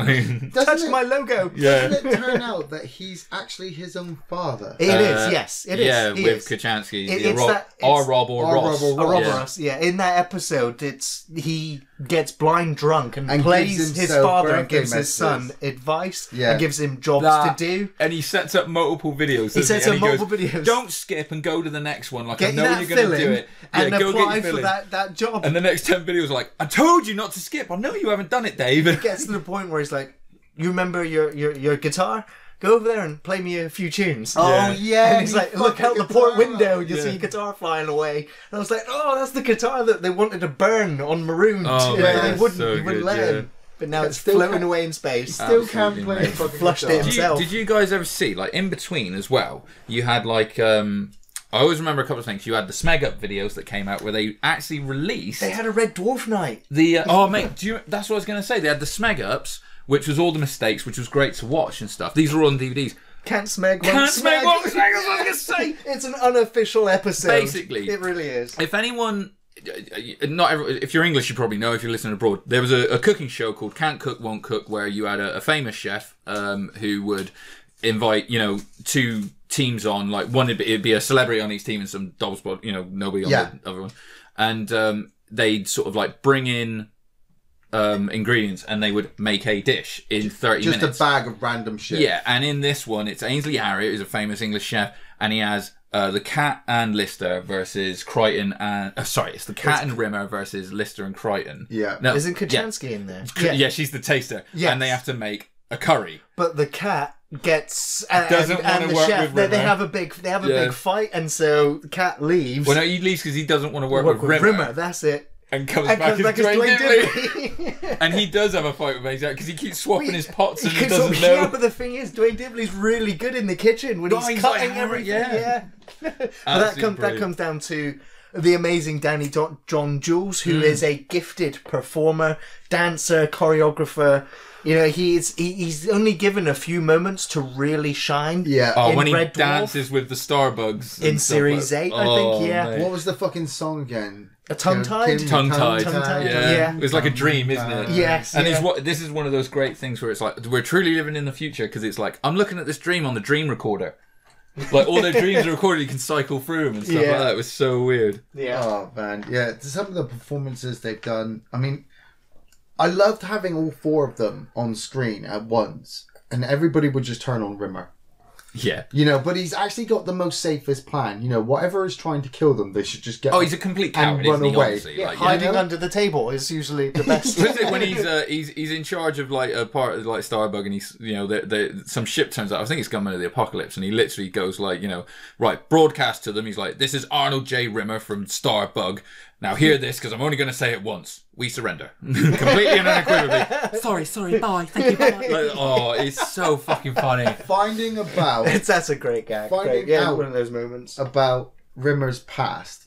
Touch my logo. Doesn't it turn out that he's actually his own father? It is, yes. It is. Yeah, with Kachansky. Rob or Ross. Yeah, in that episode, he gets blind drunk and plays his father and gives his son advice and gives him jobs to do. And he sets up multiple videos. He sets up multiple videos. Don't skip and go to the next one. Like, I know you're going to do it. And go apply get for that job. And the next 10 videos are like, I told you not to skip. I know you haven't done it, Dave. It gets to the point where he's like, you remember your guitar? Go over there and play me a few tunes. Oh, yeah. And he's like, look out the port window, you see your guitar flying away. And I was like, oh, that's the guitar that they wanted to burn on Maroon. Oh, they wouldn't let him. But now it's floating away in space. Still can't play fucking flushed it himself. Did you guys ever see, like, in between as well, you had, like, I always remember a couple of things. You had the Smeg Up videos that came out where they actually released... They had a Red Dwarf night. Oh, mate, that's what I was going to say. They had the Smeg Ups, which was all the mistakes, which was great to watch and stuff. These are all on DVDs. Can't Smeg, won't Smeg, won't Smeg, that's what I was going to say. It's an unofficial episode. Basically. It really is. If anyone... if you're English, you probably know. If you're listening abroad, there was a cooking show called Can't Cook, Won't Cook, where you had a famous chef who would invite, two teams on. Like, one, it'd be a celebrity on each team and some double spot, nobody on the other one. And they'd sort of like bring in ingredients and they would make a dish in 30 minutes. Just a bag of random shit. Yeah, and in this one, it's Ainsley Harriott, who's a famous English chef, and he has the Cat and Lister versus Crichton and... it's the Cat and Rimmer versus Lister and Crichton. Yeah. No, Isn't Kachansky in there? Yeah, she's the taster. Yes. And they have to make a curry. But the cat gets... Doesn't want to work with Rimmer. They have a big fight, and so the cat leaves. Well, no, he leaves because he doesn't want to work with Rimmer. That's it. And comes back as Dwayne Dibley. And he does have a fight with Mason because he keeps swapping his pots and he doesn't know. Yeah, but the thing is, Dwayne Dibley's really good in the kitchen when he's cutting everything. Yeah. But that comes down to the amazing Danny John Jules, who is a gifted performer, dancer, choreographer. He's only given a few moments to really shine. Yeah. Oh, when he Red Dwarf, dances with the Starbugs in Series 8, I think. Yeah. Mate. What was the fucking song again? A tongue-tied? Tongue-tied. Yeah. It was like a dream, isn't it? Yes. And this is one of those great things where it's like, we're truly living in the future because it's like, I'm looking at this dream on the dream recorder. Like, all their dreams are recorded, you can cycle through them and stuff like that. It was so weird. Yeah. Oh, man. Yeah, some of the performances they've done, I mean, I loved having all four of them on screen at once, and everybody would just turn on Rimmer. Yeah. But he's actually got the most safest plan. Whatever is trying to kill them, they should just get... Oh, he's a complete coward, isn't he, honestly? Yeah, hiding under the table is usually the best. When he's in charge of like a part of like Starbug, and he's some ship turns out, I think it's Gunman of the Apocalypse, and he literally goes like, right, broadcast to them. He's like, this is Arnold J. Rimmer from Starbug. Now hear this, because I'm only going to say it once. We surrender. Completely and unequivocally. Sorry, bye. Thank you, bye. It's so fucking funny. Finding about... That's a great gag. Finding out one of those moments. About Rimmer's past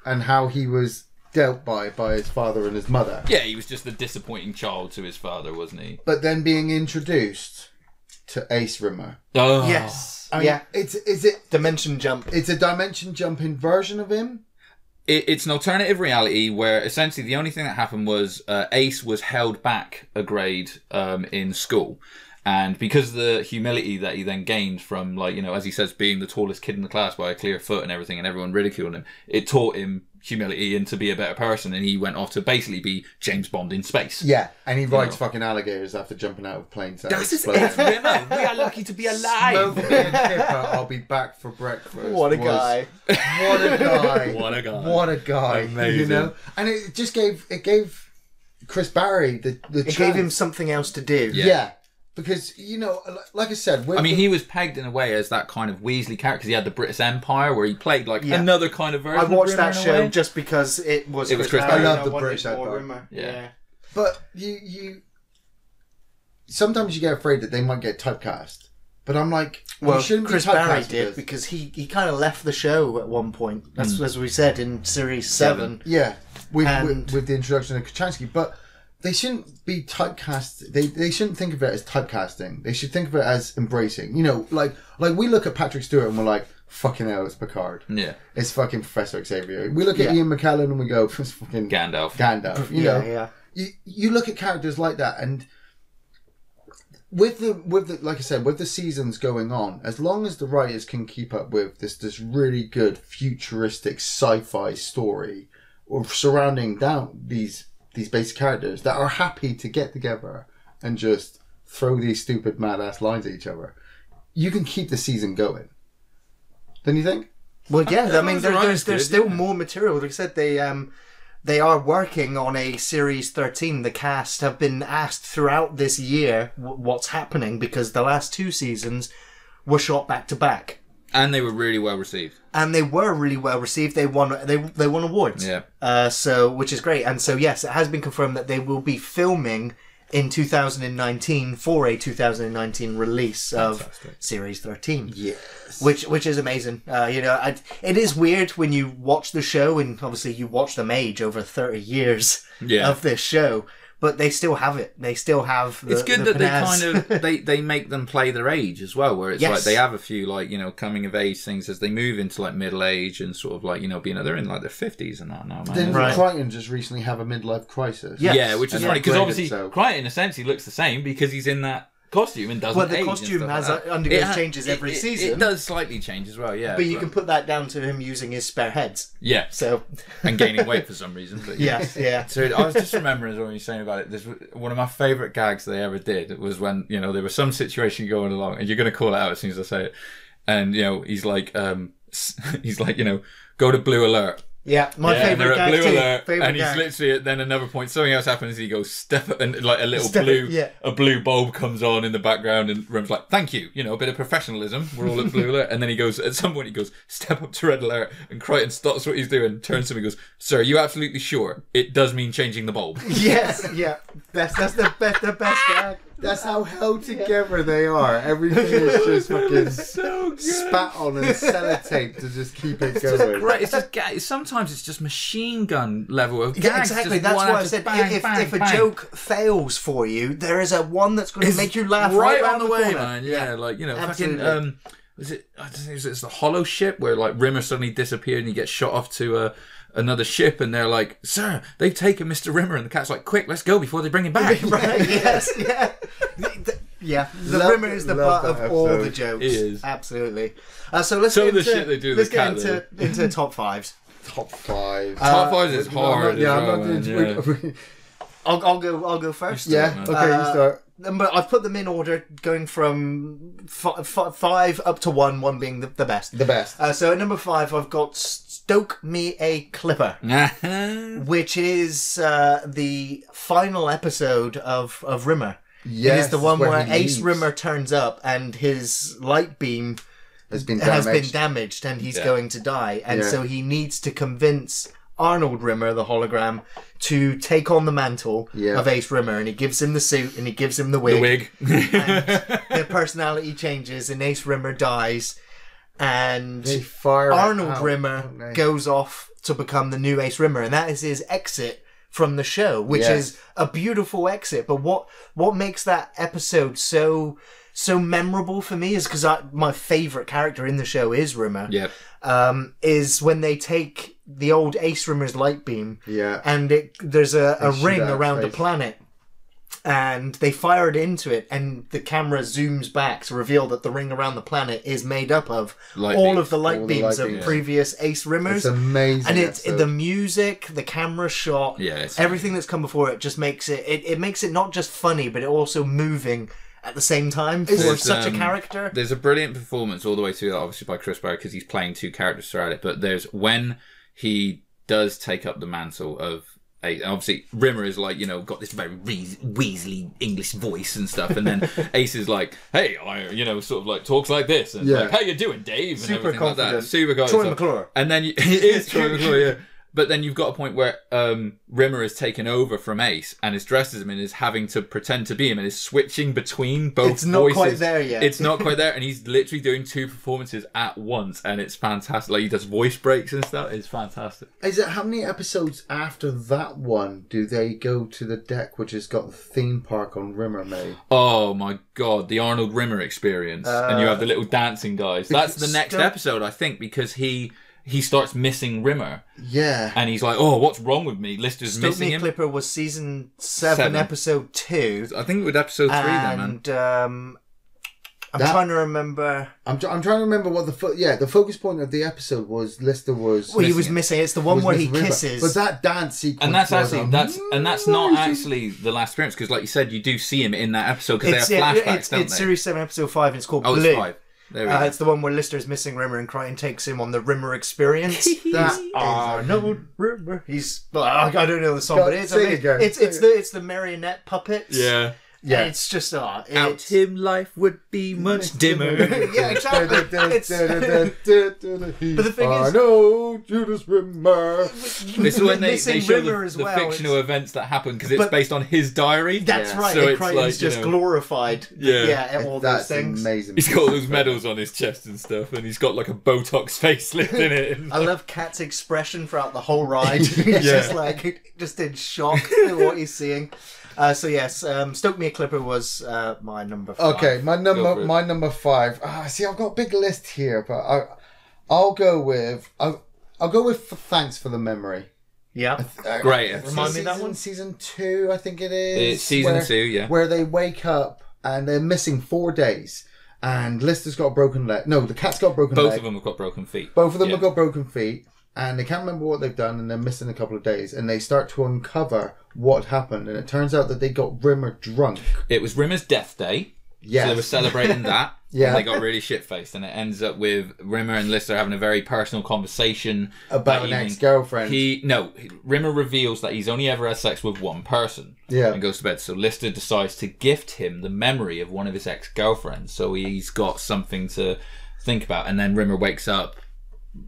and how he was dealt by his father and his mother. Yeah, he was just a disappointing child to his father, wasn't he? But then being introduced to Ace Rimmer. Oh. Yes. I mean, is it... Dimension jump. It's a dimension jumping version of him. It's an alternative reality where essentially the only thing that happened was Ace was held back a grade in school. And because of the humility that he then gained from, like, as he says, being the tallest kid in the class by a clear foot and everything, and everyone ridiculing him, it taught him humility and to be a better person. And he went off to basically be James Bond in space. Yeah, and he rides fucking alligators after jumping out of planes. That's his Rimmer. We are lucky to be alive. Smoke me and Kipper, I'll be back for breakfast. What a guy. What a guy. What a guy. What a guy. Amazing. And it just gave Chris Barry the chance. Gave him something else to do. Yeah. Because, like I said... he was pegged in a way as that kind of Weasley character, because he had the British Empire, where he played like another kind of version. I watched of Rimmer that show just because it was Chris Barry. I love the British Empire. Yeah. But you... Sometimes you get afraid that they might get typecast. But I'm like... Well, Chris Barry did, because he kind of left the show at one point. That's as we said in Series 7. Yeah. With the introduction of Kachansky. But... they shouldn't be typecast. They shouldn't think of it as typecasting. They should think of it as embracing. You know, like we look at Patrick Stewart and we're like, fucking hell, it's Picard. Yeah. It's fucking Professor Xavier. We look at Ian McKellen and we go, it's fucking Gandalf. You know, you look at characters like that, and with the like I said, with the seasons going on, as long as the writers can keep up with this really good futuristic sci-fi story or surrounding down these basic characters that are happy to get together and just throw these stupid mad ass lines at each other, you can keep the season going. Don't you think? Well, yeah. I mean, there's still more material. Like I said, they are working on a series 13. The cast have been asked throughout this year what's happening, because the last 2 seasons were shot back to back. And they were really well received. They won awards. Yeah. So, which is great. And so, yes, it has been confirmed that they will be filming in 2019 for a 2019 release of Series 13. Yes. Which is amazing. You know, it is weird when you watch the show, and obviously you watch them age over 30 years of this show. But they still have it. They still have the, it's good the that they make them play their age as well, where it's like they have a few, like, you know, coming of age things as they move into like middle age and sort of like, you know, they're in like their 50s and that now, man. Didn't Crichton just recently have a midlife crisis? Yeah, which is funny, because obviously Crichton essentially looks the same because he's in that costume and doesn't age. Well, the costume undergoes changes every season. It does slightly change as well, yeah. But you can put that down to him using his spare heads. Yeah. So and gaining weight for some reason. But yeah. So I was just remembering when you were saying about it, one of my favourite gags they ever did was when, you know, there was some situation going along, and you're going to call it out as soon as I say it. And, you know, he's like, you know, go to blue alert. Yeah, my favourite gag blue too. Alert, favorite and he's gag. literally at then another point something else happens. And he goes step up, and like a blue bulb comes on in the background, and Rim's like, "Thank you, you know, a bit of professionalism. We're all at blue alert." And then he goes at some point he goes step up to red alert, and Crichton stops what he's doing, turns to him and goes, "Sir, are you absolutely sure it does mean changing the bulb?" Yes, yeah, that's the best gag. That's how held together they are. Everything is just fucking spat on and sellotape to just keep it going. Right, it's just sometimes it's just machine gun level of gags. Yeah, exactly. That's why I said if a joke fails for you, there is a one that's going to make you laugh right on the way, corner. man. Yeah, like, you know, absolutely. fucking was it? I don't think it's the Hollow Ship where like Rimmer suddenly disappeared and he gets shot off to another ship, and they're like, "Sir, they've taken Mr. Rimmer," and the cat's like, "Quick, let's go before they bring him back." Right? Yes. Yeah. The Rimmer is the butt of all the jokes. He is. Absolutely. So let's Some get of the shit they do. Let's get into top fives. Top five. Top fives is hard. I'll go first. Yeah. Okay, you start. But I've put them in order, going from 5 up to 1, 1 being the best. The best. So at number 5, I've got Stoke Me a Clipper, which is the final episode of Rimmer. Yes, it is the one where Ace Rimmer turns up and his light beam has been damaged and he's going to die. And so he needs to convince Arnold Rimmer, the hologram, to take on the mantle of Ace Rimmer, and he gives him the suit and he gives him the wig. And their personality changes and Ace Rimmer dies, and Arnold Rimmer goes off to become the new Ace Rimmer, and that is his exit from the show, which is a beautiful exit. But what makes that episode so memorable for me is because my favourite character in the show is Rimmer. Yep. Is when they take the old Ace Rimmer's light beam, and there's a ring around the planet, and they fire it into it, and the camera zooms back to reveal that the ring around the planet is made up of all of the light beams of previous Ace Rimmers. It's amazing. And it's the music, the camera shot, everything that's come before it just makes it makes it not just funny, but it also moving at the same time for such a character. There's a brilliant performance all the way through that, obviously by Chris Barry, because he's playing 2 characters throughout it. But there's when he does take up the mantle of Ace, obviously Rimmer is like, you know, got this very Weasley English voice and stuff, and then Ace is like, "Hey, you know, sort of like talks like this, and like, how you doing, Dave?" And super everything confident, like that. Super confident. Troy McClure. And then he is Troy McClure, But then you've got a point where Rimmer has taken over from Ace and is dressed as him and is having to pretend to be him and is switching between both voices. It's not quite there yet. It's not quite there, and he's literally doing 2 performances at once, and it's fantastic. Like, he does voice breaks and stuff. It's fantastic. Is it how many episodes after that one do they go to the deck, which has got the theme park on Rimmer made? Oh my god, the Arnold Rimmer experience, and you have the little dancing guys. That's the next episode, I think, because he starts missing Rimmer. Yeah. And he's like, oh, what's wrong with me? Lister's missing him. Clipper was season 7, episode 2. I think it was episode 3 then, man. And I'm trying to remember. I'm trying to remember what the focus point of the episode was. Lister was. Well, he was missing. It's the one where he kisses. But that dance sequence. And that's actually that's not actually the last appearance, because, like you said, you do see him in that episode because they have flashbacks. Don't it's they? series 7, episode 5, and it's called Blue. It's 5. There we go. It's the one where Lister's missing Rimmer and Crichton takes him on the Rimmer experience. No Rimmer. I don't know the song, but it's the marionette puppets. Yeah. Yeah, it's just out him life would be much dimmer. Yeah, exactly. But the thing is, no, Judas Rimmer. This is when they show the fictional events that happen, because it's based on his diary. That's right. So it's Crichton's just glorified. Yeah, all those things. Amazing. He's got all those medals on his chest and stuff, and he's got like a Botox facelift in it. I love Kat's expression throughout the whole ride. He's just in shock at what he's seeing. So yes, Stoke Me a Clipper was my number 5. Okay, my number 5. See, I've got a big list here, but I'll go with Thanks for the Memory. Yeah, great. Remind me that one. Season 2, I think it is. It's season 2, yeah. Where they wake up and they're missing 4 days, and Lister's got a broken leg. No, the cat's got a broken leg. Both of them have got broken feet. Both of them have got broken feet. And they can't remember what they've done, and they're missing a couple of days. And they start to uncover what happened. And it turns out that they got Rimmer drunk. It was Rimmer's death day. Yes. So they were celebrating that. Yeah. And they got really shit-faced. And it ends up with Rimmer and Lister having a very personal conversation. About an ex-girlfriend. Rimmer reveals that he's only ever had sex with one person. Yeah. And goes to bed. So Lister decides to gift him the memory of one of his ex-girlfriends. So he's got something to think about. And then Rimmer wakes up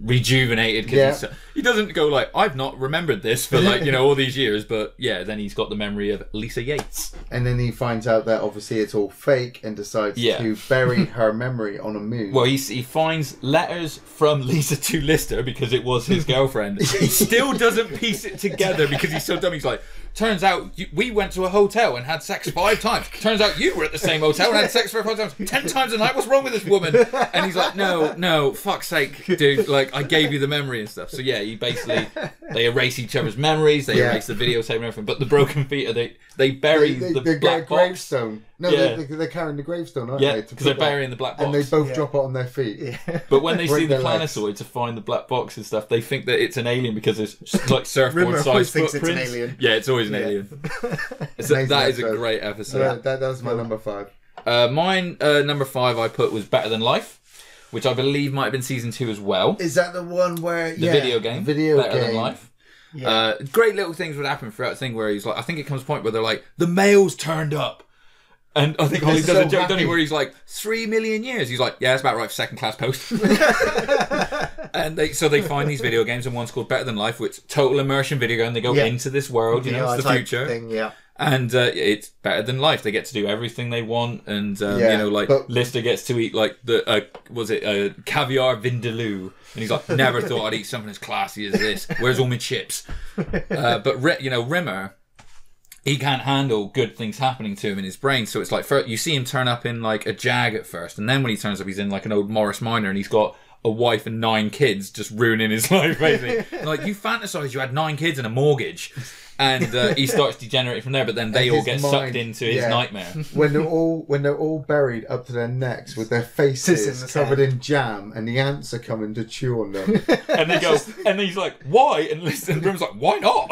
rejuvenated, because he doesn't go like, I've not remembered this for all these years, but then he's got the memory of Lisa Yates, and then he finds out that obviously it's all fake and decides to bury her memory on a moon. Well, he finds letters from Lisa to Lister because it was his girlfriend. He still doesn't piece it together because he's so dumb. He's like, turns out we went to a hotel and had sex 5 times. Turns out you were at the same hotel and had sex for 5 times. 10 times a night. What's wrong with this woman? And he's like, no, fuck's sake, dude. Like, I gave you the memory and stuff. So he basically, they erase each other's memories. They erase the videotape and everything. But the broken feet are they bury the black gravestone. No, they're carrying the gravestone, aren't they? Because they're burying the black box. And they both drop it on their feet. Yeah. But when they see the Planetoid to find the black box and stuff, they think that it's an alien because there's like surfboard-sized footprints. It's an alien. Yeah, it's always an alien. That is a great episode. That was my number 5. Mine, number 5 I put was Better Than Life, which I believe might have been season 2 as well. Is that the one where... The video game. Better Than Life. Yeah. Great little things would happen throughout the thing where he's like, I think it comes to a point where they're like, the mail's turned up. And I think Holly does a joke, doesn't he, where he's like, 3 million years. He's like, yeah, that's about right for second class post. And they find these video games, and one's called Better Than Life, which total immersion video game. They go into this world, it's the future. Thing, And it's better than life. They get to do everything they want, and Lister gets to eat like the caviar vindaloo, and he's like, never thought I'd eat something as classy as this. Where's all my chips? But Rimmer, he can't handle good things happening to him in his brain. So it's like, you see him turn up in like a Jag at first, and then when he turns up, he's in like an old Morris Minor, and he's got a wife and 9 kids, just ruining his life, basically. Like, you fantasized you had 9 kids and a mortgage. And he starts degenerating from there, but then they all get sucked into his nightmare. When they're all buried up to their necks with their faces covered in jam, and the ants are coming to chew on them. And they go, and he's like, "Why?" And Grim's like, "Why not?"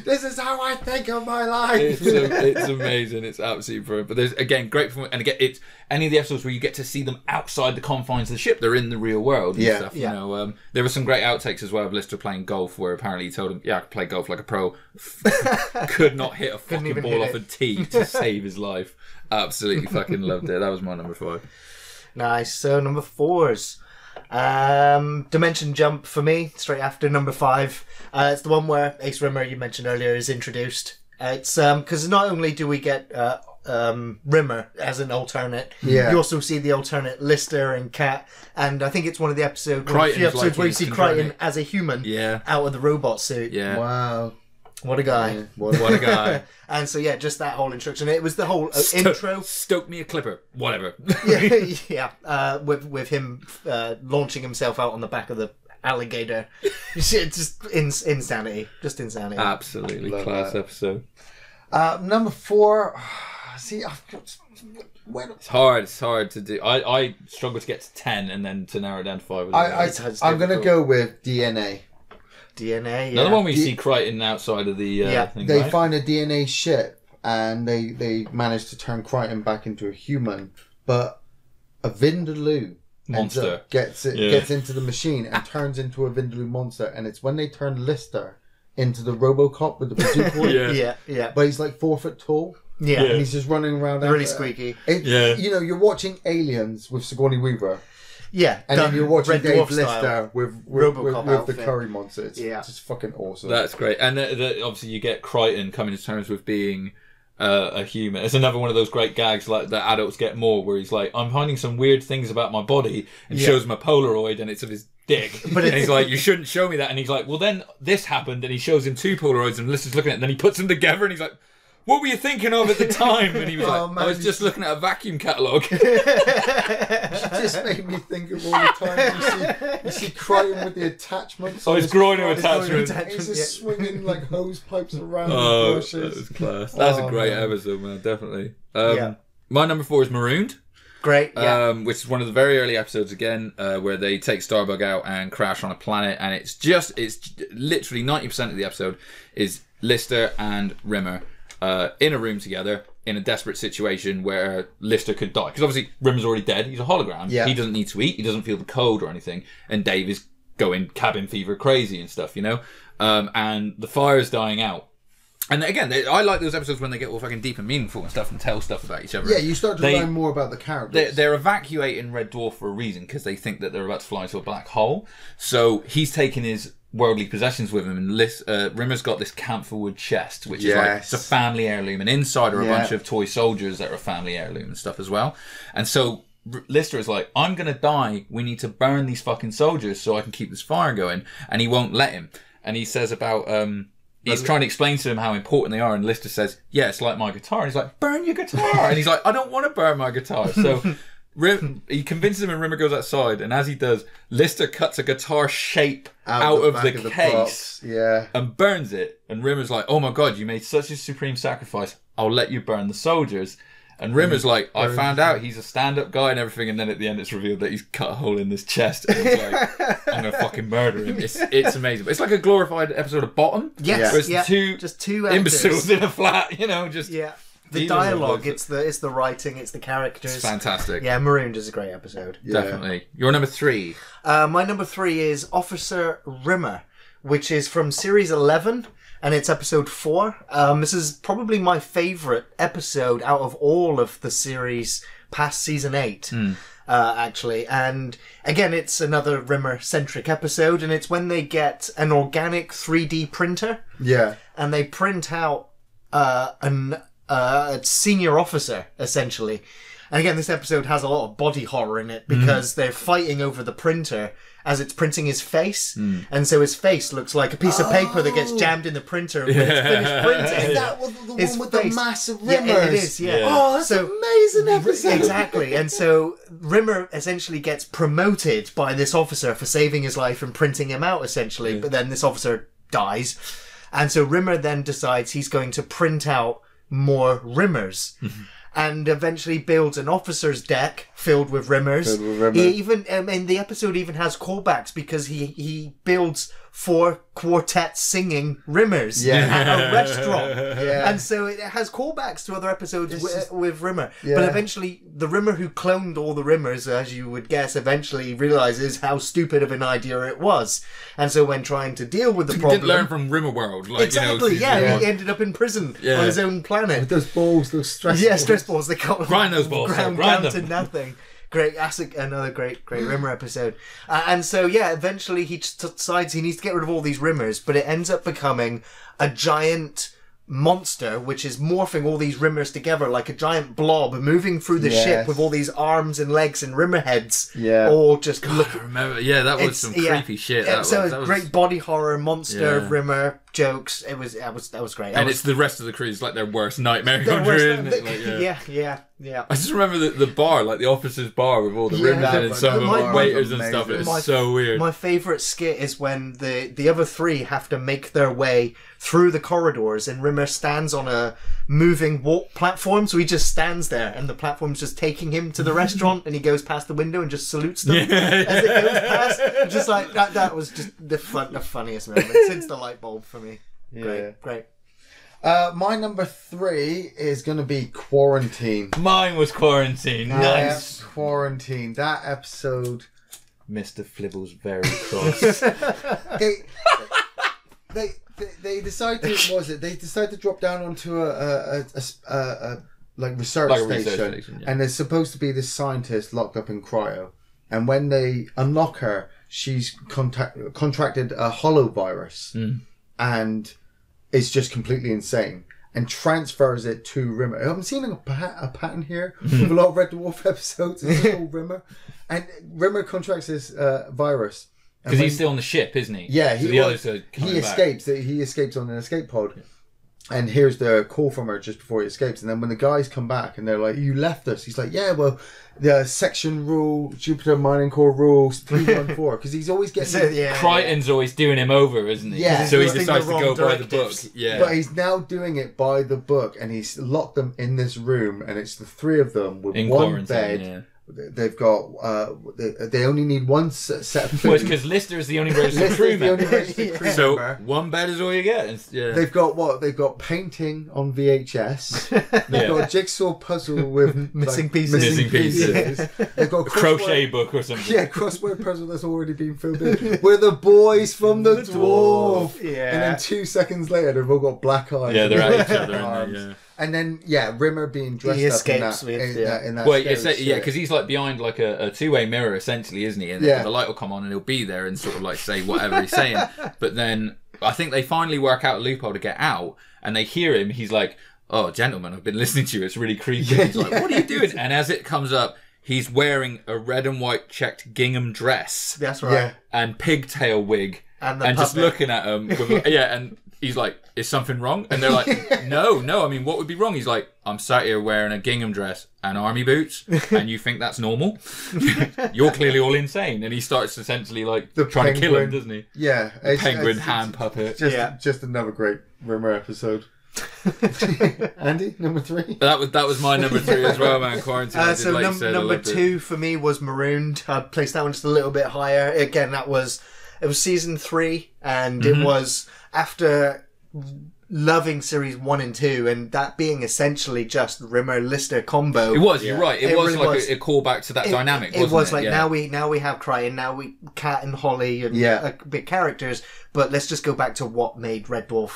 This is how I think of my life. It's amazing. It's absolutely brilliant. But there's again great, and again, it's any of the episodes where you get to see them outside the confines of the ship. They're in the real world and stuff. You know, there were some great outtakes as well of Lister playing golf, where apparently he told him, "Yeah, I can play golf like a pro." Could not hit a fucking ball off a tee to save his life. Absolutely fucking loved it. That was my number 5. Nice. So number 4's Dimension Jump for me, straight after number 5. It's the one where Ace Rimmer, you mentioned earlier, is introduced. It's because not only do we get Rimmer as an alternate, you also see the alternate Lister and Cat, and I think it's one of the episodes where you see Crichton as a human out of the robot suit. Yeah. Wow. What a guy. Yeah, what a guy. And so, just that whole introduction. It was the whole intro. Stoke me a clipper. Whatever. With him launching himself out on the back of the alligator. Just insanity. Just insanity. Absolutely. Love class that. episode. Number 4. See, It's hard to do. I struggle to get to 10 and then to narrow it down to 5. I'm going to go with DNA. DNA, Another one where you see Crichton outside of the thing, they right? find a DNA ship and they manage to turn Crichton back into a human, but a Vindaloo monster gets into the machine and turns into a Vindaloo monster, and it's when they turn Lister into the RoboCop with the bazooka. But he's like 4 foot tall. Yeah. And he's just running around. Really squeaky. You know, you're watching Aliens with Sigourney Weaver. Yeah, and then you're watching Red Dave Dwarf Lister with the curry monster. It's just fucking awesome. That's great. And obviously you get Crichton coming to terms with being a human. It's another one of those great gags like that adults get more, where he's like, I'm finding some weird things about my body, and shows him a Polaroid and it's of his dick. And he's like, you shouldn't show me that. And he's like, well then this happened, and he shows him 2 Polaroids and Lister's looking at it, and then he puts them together and he's like, what were you thinking of at the time? And he was like, I was just looking at a vacuum catalogue. It just made me think of all the time you see Crichton with the attachments. His groiner attachment. He's just swinging like hose pipes around the bushes. That was class. That's a great episode, man, definitely. My number 4 is Marooned. Great, which is one of the very early episodes again, where they take Starbug out and crash on a planet, and it's literally 90% of the episode is Lister and Rimmer in a room together in a desperate situation where Lister could die, because obviously Rimmer's already dead. He's a hologram. He doesn't need to eat. He doesn't feel the cold or anything. And Dave is going cabin fever crazy and stuff, you know. And the fire's dying out. And again, I like those episodes when they get all fucking deep and meaningful and stuff and tell stuff about each other. Yeah, you start to learn more about the characters. They're evacuating Red Dwarf for a reason, because they think that they're about to fly into a black hole. So he's taking his worldly possessions with him, and Rimmer's got this camphorwood chest, which is like, it's a family heirloom, and inside are a bunch of toy soldiers that are a family heirloom and stuff as well. And so Lister is like, I'm gonna die, we need to burn these fucking soldiers so I can keep this fire going, and he won't let him. And he says about he's trying to explain to him how important they are, and Lister says, yeah, it's like my guitar. And he's like, burn your guitar. And he's like, I don't want to burn my guitar. So he convinces him, and Rimmer goes outside, and as he does, Lister cuts a guitar shape out of the case and burns it. And Rimmer's like, oh my god, you made such a supreme sacrifice, I'll let you burn the soldiers. And Rimmer's like, I found out he's a stand-up guy and everything, and then at the end it's revealed that he's cut a hole in this chest, and he's like, I'm gonna fucking murder him. It's amazing. It's like a glorified episode of Bottom. Yes, where it's two imbeciles in a flat, you know, just the dialogue, it's the writing, it's the characters. It's fantastic. Yeah, Marooned is a great episode. Definitely. Your number 3. My number 3 is Officer Rimmer, which is from series 11. And it's episode 4. This is probably my favourite episode out of all of the series past season 8, actually. And again, it's another Rimmer-centric episode, and it's when they get an organic 3D printer. Yeah. And they print out a senior officer, essentially. And again, this episode has a lot of body horror in it, because they're fighting over the printer as it's printing his face. And so his face looks like a piece of paper that gets jammed in the printer when it's finished printing. Is that the one with the massive Rimmers? Yeah, it is, Oh, that's an amazing episode. Exactly. And so Rimmer essentially gets promoted by this officer for saving his life and printing him out, essentially. But then this officer dies. And so Rimmer then decides he's going to print out more Rimmers. And eventually builds an officer's deck filled with Rimmers. He even, the episode even has callbacks, because he builds 4 quartet singing Rimmers at a restaurant. And so it has callbacks to other episodes with Rimmer. But eventually, the Rimmer who cloned all the Rimmers, as you would guess, eventually realizes how stupid of an idea it was. And so when trying to deal with the problem... He didn't learn from Rimmer World. Like, exactly, he ended up in prison on his own planet. With those balls, those stress balls. Yeah, stress balls. They got grind those balls. ground down to nothing. Great, that's another great Rimmer episode. And so, yeah, eventually he decides he needs to get rid of all these Rimmers, but it ends up becoming a giant monster which is morphing all these Rimmers together like a giant blob moving through the ship with all these arms and legs and Rimmer heads all just God, I remember that was some creepy shit. That so was. It was great body horror monster Rimmer jokes. That was great. And it's the rest of the crew is like their worst nightmare come true, isn't it? Like, yeah. I just remember the bar, like the officer's bar with all the Rimmers in and some of them waiters and stuff. It was so weird. My favourite skit is when the other three have to make their way through the corridors and Rimmer stands on a moving walk platform, so he just stands there and the platform's just taking him to the restaurant and he goes past the window and just salutes them as it goes past. Just like that was just the funniest moment since the light bulb for me. Great. My number 3 is going to be Quarantine. Mine was Quarantine. Nice. Quarantine. That episode. Mr. Flibble's very cross. They decided to drop down onto a research station, and there's supposed to be this scientist locked up in cryo, and when they unlock her, she's contracted a holovirus, and is just completely insane, and transfers it to Rimmer. I'm seeing a pattern here with a lot of Red Dwarf episodes. It's all Rimmer, and Rimmer contracts this virus. Because he's still on the ship, isn't he? Yeah, so the others are he escapes. He escapes on an escape pod, and here's the call from her just before he escapes. And then when the guys come back and they're like, "You left us," he's like, "Yeah, well, the section rule, Jupiter Mining Core rules 314," because he's always getting. Crichton's always doing him over, isn't he? Yeah, so he decides to go by the book. Yeah, but he's now doing it by the book, and he's locked them in this room, and it's the three of them with one bed. Yeah. They've got. They only need one set of food. Well, it's because Lister is the only registered crew member. So one bed is all you get. They've got what? They've got painting on VHS. They've got a jigsaw puzzle with missing pieces. They've got a crochet book or something. Yeah, crossword puzzle that's already been filled in. We're the boys from the dwarf. Yeah. And then 2 seconds later, they've all got black eyes. Yeah, they're at each other. And then, Rimmer being dressed up in that. Well, because he's like behind like a two-way mirror, essentially, isn't he? And the light will come on and he'll be there and sort of like say whatever he's saying. But then I think they finally work out a loophole to get out, and they hear him. He's like, "Oh, gentlemen, I've been listening to you. It's really creepy." He's like, "What are you doing?" And as it comes up, he's wearing a red and white checked gingham dress. That's right. And pigtail wig. And just looking at him. And he's like, "Is something wrong?" And they're like, no. I mean, what would be wrong? He's like, "I'm sat here wearing a gingham dress and army boots, and you think that's normal? You're clearly all insane." And he starts essentially like trying to kill him, doesn't he? Yeah. Penguin hand puppet. Just another great Rimmer episode. Andy, number 3. That was my number 3 as well, man. Quarantine. So number 2 for me was Marooned. I'd placed that one just a little bit higher. Again, it was season 3, and it was after loving series 1 and 2, and that being essentially just Rimmer Lister combo. It was. You're right. It was really like a callback to that dynamic. Wasn't it was like now we have Crichton, now we Cat and Holly and big characters, but let's just go back to what made Red Dwarf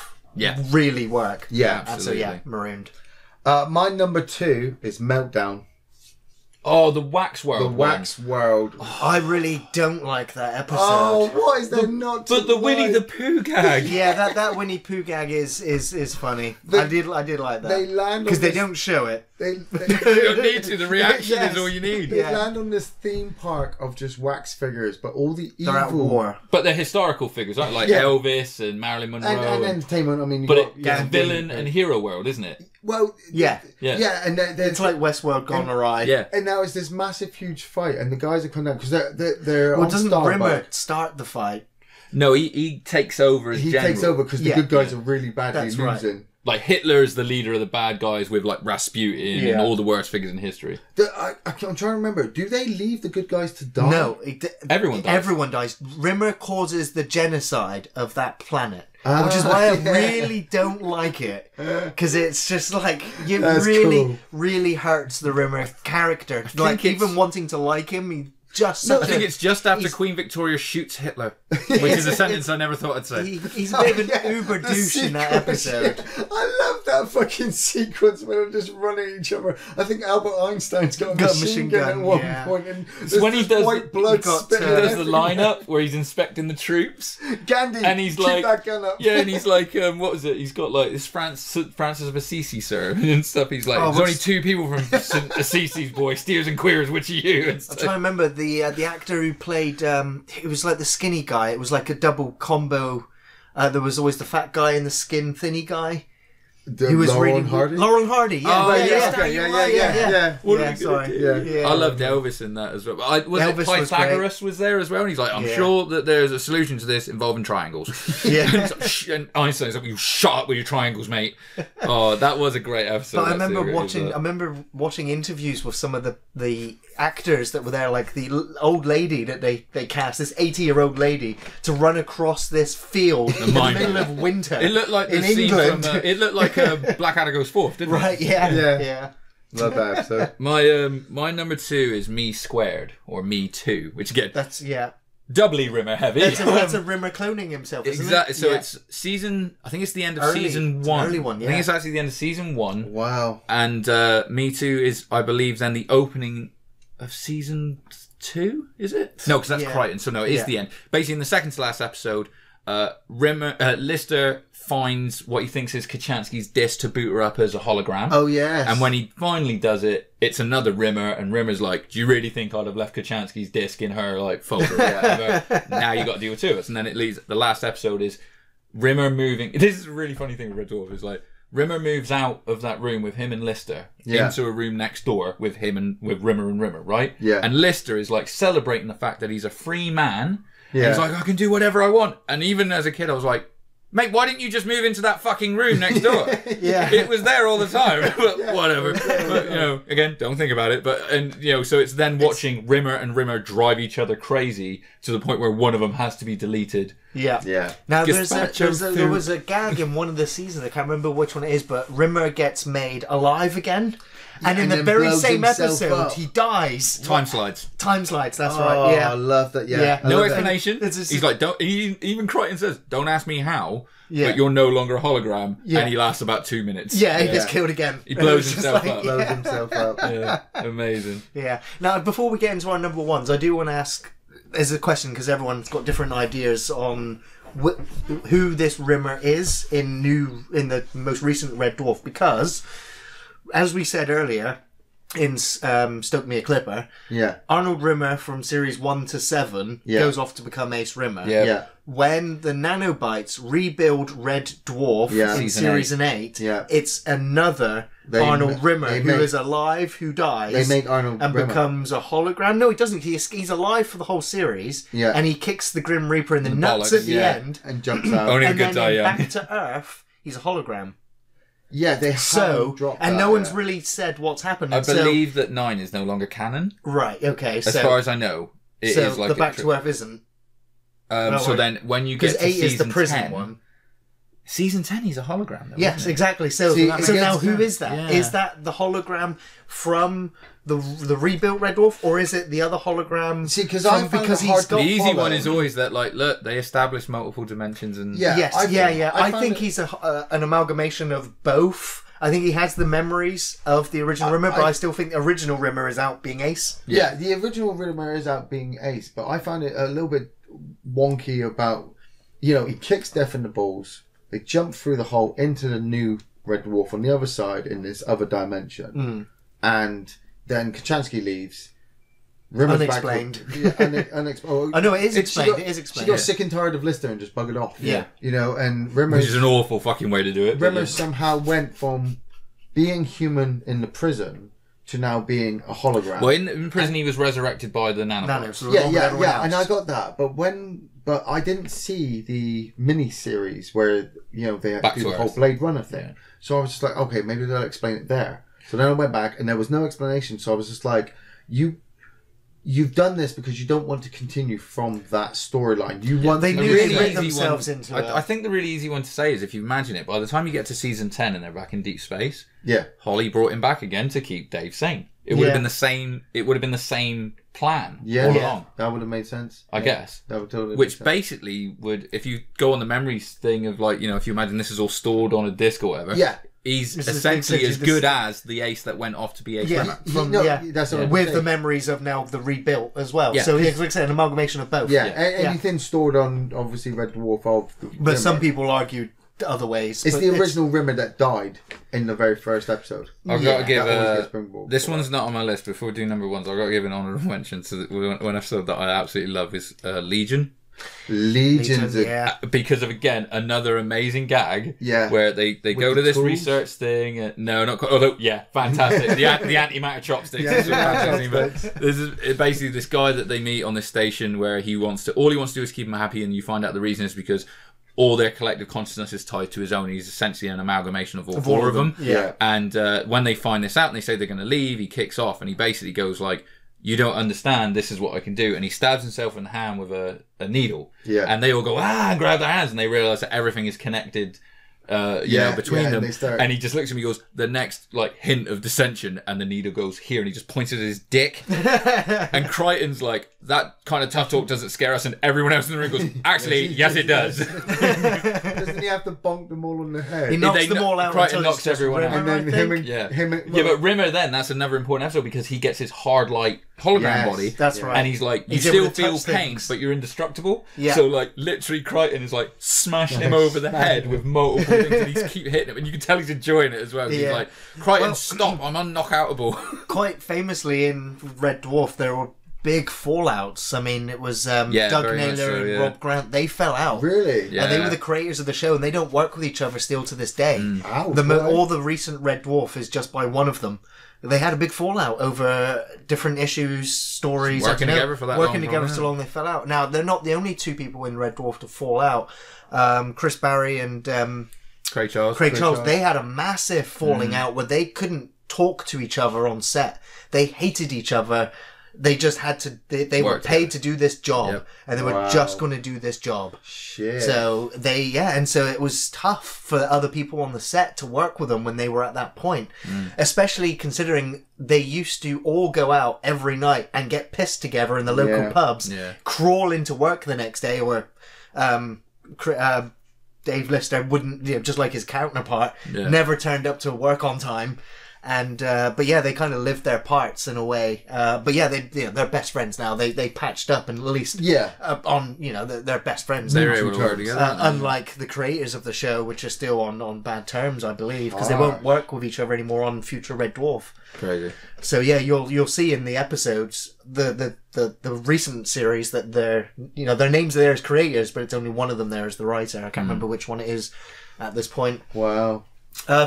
really work. Yeah, absolutely. And so Marooned. My number 2 is Meltdown. Oh, the Wax World. The Wax World. I really don't like that episode. Oh, what is there not to But the Winnie the Pooh gag. Yeah, that Winnie Pooh gag is funny. I did like that. They land because they don't show it. They don't need to. The reaction is all you need. They land on this theme park of just wax figures, but all the evil. They're at war. But they're historical figures, right? Like Elvis and Marilyn Monroe. And entertainment. I mean, it's villain and hero world, isn't it? Well, yeah, and it's like Westworld gone awry. Yeah, and now it's this massive, huge fight, and the guys are coming down because they're. Well, doesn't Rimmer start the fight? No, he takes over as general. He takes over because the good guys are really badly losing. Right. Like Hitler is the leader of the bad guys with like Rasputin and all the worst figures in history. I'm trying to remember. Do they leave the good guys to die? No, everyone dies. Everyone dies. Rimmer causes the genocide of that planet. Which is why I really don't like it, because it's just like really hurts the Rimmer character. Like even wanting to like him, just such I think it's just after Queen Victoria shoots Hitler, which is a sentence I never thought I'd say. He's a bit of an uber douche in that episode. Yeah. I love that fucking sequence where they're just running at each other. I think Albert Einstein's got a machine gun at one point, and it's when he does white blood spitting. He does the lineup where he's inspecting the troops. Gandhi, and he's keep like, that gun up. Yeah, and he's like, what was it? He's got like this Francis of Assisi, sir, and stuff. He's like, there's only two people from Assisi's boy, steers and queers. Which are you? I'm trying to remember the actor who played. It was like the skinny guy. It was like a double combo. There was always the fat guy and the skin thinny guy. Who was Laurel Hardy? Laurel Hardy, yeah. Oh, yeah. Sorry. I loved Elvis in that as well. Elvis Pythagoras was there as well, and he's like, I'm sure that there's a solution to this involving triangles. Yeah. And Einstein's like, you shut up with your triangles, mate. Oh, that was a great episode. But I remember watching interviews with some of the actors that were there, like the old lady that they cast, this 80-year-old lady, to run across this field in the middle of winter. It looked like the scene from it looked like Blackadder Goes Forth, didn't it? Right, yeah. Love that episode. My number 2 is Me Squared, or Me 2, which again, that's doubly Rimmer heavy. That's a Rimmer cloning himself, isn't exactly. It? So it's season. I think it's the end of season 1. Early one, yeah. I think it's actually the end of season 1. Wow. And Me 2 is, I believe, then the opening of season 2. Is it? No, because that's Crichton. So no, it is the end. Basically, in the second to last episode, Lister finds what he thinks is Kachansky's disc to boot her up as a hologram. Oh, yes. And when he finally does it, it's another Rimmer, and Rimmer's like, do you really think I'd have left Kachansky's disc in her like folder or whatever? Now you got to deal with 2 of us. And then it leads, the last episode is Rimmer moving. This is a really funny thing with Red Dwarf, is like, Rimmer moves out of that room with him and Lister into a room next door with him and with Rimmer, right? Yeah. And Lister is like celebrating the fact that he's a free man. Yeah. He's like, I can do whatever I want. And even as a kid, I was like, mate, why didn't you just move into that fucking room next door? It was there all the time. But whatever. But, again, don't think about it. But, so it's then watching Rimmer and Rimmer drive each other crazy to the point where one of them has to be deleted. Yeah. Now, there was a gag in one of the seasons, I can't remember which one it is, but Rimmer gets made alive again. And in the very same episode, he dies. Time slides, that's right. Yeah, I love that. Yeah. No explanation. He's like, don't. Even Crichton says, "Don't ask me how." Yeah. But you're no longer a hologram, and he lasts about 2 minutes. Yeah, he gets killed again. He blows himself up. Blows himself up. Yeah, amazing. Yeah. Now, before we get into our number ones, I do want to ask. There's a question because everyone's got different ideas on who this Rimmer is in the most recent Red Dwarf, because, as we said earlier, in Stoke Me a Clipper, Arnold Rimmer from series 1 to 7 goes off to become Ace Rimmer. Yeah. When the Nanobites rebuild Red Dwarf in series 8, it's another Arnold Rimmer who is alive, who dies. They make Arnold and Rimmer. Becomes a hologram. No, he doesn't. He's alive for the whole series. Yeah. And he kicks the Grim Reaper in the nuts at the end. And jumps out. Only and a good then die, back to Earth, he's a hologram. Yeah, they have dropped and that, no one's really said what's happened. I believe that 9 is no longer canon. Right, okay. As far as I know, it is like the Back to Earth isn't. So then when you get to 8 season is the prison 10, one. Season 10, he's a hologram, though. Yes, exactly. So now who is that? Yeah. Is that the hologram from the rebuilt Red Dwarf, or is it the other hologram? See, because he's the easy one is always that, like, look, they established multiple dimensions and I think he's an amalgamation of both. I think he has the memories of the original Rimmer, but I still think the original Rimmer is out being Ace. Yeah, the original Rimmer is out being Ace, but I find it a little bit wonky about, he kicks Death in the balls. They jump through the hole into the new Red Dwarf on the other side in this other dimension. And then Kachansky leaves. Rimmer's unexplained. Unexplained. I know, it is explained. It is explained. She got sick and tired of Lister and just buggered off. Yeah. And Rimmer... Which is an awful fucking way to do it. Rimmer somehow went from being human in the prison to now being a hologram. Well, in prison he was resurrected by the nanobots. Yeah, and I got that. But I didn't see the mini-series where, they had to do the whole Blade Runner thing. Yeah. So I was just like, okay, maybe they'll explain it there. So then I went back and there was no explanation. So I was just like, you've done this because you don't want to continue from that storyline. You want they knew really they written themselves into it. I think the really easy one to say is if you imagine it, by the time you get to season 10 and they're back in deep space, Holly brought him back again to keep Dave sane. It would have been the same. It would have been the same plan all Yeah, along. that would have made sense. I guess. That would totally Which make sense. basically would, if you go on the memories thing of like, you know, if you imagine this is all stored on a disc or whatever, Yeah. he's This is essentially as essentially good as the Ace that went off to be Ace Rimmer. That's what I'm with saying. the memories of now the rebuilt as well. Yeah. So it's like I said, an amalgamation of both. Yeah, Yeah. anything stored on obviously Red Dwarf of the But Rimmer. some people argue other ways. It's but the original Rimmer that died in the very first episode. I've got to give That always gets bring this one's not on my list. Before we do number ones, I've got to give an honourable mention to one episode that I absolutely love is Legion. Legions. yeah. Because of, again, another amazing gag. Yeah. Where they go the to this tools? research thing. No, not quite. Although, yeah, fantastic. the antimatter chopsticks. Yeah, Is fantastic, chopsticks. but this is basically this guy that they meet on this station where all he wants to do is keep him happy, and you find out the reason is because all their collective consciousness is tied to his own. He's essentially an amalgamation of all four of them. Yeah. And when they find this out and they say they're going to leave, he kicks off and he basically goes like, "You don't understand, this is what I can do." And he stabs himself in the hand with a needle. Yeah. And they all go, and grab their hands, and they realise that everything is connected, between them. And he just looks at me and goes, "The next, like, hint of dissension," and the needle goes here, and he just points at his dick. And Crichton's like, "That kind of tough talk doesn't scare us," and everyone else in the room goes, "Actually, yes, it does." Doesn't he have to bonk them all on the head? He knocks them all out Crichton until knocks it's just everyone Rimmer, out. and then I think. Yeah, but Rimmer then, that's another important episode because he gets his hard light hologram Yes, body. That's right. And he's like, you He's still able to feel touch pain, things. but you're indestructible. Yeah. So like literally Crichton is like smashing him over the head with multiple things and he's keep hitting him and you can tell he's enjoying it as well. He's Yeah. like, Crichton, Well- stop, I'm unknockoutable. Quite famously in Red Dwarf, there were big fallouts. I mean, it was Doug very much Naylor so, and yeah. Rob Grant. They fell out. Really? Yeah. And they were the creators of the show, and they don't work with each other still to this day. Ouch, The why? all the recent Red Dwarf is just by one of them. They had a big fallout over different issues, stories. Working I don't know, together for that working long, together yeah. so long they fell out. Now they're not the only two people in Red Dwarf to fall out. Chris Barry and Craig Charles. Craig Charles, they had a massive falling out where they couldn't talk to each other on set. They hated each other. They just had to. They were Work paid together. to do this job, Yep. and they were Wow. just going to do this job. Shit. So and so it was tough for other people on the set to work with them when they were at that point, especially considering they used to all go out every night and get pissed together in the local Yeah. pubs, Yeah. crawl into work the next day, or Dave Lister wouldn't, just like his counterpart, Yeah. never turned up to work on time. And but yeah, they kind of lived their parts in a way. But yeah, they're best friends now. They patched up and at least on they're best friends. They now. were able to work together. Unlike the creators of the show, which are still on bad terms, I believe, because they Ah. won't work with each other anymore on future Red Dwarf. Crazy. So yeah, you'll see in the episodes the recent series that their names are there as creators, but it's only one of them there as the writer. I can't remember which one it is at this point. Wow.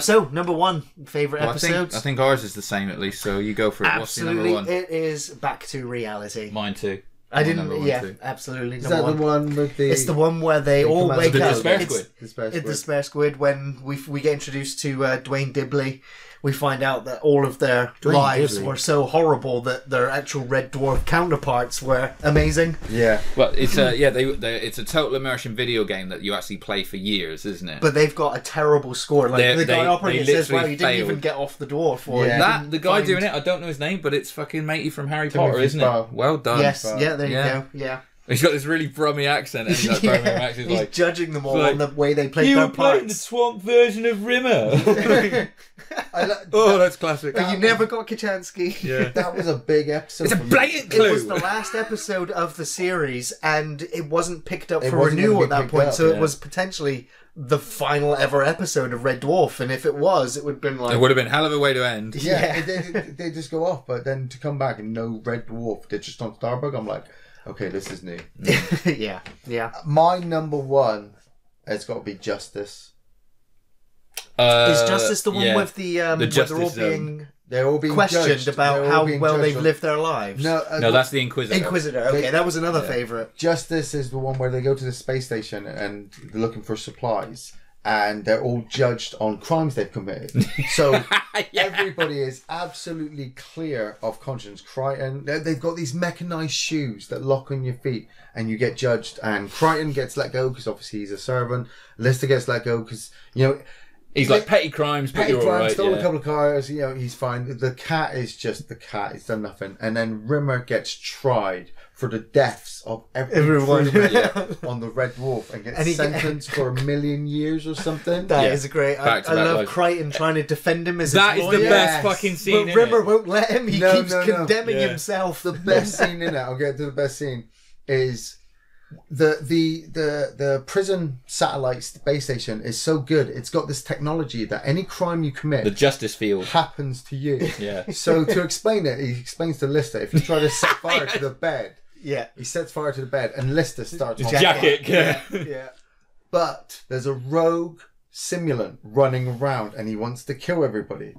So number one favorite episodes. I think ours is the same at least. So you go for it. What's your Absolutely, number one? it is Back to Reality. Mine too. I My didn't. number one Yeah, too. absolutely. Is Number that one. the one with the... It's the one where they all come out wake with The up. despair It's- squid. Despair It's the Squid. Spare Squid when we get introduced to Dwayne Dibley. We find out that all of their Dwayne lives Dibley. were so horrible that their actual Red Dwarf counterparts were amazing. Yeah. Well, it's it's a total immersion video game that you actually play for years, isn't it? But they've got a terrible score. Like They- the guy they- operating they it says, "Wow, literally you didn't even failed. get off the dwarf." Or Yeah. you That didn't the guy find- doing it, I don't know his name, but it's fucking matey from Harry Timothy Potter, isn't Spall. it? Well done. Yes, yeah, there Yeah. you go. Yeah, He's got this really brummy accent, and he's like, Birmingham accent, he's like, judging them all like, on the way they play you their were playing the parts. swamp version of Rimmer. Oh, that's classic. But you never got Kachansky. Yeah. That was a big episode. It's a for me. blatant It was clue. the last episode of the series, and it wasn't picked up It for wasn't renewal gonna at be that picked point. up, So it yeah. was potentially the final ever episode of Red Dwarf, and if it was, it would have been like It would have been a hell of a way to end. Yeah, Yeah. they just go off, but then to come back and no Red Dwarf, they're just on Starbug, I'm like, okay, this is new. yeah. My number one has got to be Justice. Is Justice the one yeah. with the where Justice they're all zone. being They're all being questioned judged. about They're all how being well judged they've on- lived their lives? No, that's the Inquisitor. Inquisitor. Okay, that was another favourite. Justice is the one where they go to the space station and they're looking for supplies, and they're all judged on crimes they've committed. So everybody is absolutely clear of conscience. Crichton, they've got these mechanized shoes that lock on your feet, and you get judged. And Crichton gets let go because obviously he's a servant. Lister gets let go because He's like petty crimes, but you're alright. Stole a couple of cars. You know, he's fine. The cat is just the cat. He's done nothing. And then Rimmer gets tried for the deaths of everyone on the Red Dwarf and gets sentenced for 1 million years or something. That is great. I love Crichton trying to defend him as that his is lawyer. the best fucking scene. But Rimmer won't let him. He keeps condemning himself. The best scene in it, I'll get to the best scene, is the prison satellite space station is so good. It's got this technology that any crime you commit, the justice field, happens to you. Yeah. So to explain it, he explains to Lister, if you try to set fire to the bed, he sets fire to the bed, and Lister starts on jacket. Yeah. But there's a rogue simulant running around, and he wants to kill everybody.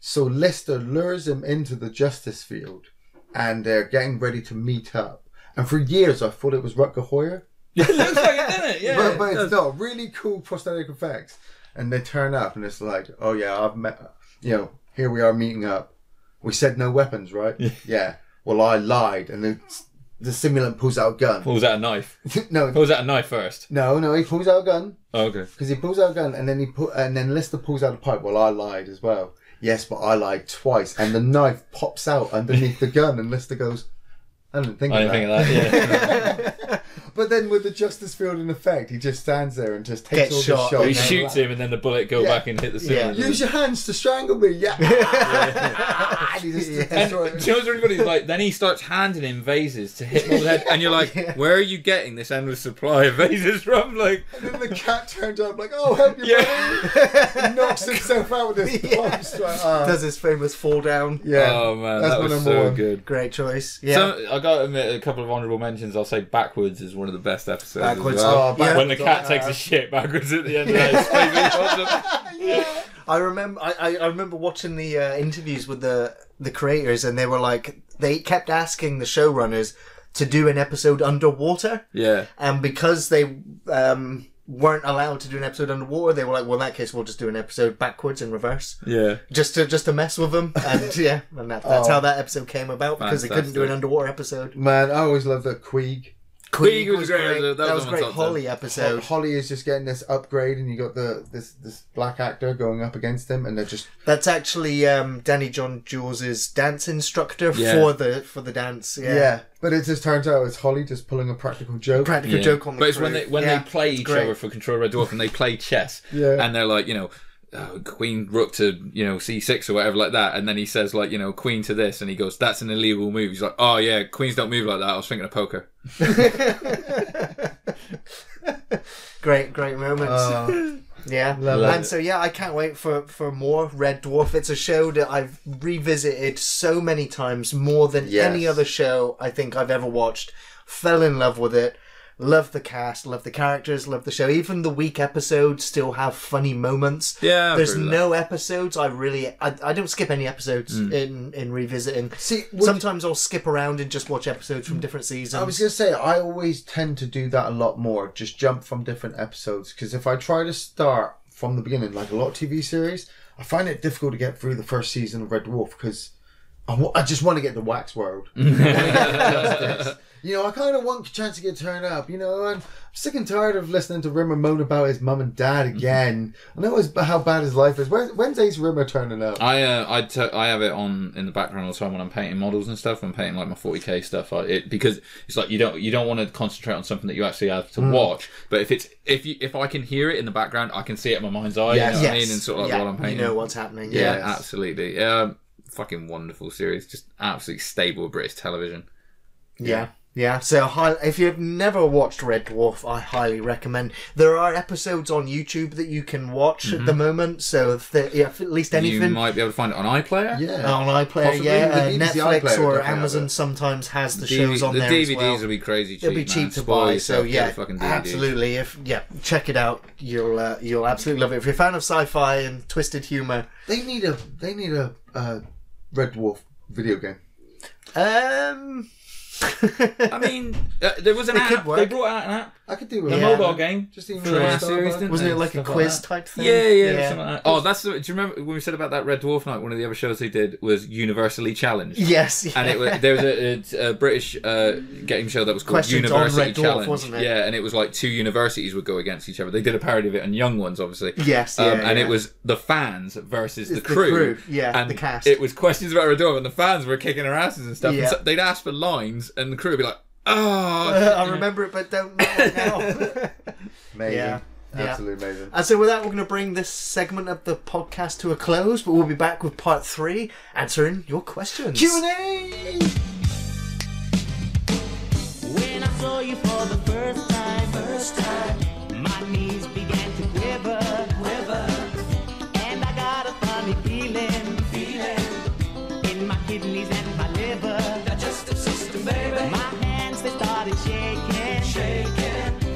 So Lister lures him into the justice field, and they're getting ready to meet up. And for years, I thought it was Rutger Hauer. It looks like it, doesn't it? Yeah. But it's not. Really cool prosthetic effects. And they turn up, and it's like, oh yeah, I've met. You know, here we are meeting up. We said no weapons, right? Yeah. Well, I lied, and the simulant pulls out a gun. Pulls out a knife. No. Pulls out a knife first. No, he pulls out a gun. Oh, okay. Because he pulls out a gun, and then Lister pulls out a pipe. Well, I lied as well. Yes, but I lied twice, and the knife pops out underneath the gun, and Lister goes, I didn't think of that. Yeah. But then with the justice field in effect, he just stands there and just takes all the shots. He shoots him, and then the bullet go back and hit the cylinder. Yeah. Use your hands to strangle me. Yeah. And he just and do you know what's really funny? Like, then he starts handing him vases to hit him over the head, and you're like, where are you getting this endless supply of vases from? Like, and then the cat turns up like, oh, help you, buddy. And knocks himself out with his palms. Does his famous fall down. Yeah. Oh man, that was so good. Great choice. Yeah. So I got to admit, a couple of honourable mentions. I'll say Backwards is one of the best episodes. Backwards. As well. Yeah. When the cat takes a shit backwards at the end of that. I remember watching the interviews with the creators, and they were like, they kept asking the showrunners to do an episode underwater. Yeah. And because they weren't allowed to do an episode underwater, they were like, well, in that case, we'll just do an episode backwards in reverse. Yeah. Just to mess with them. And that's how that episode came about, because they couldn't do an underwater episode. Man, I always loved the Queeg. Queeg was great. That was a great Holly episode. Holly is just getting this upgrade, and you got this black actor going up against him, and they're just... That's actually Danny John Jules' dance instructor for the dance. Yeah. But it just turns out it's Holly just pulling a practical joke. Joke on the But it's crew. when they play each other for Control Red Dwarf, and they play chess, and they're like, Queen Rook to C6 or whatever like that, and then he says like Queen to this, and he goes, that's an illegal move. He's like, oh yeah, Queens don't move like that. I was thinking of poker. Great moments. Yeah, and so I can't wait for more Red Dwarf. It's a show that I've revisited so many times, more than any other show I think I've ever watched. Fell in love with it. Love the cast, love the characters, love the show. Even the weak episodes still have funny moments. Yeah, there's no episodes I don't skip any episodes in revisiting. See, sometimes I'll skip around and just watch episodes from different seasons. I was gonna say, I always tend to do that a lot more. Just jump from different episodes, because if I try to start from the beginning, like a lot of TV series, I find it difficult to get through the first season of Red Dwarf, because I just want to get to Wax World. I kind of want Chancey to turn up, and I'm sick and tired of listening to Rimmer moan about his mum and dad again. I know how bad his life is. When's Ace Rimmer turning up? I have it on in the background all the time when I'm painting models and stuff. I'm painting like my 40k stuff. Because it's like you don't want to concentrate on something that you actually have to watch. But if I can hear it in the background, I can see it in my mind's eye. Yes. You know what I mean? And sort of like while I'm painting, you know what's happening. Yeah, absolutely. Fucking wonderful series. Just absolutely stable British television. Yeah, so if you've never watched Red Dwarf, I highly recommend. There are episodes on YouTube that you can watch at the moment, so if at least anything... You might be able to find it on iPlayer? Yeah. On iPlayer, possibly. Netflix iPlayer or Amazon sometimes has the shows on there DVDs as well. will be crazy cheap, They'll be cheap to buy, so absolutely. Check it out. You'll absolutely love it. If you're a fan of sci-fi and twisted humour... They need a Red Dwarf video game. I mean, there was an app. They brought out an app. I could do with a mobile game. Just even for the series, wasn't it like a quiz type thing? Yeah. Something like that. Oh, that's. Do you remember when we said about that Red Dwarf night? One of the other shows they did was Universally Challenged. Yes. And there was a British game show that was called Questions University on Red Dwarf, Challenge. wasn't it? Yeah, and it was like 2 universities would go against each other. They did a parody of it on Young Ones, obviously. Yes. And it was the fans versus the crew. Yeah, and the cast. It was questions about Red Dwarf, and the fans were kicking their asses and stuff. Yeah. And so they'd ask for lines, and the crew would be like, "Oh, I remember it, but don't know it now." Amazing. Yeah. Absolutely amazing. And so with that, we're going to bring this segment of the podcast to a close, but we'll be back with part 3, answering your questions. Q&A! When I saw you for the first time, my knees began to quiver, and I got a funny feeling in my kidneys and my liver. Digestive system, baby. My hands, they started shaking.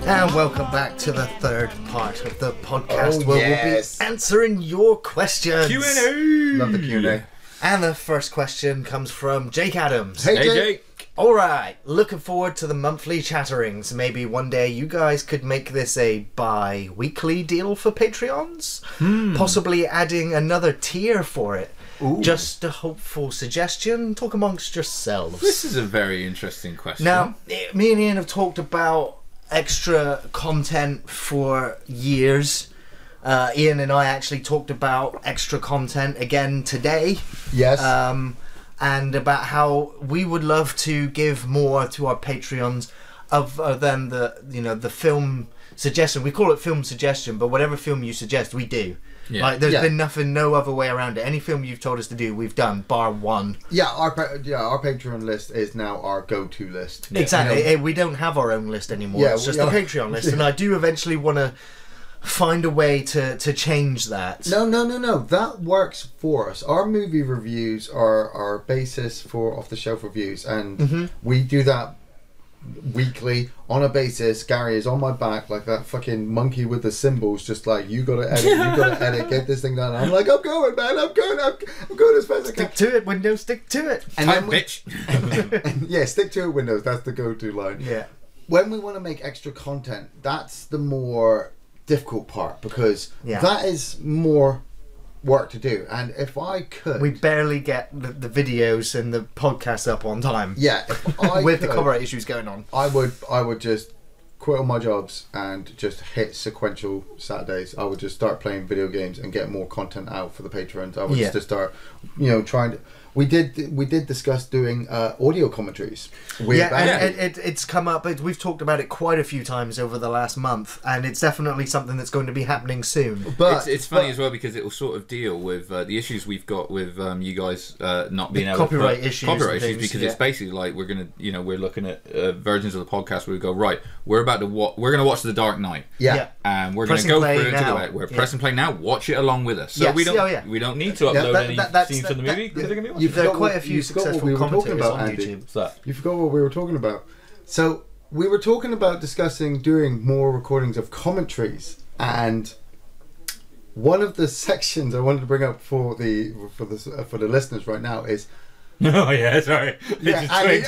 And welcome back to the third part of the podcast, where we'll be answering your questions. Q&A. Love the Q&A. And the first question comes from Jake Adams. Hey, Hey, Jake. All right, looking forward to the monthly chatterings. Maybe one day you guys could make this a bi-weekly deal for Patreons, possibly adding another tier for it. Ooh. Just a hopeful suggestion. Talk amongst yourselves. This is a very interesting question. Now, me and Ian have talked about extra content for years. Ian and I actually talked about extra content again today. Yes. And about how we would love to give more to our Patreons other than the film suggestion. We call it film suggestion, but whatever film you suggest, we do. Yeah. Like there's been no other way around it. Any film you've told us to do, we've done, bar one. Yeah, our Patreon list is now our go-to list. Yeah. Exactly. We don't have our own list anymore. Yeah, it's just a Patreon list, and I do eventually want to find a way to change that. No. That works for us. Our movie reviews are our basis for off-the-shelf reviews, and we do that weekly on a basis. Gary is on my back like that fucking monkey with the cymbals, just like, you gotta edit, get this thing done. I'm like, I'm going, man, I'm going as fast as I can. Stick to it, Windows, stick to it. And Time, then bitch. yeah, stick to it, Windows. That's the go-to line. Yeah. When we want to make extra content, that's the more difficult part, because that is more work to do. And if I could, we barely get the videos and the podcast up on time. Yeah, if I with could, the copyright issues going on, I would just quit all my jobs and just hit sequential Saturdays. I would just start playing video games and get more content out for the patrons. I would just start, trying to. We did discuss doing audio commentaries. It's come up. We've talked about it quite a few times over the last month, and it's definitely something that's going to be happening soon. But it's funny as well, because it will sort of deal with the issues we've got with you guys not being able copyright to issues, because it's basically like we're gonna we're looking at versions of the podcast where we go, right, we're gonna watch The Dark Knight, and we're Press gonna go and through it play together. We're press and play now. Watch it along with us. So Yes. we don't need to upload any scenes from the movie because they're gonna be watching. There are quite a few successful commentators on YouTube. What's that? You forgot what we were talking about. So we were talking about discussing doing more recordings of commentaries, and one of the sections I wanted to bring up for the listeners right now is. Oh yeah, sorry.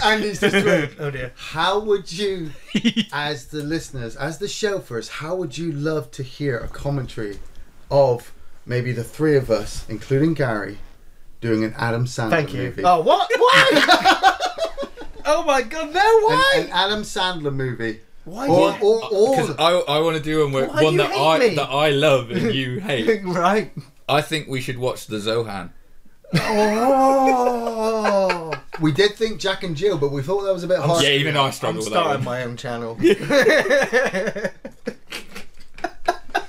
Andy's just twigged. Oh dear. How would you, as the listeners, as the chauffeurs, how would you love to hear a commentary of maybe the three of us, including Gary, doing an Adam Sandler movie? Oh, what? Why? Oh my god, no, why? An Adam Sandler movie. Why? Because I want to do one that I love and you hate. Right. I think we should watch The Zohan. Oh. We did think Jack and Jill, but we thought that was a bit hard. Yeah, even I struggle with that starting one. my own channel.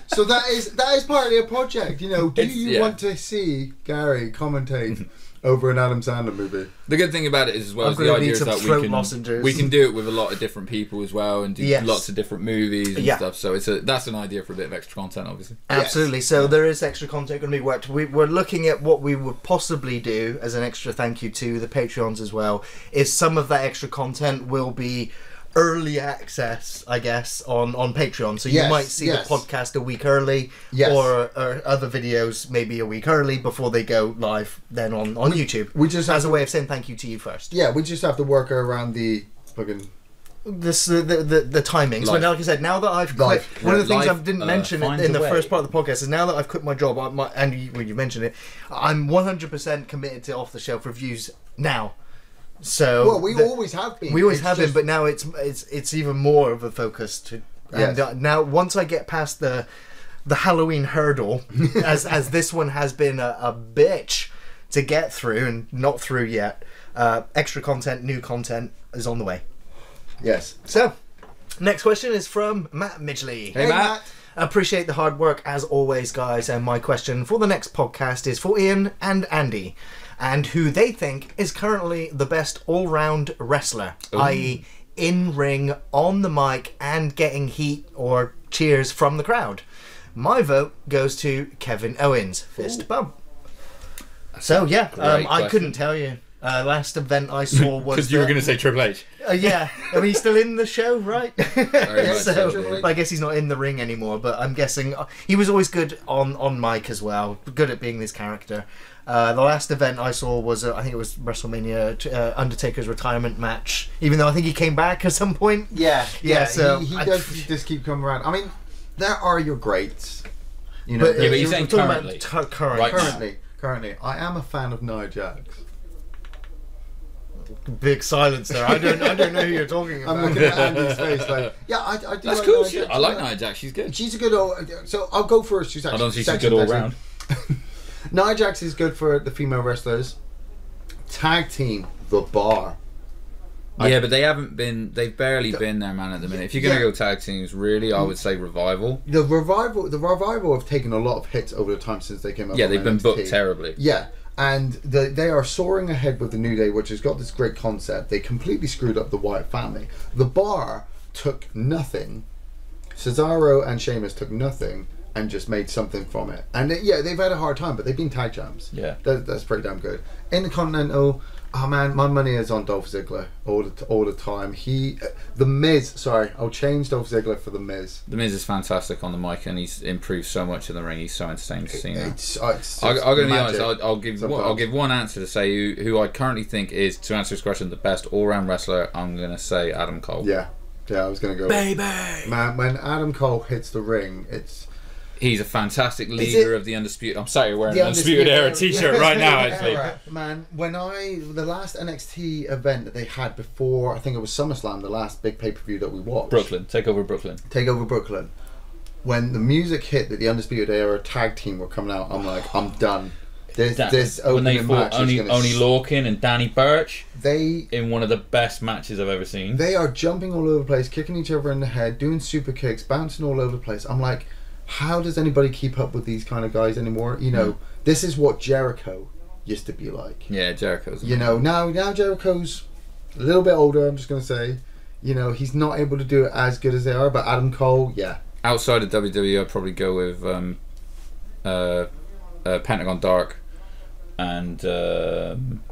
So that is part of your project, Do you want to see Gary commentate over an Adam Sandler movie? The good thing about it is, as well, I'm as the gonna idea need is some that throat we lozenges. can do it with a lot of different people as well, and do lots of different movies and stuff. So that's an idea for a bit of extra content, obviously. Absolutely. So there is extra content going to be worked. We're looking at what we would possibly do as an extra thank you to the Patreons as well. Is some of that extra content will be early access, I guess, on Patreon. So you might see the podcast a week early, or other videos maybe a week early before they go live then on YouTube. We just as a way of saying thank you to you first. Yeah, we just have to work around the fucking... The timings. But like I said, now that I've quit, one of the things I didn't mention in the first part of the podcast is now that I've quit my job, and you mentioned it, I'm 100% committed to off the shelf reviews now. So well, we always have been. We always have been, but now it's even more of a focus to. And now, once I get past the Halloween hurdle, as this one has been a bitch to get through and not through yet, extra content, new content is on the way. Yes. So, next question is from Matt Midgley. Hey, Matt. Appreciate the hard work as always, guys. And my question for the next podcast is for Iain and Andy, and who they think is currently the best all-round wrestler, i.e. in ring, on the mic, and getting heat or cheers from the crowd. My vote goes to Kevin Owens. Fist bump. So yeah, I couldn't tell you. Last event I saw was because you were going to say Triple H. Yeah, I mean he's still in the show, right? So I guess he's not in the ring anymore. But I'm guessing he was always good on mic as well. Good at being this character. The last event I saw was I think it was WrestleMania Undertaker's retirement match. Even though I think he came back at some point. Yeah. So he does just keep coming around. I mean, there are your greats. You know, but you're saying currently. Currently, I am a fan of Nia Jax. Big silence there. I don't know who you're talking about. I'm looking at Andy's face like, yeah, I do. That's like cool. Nia Jax. I like Nia Jax. She's good. She's a good. So I'll go first. She's actually. I don't think she's good all round. Nia Jax is good for the female wrestlers. Tag team, The Bar. Yeah, but they haven't been. They've barely been there, man. At the minute, if you're gonna go tag teams, really, I would say Revival. The revival have taken a lot of hits over the time since they came up. Yeah, on they've been NXT. booked terribly. Yeah, and they are soaring ahead with the New Day, which has got this great concept. They completely screwed up the Wyatt family. The Bar took nothing. Cesaro and Sheamus took nothing and just made something from it. And they've had a hard time, but they've been tag champs. Yeah, that's pretty damn good. Intercontinental. Oh man, my money is on Dolph Ziggler all the time. The Miz. Sorry, I'll change Dolph Ziggler for the Miz. The Miz is fantastic on the mic, and he's improved so much in the ring. He's so entertaining to see now. I'm going to be honest. I'll give one answer to say who I currently think is, to answer this question, the best all-round wrestler. I'm going to say Adam Cole. Yeah, I was going to go. Baby, man, when Adam Cole hits the ring, He's a fantastic leader of the Undisputed. I'm sorry, you're wearing an Undisputed Era t-shirt right now, actually. Man, when the last NXT event that they had before, I think it was SummerSlam, the last big pay-per-view that we watched. Take over Brooklyn. When the music hit that the Undisputed Era tag team were coming out, I'm like, I'm done. This when they opening fought match Oni is Lorcan and Danny Burch, they in one of the best matches I've ever seen. They are jumping all over the place, kicking each other in the head, doing super kicks, bouncing all over the place. I'm like, how does anybody keep up with these kind of guys anymore? You know, this is what Jericho used to be like. Yeah, Jericho's. You know, now Jericho's a little bit older, I'm just going to say. You know, he's not able to do it as good as they are, but Adam Cole, yeah. Outside of WWE, I'd probably go with Pentagon Dark, and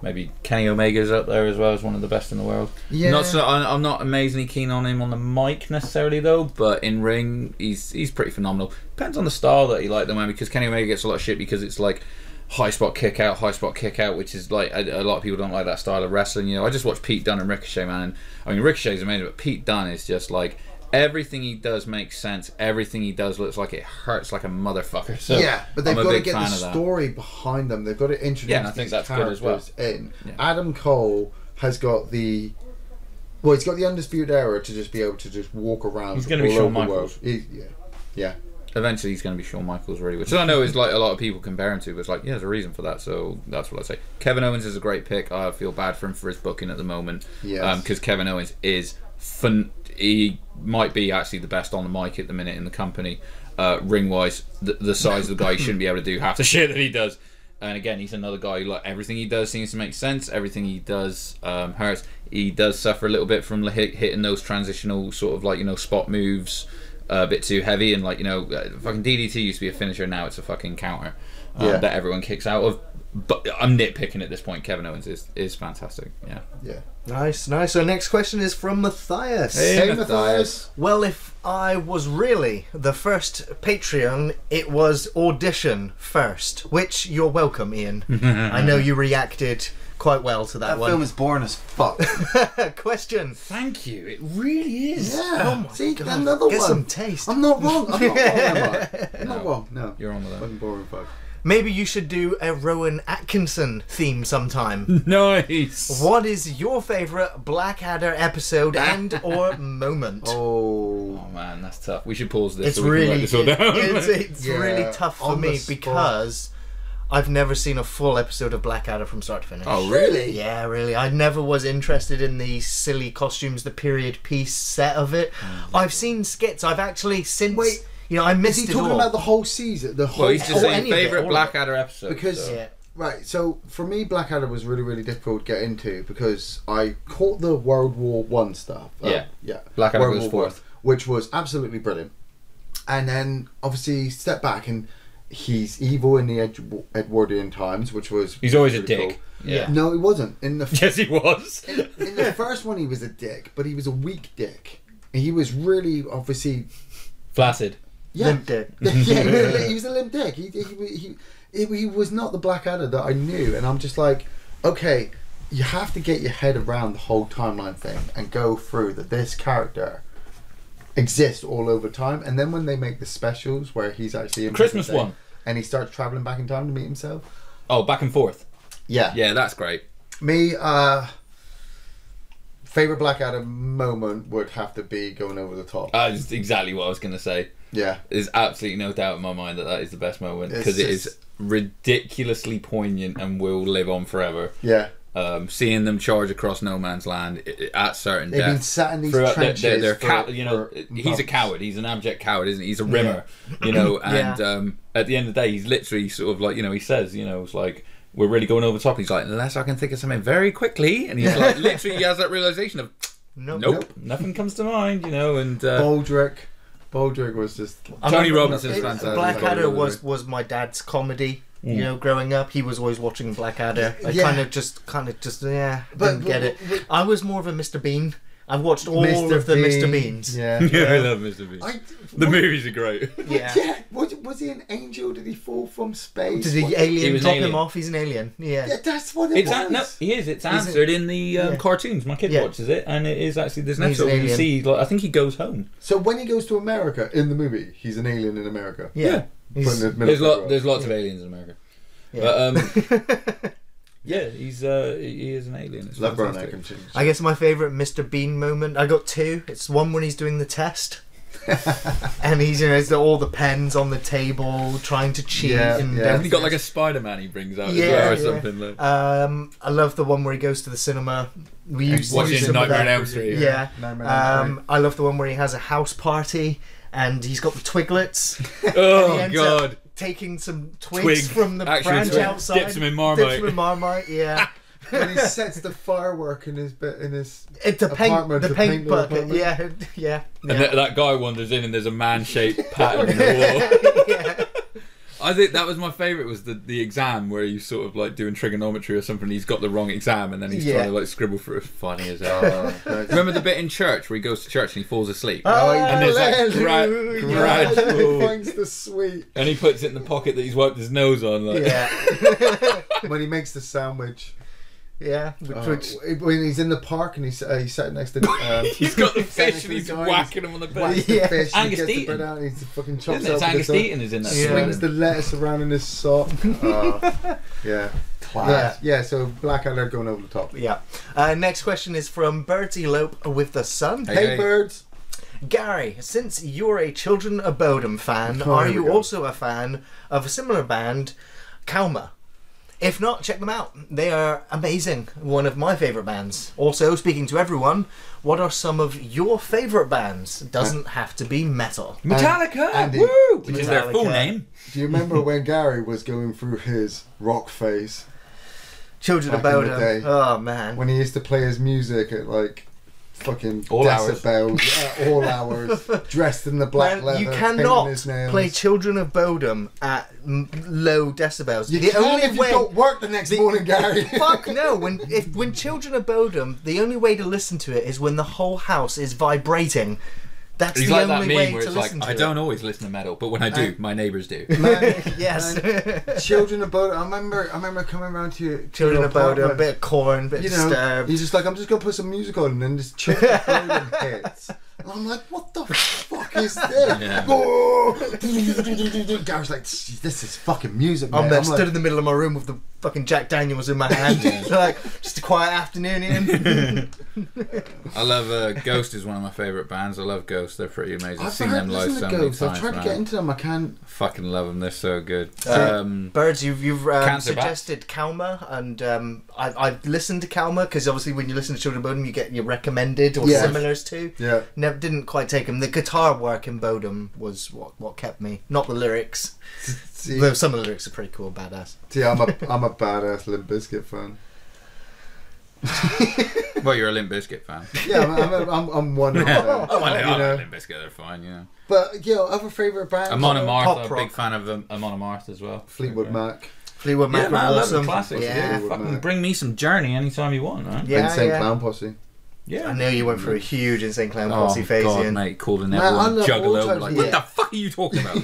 maybe Kenny Omega's up there as well as one of the best in the world. Yeah. I'm not amazingly keen on him on the mic necessarily though, but in ring he's pretty phenomenal. Depends on the style that you like though, man, because Kenny Omega gets a lot of shit because it's like high spot kick out, which is like a lot of people don't like that style of wrestling. You know, I just watched Pete Dunne and Ricochet, man, and I mean Ricochet's amazing, but Pete Dunne is just like, everything he does makes sense. Everything he does looks like it hurts like a motherfucker. So yeah, but they've got to get the story behind them. They've got to introduce and I think that's good as well. In. Yeah. Adam Cole has got he's got the Undisputed Era to just be able to just walk around. He's going to be Shawn Michaels. Yeah. Eventually he's going to be Shawn Michaels, really, which I know is like a lot of people compare him to, but it's like, yeah, there's a reason for that, so that's what I say. Kevin Owens is a great pick. I feel bad for him for his booking at the moment, because Kevin Owens is he might be actually the best on the mic at the minute in the company. Ring wise, the size of the guy, he shouldn't be able to do half the shit that he does. And again, he's another guy who, like, everything he does seems to make sense. Everything he does hurts. He does suffer a little bit from hitting those transitional sort of, like, you know, spot moves a bit too heavy, and like, you know, fucking DDT used to be a finisher, now it's a fucking counter that everyone kicks out of. But I'm nitpicking at this point. Kevin Owens is fantastic. Yeah. Nice. So next question is from Matthias. Hey Matthias. Well, if I was really the first Patreon, it was audition first, which you're welcome, Iain. I know you reacted quite well to that That one. film is boring as fuck. Question. Thank you. It really is. Yeah. Oh my See, God. another Get one. some taste. I'm not wrong. I'm not wrong, am I? I'm not wrong. No. You're on with Fucking that. boring fuck. Maybe you should do a Rowan Atkinson theme sometime. Nice. What is your favourite Blackadder episode and or moment? Oh. Oh man, that's tough. We should pause this. It's so we can really write this all down. it's Yeah, really tough for on the me spot. because I've never seen a full episode of Blackadder from start to finish. Oh really? Yeah, really. I never was interested in the silly costumes, the period piece set of it. I've seen skits. I've actually since Wait, I Is missed he it talking all. about the whole season? The whole. Well, he's just Oh, saying any of it, all favourite of it. Blackadder episode. Because so. Yeah. right, so for me, Blackadder was really, really difficult to get into because I caught the World War One stuff. Yeah. Yeah. Blackadder World goes War One, fourth. which was absolutely brilliant. And then obviously step back and he's evil in the Edwardian times, which was He's always a really dick. cool. Yeah. No, he wasn't. In the Yes, he was. in the first one, he was a dick, but he was a weak dick. He was really obviously. Flaccid. Yeah, Limp dick. yeah, he was a limp dick. He was not the Blackadder that I knew, and I'm just like, okay, you have to get your head around the whole timeline thing and go through that this character exists all over time, and then when they make the specials where he's actually in Christmas present day, one. and he starts traveling back in time to meet himself. Oh, back and forth. Yeah, Yeah, that's great. me, favorite Blackadder moment would have to be going over the top. That's exactly what I was going to say. Yeah. There's absolutely no doubt in my mind that is the best moment It's because it just- is ridiculously poignant and will live on forever. Yeah. Seeing them charge across no man's land at certain They've been depth. sat in these throughout- trenches they're for you know, for he's a months. coward. He's an abject coward, isn't he? He's a rimmer, you know. And at the end of the day, he's literally sort of like, you know, he says, you know, it's like, we're really going over the top. He's like, unless I can think of something very quickly, and he's like, literally, he has that realization of, nope, nothing comes to mind, you know. And Baldrick was just. Tony Robinson's fantastic. Blackadder was my dad's comedy. You know, growing up, he was always watching Blackadder. I Yeah. kind of just, didn't get it. but- I was more of a Mr. Bean. I've watched all Mr. of the Bean, Mr. Beans. Yeah. Yeah, I love Mr. Bean. The what- movies are great. Yeah. Yeah. Was he an angel? Did he fall from space? Did the What- He alien was an drop alien. him off? He's an alien. Yeah. Yeah, that's what it It's was. no, he is. It's answered in the cartoons. My kid Yeah. watches it, and it is actually there's an He's episode an where you alien. see. Like, I think he goes home. So when he goes to America in the movie, he's an alien in America. Yeah. Put in He's- the military role. There's lots of aliens in America, yeah. but yeah, he is an alien. It's Love fantastic. Brown Egg I guess my favourite Mr. Bean moment, I got two. It's one when he's doing the test. And he's, you know, there's all the pens on the table trying to cheat. Yeah, and yeah. Haven't you got like a Spider-Man he brings out Yeah, as well or yeah. something? Like, I love the one where he goes to the cinema. We used to watching use some of Nightmare on that. Elm Street. Yeah. Nightmare on Elm Street. I love the one where he has a house party and he's got the twiglets. And he oh ends up god! taking some Twig. twigs from the Actual branch twig. outside. Dips them in Marmite. Dips them in Marmite, yeah. When he sets the firework in his It's the paint, apartment, the the paint paint bucket, apartment. yeah. And that guy wanders in, and there's a man-shaped pattern in the wall. Yeah. I think that was my favourite. Was the exam where he's sort of like doing trigonometry or something. He's got the wrong exam, and then he's trying to like scribble through it. Funny as hell. Remember the bit in church where he goes to church and he falls asleep, and there's that He gradual, finds the sweet and he puts it in the pocket that he's wiped his nose on. Like, Yeah. when he makes the sandwich. Yeah. Which, When he's in the park and he's sat next to he's got the sat fish next to and he's the guy, whacking him on the whacks back. the Yeah. fish, Angus he gets the Deaton. bread out, and he fucking chops Isn't it? It's up Angus with Deaton is in that. Yeah. swings the lettuce around in his sock. Yeah. Class. Yeah, so Blackadder going over the top. yeah. Next question is from Birds Elope with the Sun. Hey. Hey, birds. Gary, since you're a Children of Bodom fan, Oh, are here we you go. also a fan of a similar band, Kalma? If not, check them out. They are amazing. One of my favourite bands. Also, speaking to everyone, what are some of your favourite bands? Doesn't have to be metal. Metallica, Andy. woo! Which is their full Metallica. name. Do you remember when Gary was going through his rock phase? Children of Back in the Bodom. day. Oh, man. When he used to play his music at like fucking All hours. decibels at all hours, dressed in the black Man, leather, you painting cannot his nails. play Children of Bodom at low decibels. You can if you don't work the next morning, Gary. Fuck no! When Children of Bodom, the only way to listen to it is when the whole house is vibrating. That's He's the like that only meme way where to it's like, listen to I it. don't always listen to metal, but when I do, my neighbours do. Man, Yes. man, Children of Bodom. I remember coming around to Children your of Bodom, a apartment. bit of Corn, a bit You of know, Disturbed. he's just like, I'm just gonna put some music on, and then this Children of Bodom hits. And I'm like, what the fuck is this? Yeah. Gary's like, this is fucking music, I'm man. there, I'm stood like, in the middle of my room with the fucking Jack Daniels in my hand. Like, just a quiet afternoon, Ian. I love Ghost is one of my favourite bands. I love Ghost. They're pretty amazing. I've I've seen them live so many Ghost. times. I've tried to man. get into them. I can't. I fucking love them. They're so good. Birds, you've Cancer suggested Kalma, and I've listened to Kalma because obviously when you listen to Children of Bodom, you get your recommended or Yes. similars to. Yeah. Never didn't quite take them. The guitar work in Bodom was what kept me, not the lyrics. See, Though some of the lyrics are pretty cool, badass. I'm a badass Limp Bizkit fan. Well, you're a Limp Bizkit fan. Yeah, I'm one of them. Oh, I you know know. Limp Bizkit. They're fine. Yeah. But other favourite bands. Amon pop Amarth. rock. Big fan of Amon Amarth as well. Fleetwood Mac. Fleetwood Mac Yeah, were man, I love the awesome. classics. Yeah, Fleetwood Fucking Mac. bring me some Journey anytime you want, man. yeah, Insane yeah. Clown Posse. Yeah. I know you went through a huge Insane Clown Oh Posse phase, God, Ian. mate, calling Man, I everyone love all juggalo. types Like, of- what yeah. the fuck are you talking about?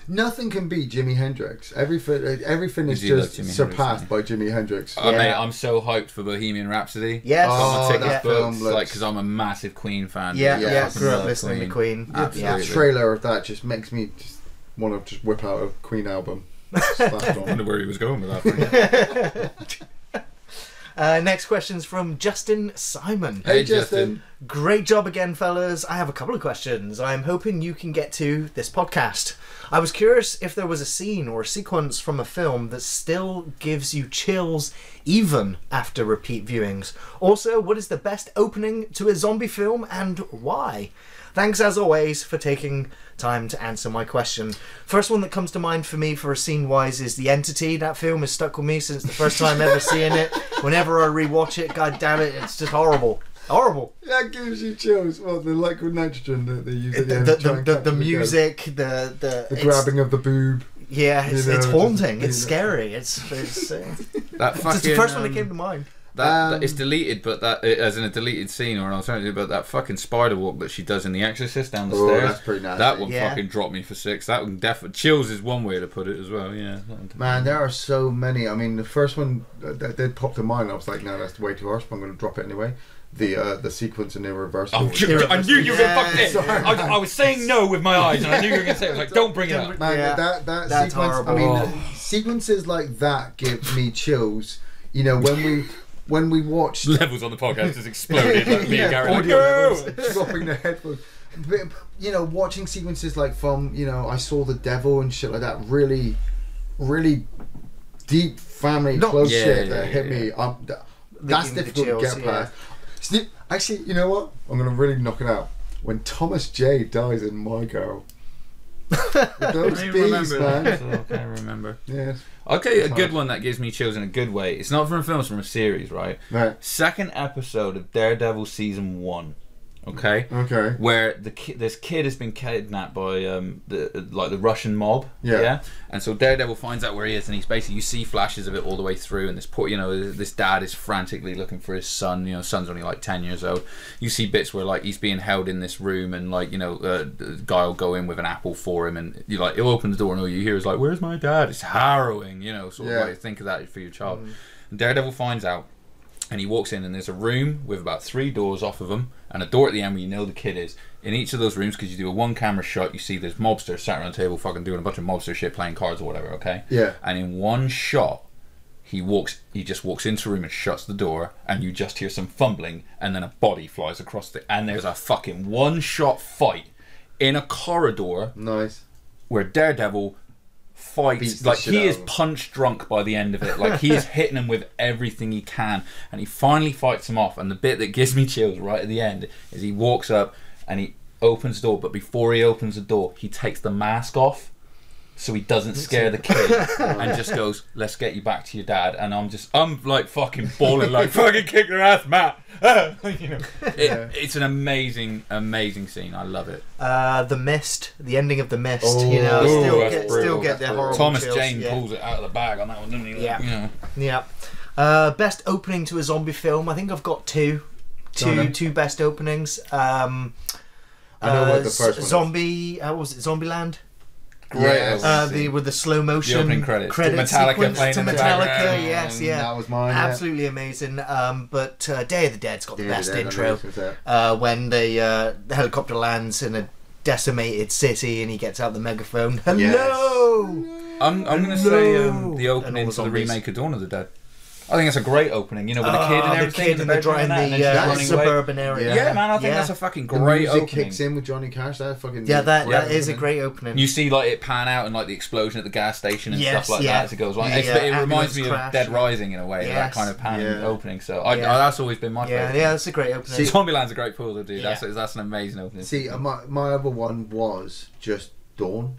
Nothing can beat Jimi Hendrix. Everything is You do love just Jimi surpassed Hendrix, by Jimi Hendrix. Yeah. Mate, I'm so hyped for Bohemian Rhapsody. Yes. Got my Oh, tickets that booked, film looks- like, because I'm a massive Queen fan. Yeah, dude. yeah. I fucking Grew up love listening to Queen. The Absolutely. trailer of that just makes me just want to just whip out a Queen album. Slapped I wonder on. where he was going with that. Next question's from Justin Simon. Hey, Justin. Great job again, fellas. I have a couple of questions I'm hoping you can get to this podcast. I was curious if there was a scene or a sequence from a film that still gives you chills even after repeat viewings. Also, what is the best opening to a zombie film and why? Thanks as always for taking time to answer my question. First one that comes to mind for me for a scene wise is The Entity. That film has stuck with me since the first time ever seeing it. Whenever I rewatch it, god damn it, it's just horrible. Horrible. That gives you chills. Well, the liquid nitrogen that they use at the end to try and The capture music, the it's- grabbing of the boob. Yeah, it's You know, haunting. just- It's scary. It's That it's fucking, the first one that came to mind. that it's deleted, but that as in a deleted scene or an alternative. But that fucking spider walk that she does in The Exorcist down the Oh, stairs, that's pretty nasty. that one Yeah. fucking dropped me for 6. That one definitely chills is one way to put it as well. Yeah, Man, there are so many. I mean, the first one that did pop to mind. I was like, no, that's way too harsh, but I'm going to drop it anyway. The sequence in Irreversible. I knew you were going to fuck it. Sorry. I was saying no with my eyes, and I knew you were going to say it. I was like, don't bring it up. Man, Yeah. that That's sequence. horrible. I mean, Oh. sequences like that give me chills. You know, when we watched Levels on the podcast just exploded. Like me and Gary. Like, audio no! levels, dropping the headphones. But, you know, watching sequences like from I Saw the Devil and shit like that. Really, really deep family close Yeah, shit yeah, that hit yeah. me. That's Give me the difficult chills, to get past. Actually, you know what? I'm gonna really knock it out. When Thomas J dies in My Girl. With those I bees, remember man. that. I can't remember. Yes. Okay, a It's good hard. one that gives me chills in a good way. It's not from a film, it's from a series, right? Right. Second episode of Daredevil season 1. Okay. Okay. Where this kid has been kidnapped by the Russian mob. Yeah. And so Daredevil finds out where he is, and he's basically, you see flashes of it all the way through. And this dad is frantically looking for his son. Son's only like 10 years old. You see bits where like he's being held in this room, and the guy will go in with an apple for him, and he'll open the door, and all you hear is like, "Where's my dad?" It's harrowing, sort of like think of that for your child. And Daredevil finds out. And he walks in, and there's a room with about 3 doors off of him, and a door at the end where you know the kid is. In each of those rooms, because you do a 1-camera shot, you see there's mobsters sat around a table fucking doing a bunch of mobster shit, playing cards or whatever, okay? Yeah. And in one shot, he just walks into a room and shuts the door, and you just hear some fumbling, and then a body flies across and there's a fucking 1-shot fight in a corridor Nice. where Daredevil Beats fights the like shit he out is of him. punch drunk by the end of it. Like he is hitting him with everything he can, and he finally fights him off. And the bit that gives me chills right at the end is he walks up and he opens the door, but before he opens the door, he takes the mask off so he doesn't scare the kid, and just goes, "Let's get you back to your dad." And I'm like fucking bawling, like fucking kick their ass, Matt. It's an amazing scene. I love it. The Mist, the ending of The Mist. Oh, that's still brutal. get the horrible Thomas chills. Jane Yeah. pulls it out of the bag on that one, doesn't he? Like, Yeah. Yeah. Yeah. Best opening to a zombie film. I think I've got two Go on then. best openings. I know what the first one Zombie. What was it? Zombieland. Great. With the slow motion the opening credits. credit Metallica sequence playing to in the Metallica. background. Yes, yeah. That was mine. Absolutely amazing. But Day of the Dead's got the best Dead, intro. When the helicopter lands in a decimated city and he gets out the megaphone. Hello. I'm going to say the And opening all to the the zombies. remake of Dawn of the Dead. I think that's a great opening, you know, with the kid and the everything. kid in the bedroom and that, and then she's running away. suburban area. Yeah, man, I think that's a fucking great music opening. kicks in with Johnny Cash. That fucking that is a great opening. You see, like, it pan out and like the explosion at the gas station and Yes, stuff like yeah. that as it goes on. Yeah, It reminds me ambulance of Dead crash. Rising in a way, that Yes. kind of pan Yeah. opening. So Yeah. that's always been my Yeah, favourite. that's a great opening. See, Zombieland's a great pool, dude. Yeah. That's an amazing opening. See, my other one was just Dawn,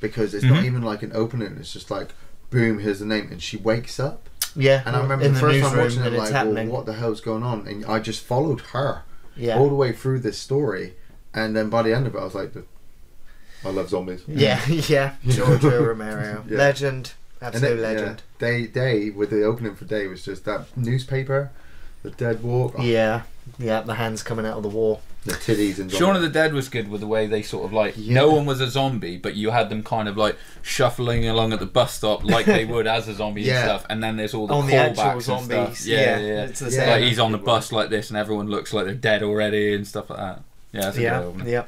because it's not even like an opening. It's just like, boom, here's the name, and she wakes up. Yeah, And I remember in the first time newsroom watching it, that it's like, well, happening. what the hell's going on? And I just followed her Yeah. all the way through this story, and then by the end of it, I was like, I love zombies. Yeah, yeah. Giorgio Romero, Yeah. legend, And absolute then, legend. Day with the opening for Day was just that newspaper, the dead walk, Yeah, yeah. The hands coming out of the wall. the titties and Shaun of the Dead was good with the way they sort of like no one was a zombie, but you had them kind of like shuffling along at the bus stop like they would as a zombie Yeah. and stuff. And then there's all the On the actual callbacks and zombies, stuff. yeah, Yeah. it's the same. Like he's on the bus like this, and everyone looks like they're dead already and stuff like that. Yeah, that's a good opening. Yeah.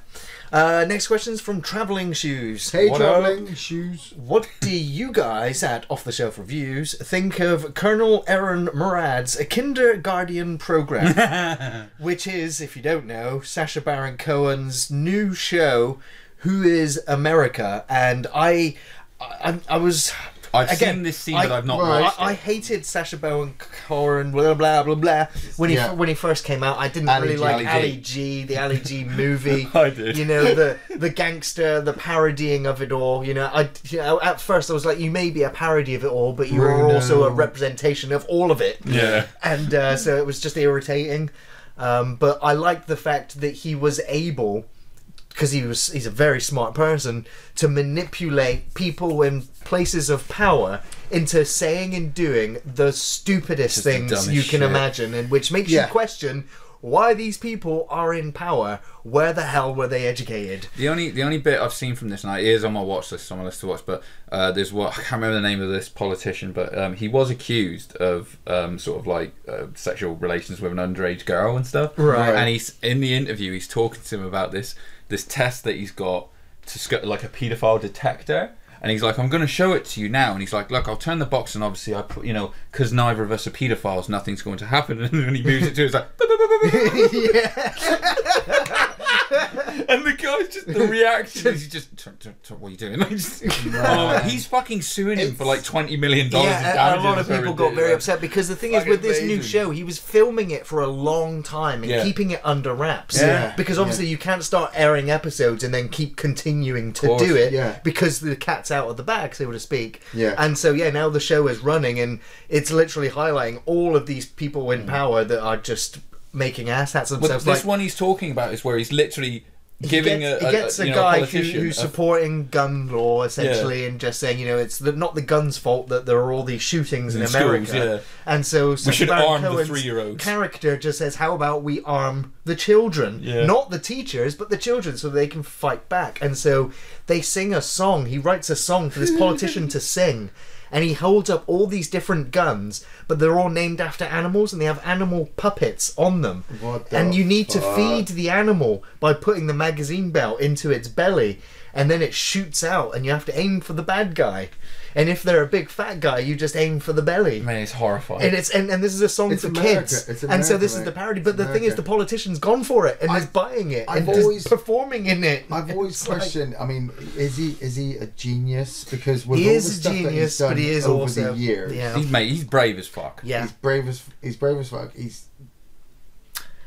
Next question's from Travelling Shoes. Hey, What travelling shoes. What do you guys at Off the Shelf Reviews think of Colonel Aaron Murad's Kindergarten program, which is, if you don't know, Sacha Baron Cohen's new show, Who is America? And I was. I've Again, seen this scene, but I've not right. watched it. I hated Sacha Baron Cohen, blah blah blah blah. When he first came out, I didn't Ali really G. like Ali Ali G, the Ali G movie. I did. You know, the gangster, the parodying of it all. You know, at first I was like, you may be a parody of it all, but you are Bruno. also a representation of all of it. Yeah. And so it was just irritating. But I liked the fact that he was able, because he's a very smart person, to manipulate people in places of power into saying and doing the stupidest Just the things dumbest you can shit. imagine, and which makes you Yeah. question why these people are in power. Where the hell were they educated? The only bit I've seen from this, and it is on my watch list, on my list to watch, but there's I can't remember the name of this politician, but he was accused of sort of like sexual relations with an underage girl and stuff. Right. And he's in the interview, he's talking to him about this test that he's got to like a paedophile detector. And he's like, I'm going to show it to you now. And he's like, look, I'll turn the box, and obviously I put, because neither of us are paedophiles, nothing's going to happen. And then he moves it to, it's like, and the guy's just, the reaction is just, what are you doing? Like, he's fucking suing him for like $20 million. Yeah, a lot of people got very ridiculous. upset because the thing is, Fucking with this new amazing. show, he was filming it for a long time and Yeah. keeping it under wraps. Yeah. Because obviously you can't start airing episodes and then keep continuing to course. do it Yeah. because the cat's out of the bag, so to speak. Yeah. And so now the show is running and it's literally highlighting all of these people in power that are just making asshats of But themselves. this one he's talking about is where he's literally giving he gets a guy politician who's a- supporting gun law essentially, and just saying, it's not the gun's fault that there are all these shootings in In America. schools, yeah. And so We Sacha should Baron arm the Cohen's 3-year-olds. character just says, how about we arm the children, Yeah. not the teachers, but the children, so they can fight back. And so they sing a song. He writes a song for this politician to sing. And he holds up all these different guns, but they're all named after animals, and they have animal puppets on them. What the And you need to fuck? feed the animal by putting the magazine belt into its belly, and then it shoots out, and you have to aim for the bad guy. And if they're a big fat guy, you just aim for the belly. Man, it's horrifying. And it's and this is a song It's for America. kids, It's and so America, this is mate. the parody. But It's the thing is, America. the politician's gone for it and is buying it I've and always- just performing in it. I've always It's like- questioned. I mean, is he a genius? Because with He all is the a stuff that genius, he's done but he is over also the years, yeah. He's brave as fuck. Yeah. he's brave as fuck.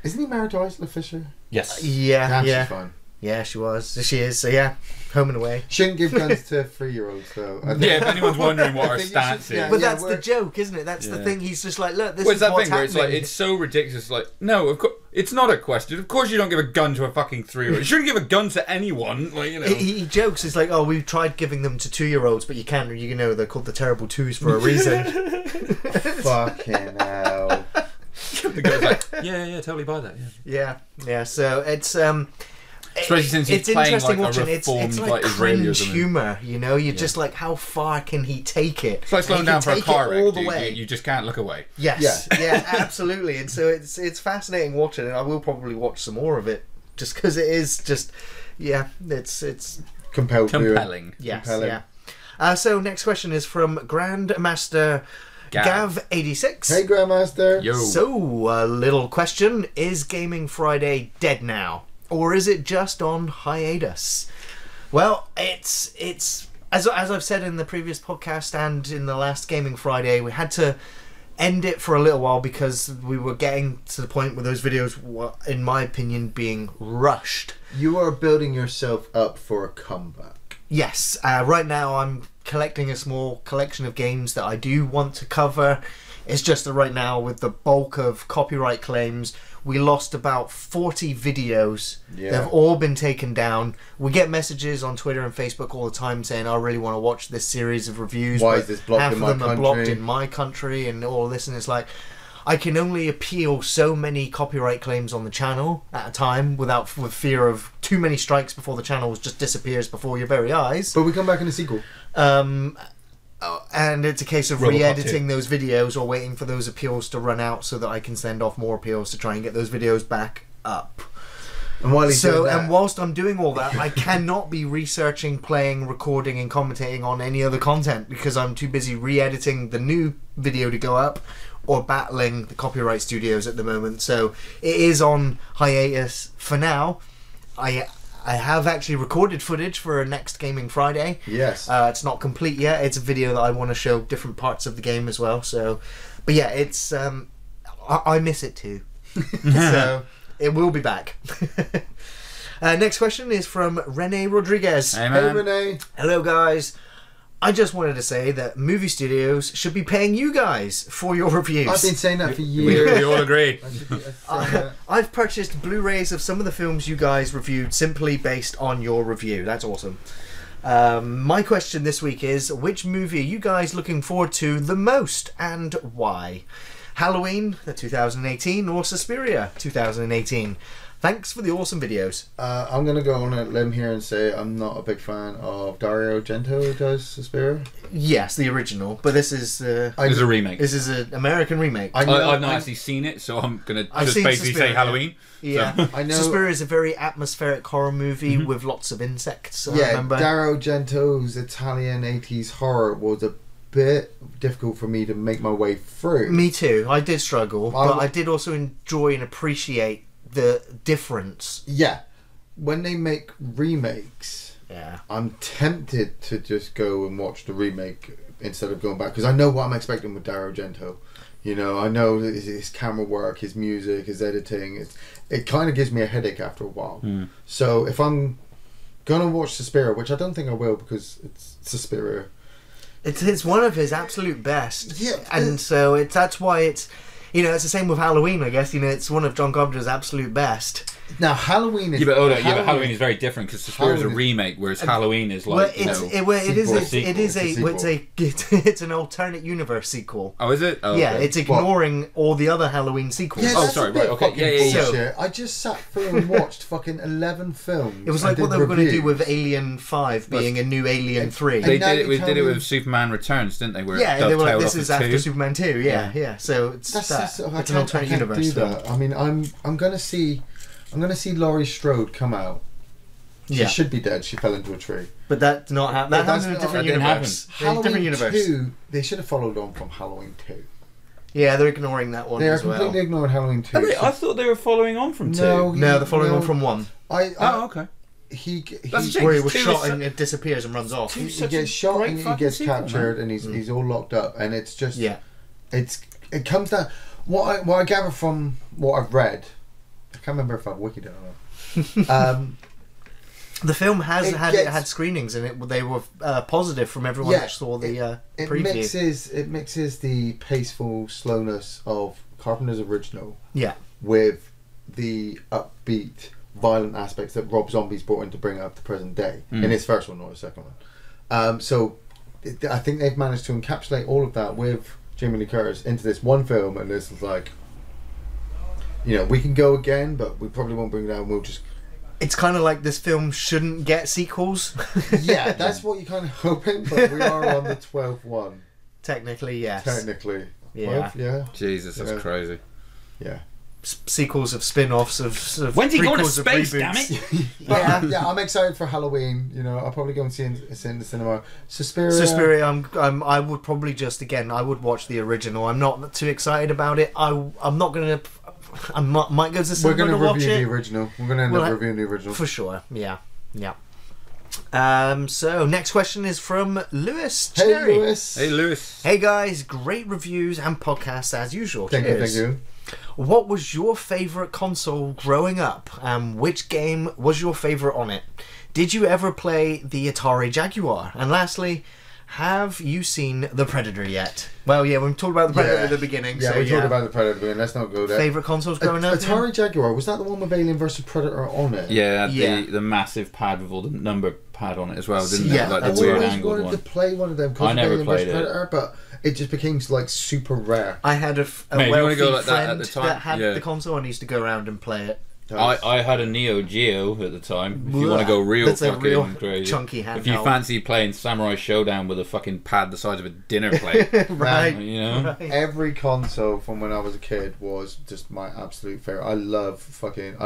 Isn't he married to Isla Fisher? Yes. Yeah, Damn, yeah, she's fine. yeah. She was, she is. So yeah, home and away. Shouldn't give guns to 3-year-olds though. I think- Yeah, if anyone's wondering what I our think you stance should- is. yeah, But that's the we're- joke, isn't it? That's the Yeah. thing. He's just like, look, this Well, is it's that what's thing where it's like, happening. it's so ridiculous. Like, no, of course, it's not a question. Of course, you don't give a gun to a fucking 3-year-old. You shouldn't give a gun to anyone. Like, He jokes. It's like, oh, we've tried giving them to 2-year-olds, but you can't. They're called the terrible twos for a reason. Fucking hell. the guy's like, yeah, totally buy that. Yeah. Yeah. So it's Especially since he's it's playing interesting like watching. a reformed It's like Israeli or cringe something. humor, you know. You're just like, how far can he take it? It's like slowing And he down for can a take it car wreck, all the dude. way. You just can't look away. Yes, yeah, absolutely. And so it's fascinating watching it. I will probably watch some more of it just because it is just, it's Compelling. yes, Compelling. yeah. So next question is from Grandmaster Gav86. Hey, Grandmaster. Yo. So, a little question: is Gaming Friday dead now, or is it just on hiatus? Well, it's as I've said in the previous podcast and in the last Gaming Friday, we had to end it for a little while because we were getting to the point where those videos were, in my opinion, being rushed. You are building yourself up for a comeback. Yes, right now I'm collecting a small collection of games that I do want to cover. It's just that right now, with the bulk of copyright claims, we lost about 40 videos. Yeah. They've all been taken down. We get messages on Twitter and Facebook all the time saying, I really want to watch this series of reviews. Why but is this blocked half in of my them are blocked country? in my country and all this, and it's like, I can only appeal so many copyright claims on the channel at a time with fear of too many strikes before the channel just disappears before your very eyes. But we come back in a sequel. And it's a case of Robocop re-editing those videos or waiting for those appeals to run out so that I can send off more appeals to try and get those videos back up. And while he's doing that, And whilst I'm doing all that, I cannot be researching, playing, recording and commentating on any other content because I'm too busy re-editing the new video to go up or battling the copyright studios at the moment. So it is on hiatus for now. I have actually recorded footage for a next Gaming Friday. yes. It's not complete yet. It's a video that I want to show different parts of the game as well. So, but yeah, it's I miss it too. So it will be back. Next question is from Rene Rodriguez. Hey, Hey, man. Renee. Hello, guys. I just wanted to say that movie studios should be paying you guys for your reviews. I've been saying that for We, years. we all agree. I've purchased Blu-rays of some of the films you guys reviewed simply based on your review. That's awesome. My question this week is, which movie are you guys looking forward to the most and why? Halloween, the 2018, or Suspiria, 2018? Thanks for the awesome videos. I'm going to go on a limb here and say I'm not a big fan of Dario Argento who does Suspiria. Yes, the original, but this is It's a remake. this is an American remake. I know- I've not actually seen it, so I'm going to I've just seen basically Suspiria, say Halloween. Yeah, I know- Suspiria is a very atmospheric horror movie with lots of insects. I Yeah, remember. Dario Argento's Italian 80s horror was a bit difficult for me to make my way through. Me too. I did struggle, I- but I did also enjoy and appreciate the difference. Yeah. When they make remakes, Yeah. I'm tempted to just go and watch the remake instead of going back because I know what I'm expecting with Dario Argento. You know, I know that his camera work, his music, his editing. It kind of gives me a headache after a while. So if I'm gonna watch Suspiria, which I don't think I will because it's Suspiria. It's one of his absolute best. Yeah, And so that's why it's, it's the same with Halloween, I guess. It's one of John Carpenter's absolute best. Now Halloween is Yeah, but Halloween is very different because Suspiria is a Halloween- remake, whereas Halloween is Well, like, it's an alternate universe sequel. Oh, is it? Oh, Yeah, okay. it's ignoring all the other Halloween sequels. Yeah, Oh, that's sorry, a bit right, okay. fucking Yeah, yeah, yeah. bullshit. I just sat through and watched fucking 11 films. It was and like what did they were going to do reviews. with Alien 5 being a new Alien 3. They now did you it. tell Did it me- with Superman Returns, didn't they? Where Yeah, it and they were like, dovetailed this off is of after two. Superman 2. Yeah. So it's That's that. just, I It's an can't alternate universe do film. that. I mean, I'm gonna see Laurie Strode come out. She Yeah. should be dead. She fell into a tree. But that's not happened. That But happened in a that's different not- that didn't universe. In a different Halloween universe. 2, they should have followed on from Halloween 2. Yeah, they're ignoring that one They are as well. completely ignoring Halloween 2. I thought they were following on from No, two. No, they're following on from 1. Oh, okay. He That's a shame. Where he was Two shot is and it disappears and runs off. Two- he such gets a shot great and he fucking gets sequel, captured man. and he's all locked up and it's just Yeah. it comes down what I gather from what I've read. I can't remember if I've wikid it or not. The film has It had gets- had screenings and they were positive from everyone Yeah, that saw the it preview. mixes the paceful slowness of Carpenter's original Yeah. with the upbeat, violent aspects that Rob Zombie's brought in to bring it up to present day in his first one, not his second one. I think they've managed to encapsulate all of that with Jamie Lee Curtis into this one film, and this is like, we can go again, but we probably won't bring it down. We'll just It's kind of like this film shouldn't get sequels. Yeah, that's what you're kind of hoping, but we are on the 12th one. Technically, yes. Technically. Yeah. 12th, yeah. Jesus, that's crazy. Yeah. Sequels of spin-offs of When's he going to prequels of space, reboots. damn it? Yeah, I'm excited for Halloween. You know, I'll probably go and see it in the cinema. Suspiria, I would probably just, again, I would watch the original. I'm not too excited about it. I'm not going to... I might go to the cinema to watch it. We're going to review the original. We're going to end up reviewing the original. For sure, yeah. So, next question is from Lewis. Hey, Lewis. Hey, Lewis. Hey, guys. Great reviews and podcasts as usual. Thank you. What was your favourite console growing up? And which game was your favourite on it? Did you ever play the Atari Jaguar? And lastly, have you seen The Predator yet? Well, yeah, we talked about The Predator at the beginning. Yeah, we talked about The Predator, and let's not go there. Favourite consoles growing up? Atari Jaguar, was that the one with Alien vs Predator on it? Yeah, the massive pad with all the number pad on it as well, didn't Yeah, it? Like I the weird always angled wanted one. to play one of them because I of never Alien vs played it. Predator, but it just became like super rare. I had a Mate, you wanna wealthy go like that friend at the time? that had Yeah. the console and used to go around and play it. I had a Neo Geo at the time. If you want to go real That's a fucking real crazy, chunky if you handheld. fancy playing Samurai Showdown with a fucking pad the size of a dinner plate, Right. you know. Right. Every console from when I was a kid was just my absolute favorite. I love fucking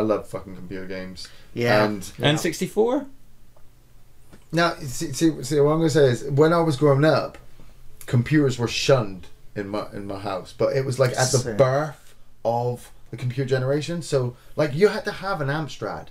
computer games. Yeah. And N64. now, see, what I'm gonna say is, when I was growing up, computers were shunned in my house, but it was like at the Sick. birth of the computer generation. So, like, you had to have an Amstrad,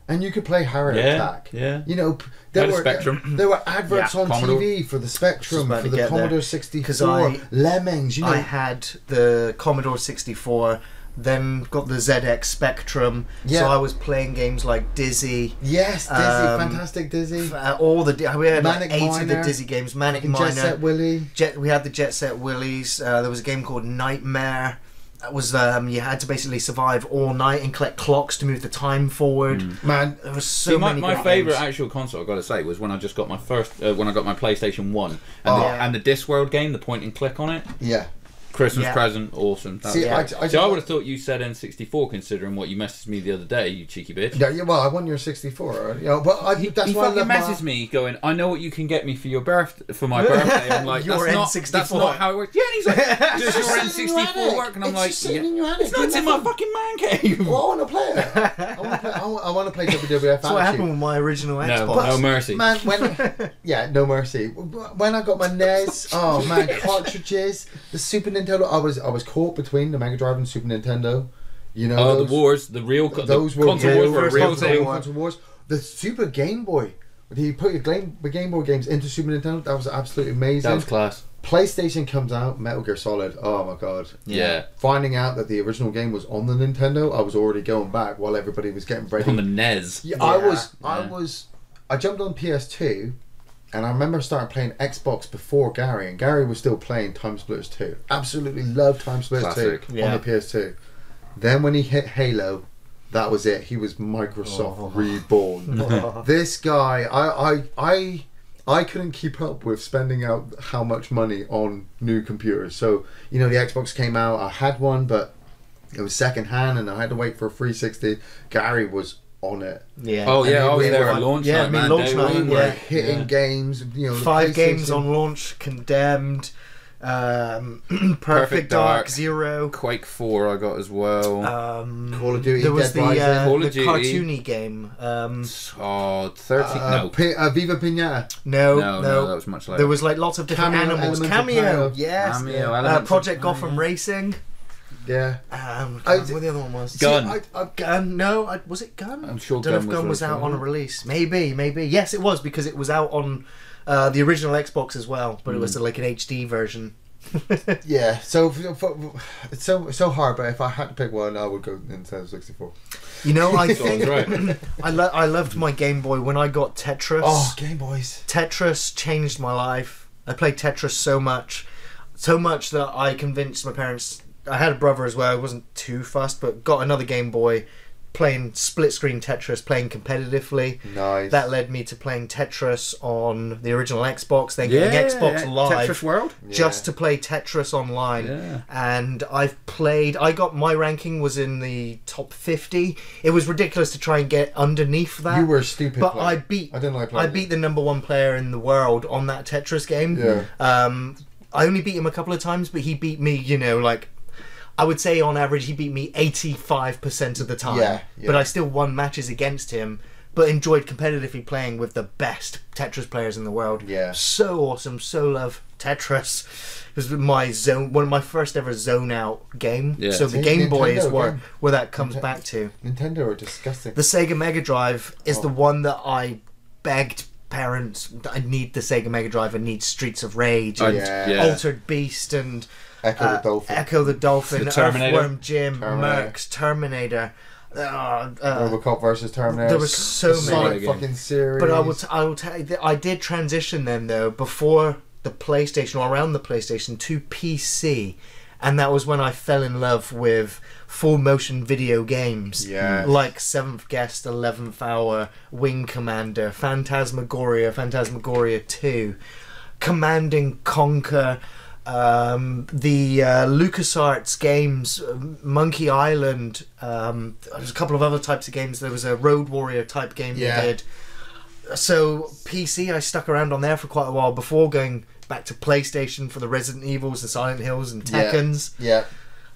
and you could play Heart Attack. Yeah. You know, Had a Spectrum. There were adverts Yeah, on Commodore. TV for the Spectrum, Just about for to the get there. Commodore 'Cause 64, Lemmings. You know, I had the Commodore 64, then got the ZX Spectrum, Yeah. so I was playing games like Dizzy. yes, Dizzy, fantastic Dizzy, All the we had like Manic 8 of the Miner, Dizzy games. Manic Jet Miner, Set Willy. We had the Jet Set Willies. There was a game called Nightmare. That was you had to basically survive all night and collect clocks to move the time forward. Man, There was so See, many. my great favourite games. actual console, I've got to say, was when I just got my first, when I got my PlayStation 1. And the Discworld game, the point and click on it. yeah. Christmas Yeah. present, awesome. That See, was I great. I would have thought you said N64, considering what you messaged me the other day, you cheeky bitch. Yeah, well, I won your 64. You know, but that's He why I fucking love my... messaged me going, I know what you can get me for your for my birthday. I'm like, Your that's not how it works. Yeah, and he's like, does your N64 work? And I'm It's like, just sitting yeah. in your attic. It's not, it's in my fucking man cave. Well, I want to play it. I want to play WWF. That's what Attitude. happened with my original No, Xbox. no mercy. Man, no mercy. When I got my NES, oh man, cartridges, the Super Nintendo. I was caught between the Mega Drive and Super Nintendo. You know, Oh, those, the wars, the real those the were console wars were a real thing. console wars. The Super Game Boy. He put your Game Boy games into Super Nintendo. That was absolutely amazing. That was class. PlayStation comes out, Metal Gear Solid. Oh my god. Yeah. Finding out that the original game was on the Nintendo, I was already going back while everybody was getting ready. On the NES. Yeah, Yeah. I jumped on PS2, and I remember starting playing Xbox before Gary, and Gary was still playing Time Splitters 2. Absolutely loved Time Splitters Classic. 2 Yeah. on the PS2. Then when he hit Halo, that was it. He was Microsoft reborn. This guy, I couldn't keep up with spending out how much money on new computers. So, you know, the Xbox came out, I had one, but it was second hand, and I had to wait for a 360. Gary was on it. Yeah. Oh yeah, And I was we there were- at launch yeah, night, I mean, man. launch Day night, one. We were yeah. hitting games, you know. the 5 games PlayStation. on launch. Condemned. Perfect Dark, Zero. Quake 4 I got as well. Call of Duty, There was Dead Rising. Call the of Duty. cartoony game. 13, no. Viva Pinata. No, No, that was much later. There was like lots of different Cameo, animals. Elemental Cameo, Power. yes. Cameo, Elemental Project Power, Gotham yeah. Racing. Yeah. What the other one was? Gun. Gun. No, was it Gun? I'm sure Don't know Gun if Gun was was out released, on a release. Maybe. Yes, it was because it was out on the original Xbox as well, but it was like an HD version. Yeah. So it's so hard, but if I had to pick one, I would go Nintendo 64. You know, I Sounds think right. I loved my Game Boy when I got Tetris. Oh, Game Boys. Tetris changed my life. I played Tetris so much that I convinced my parents. I had a brother as well. I wasn't too fussed, but got another Game Boy, playing split screen Tetris, playing competitively. Nice. That led me to playing Tetris on the original Xbox, then getting Xbox Live. Tetris World? Just to play Tetris online. Yeah. And I got, my ranking was in the top 50. It was ridiculous to try and get underneath that. You were a stupid But player. I beat the number one player in the world on that Tetris game. Yeah. I only beat him a couple of times, but he beat me, like, I would say on average he beat me 85% of the time. Yeah. But I still won matches against him, but enjoyed competitively playing with the best Tetris players in the world. Yeah. So awesome, so love Tetris. It was one of my first ever zone out game. Yeah. So the Game Boy is Nintendo where that comes back to. Nintendo are disgusting. The Sega Mega Drive is the one that I begged parents that I need the Sega Mega Drive. I need Streets of Rage and Altered Beast and Echo the Dolphin, Earthworm Jim, Mercs, Terminator. Robocop versus Terminator. There was so many Sonic fucking series. But I will tell you that I did transition then though before the PlayStation or around the PlayStation to PC, and that was when I fell in love with full motion video games. Yeah. Like Seventh Guest, 11th Hour, Wing Commander, Phantasmagoria 2, Command and Conquer. The LucasArts games, Monkey Island, there's a couple of other types of games. There was a Road Warrior type game they did. So PC, I stuck around on there for quite a while before going back to PlayStation for the Resident Evils, the Silent Hills and Tekkens. Yeah.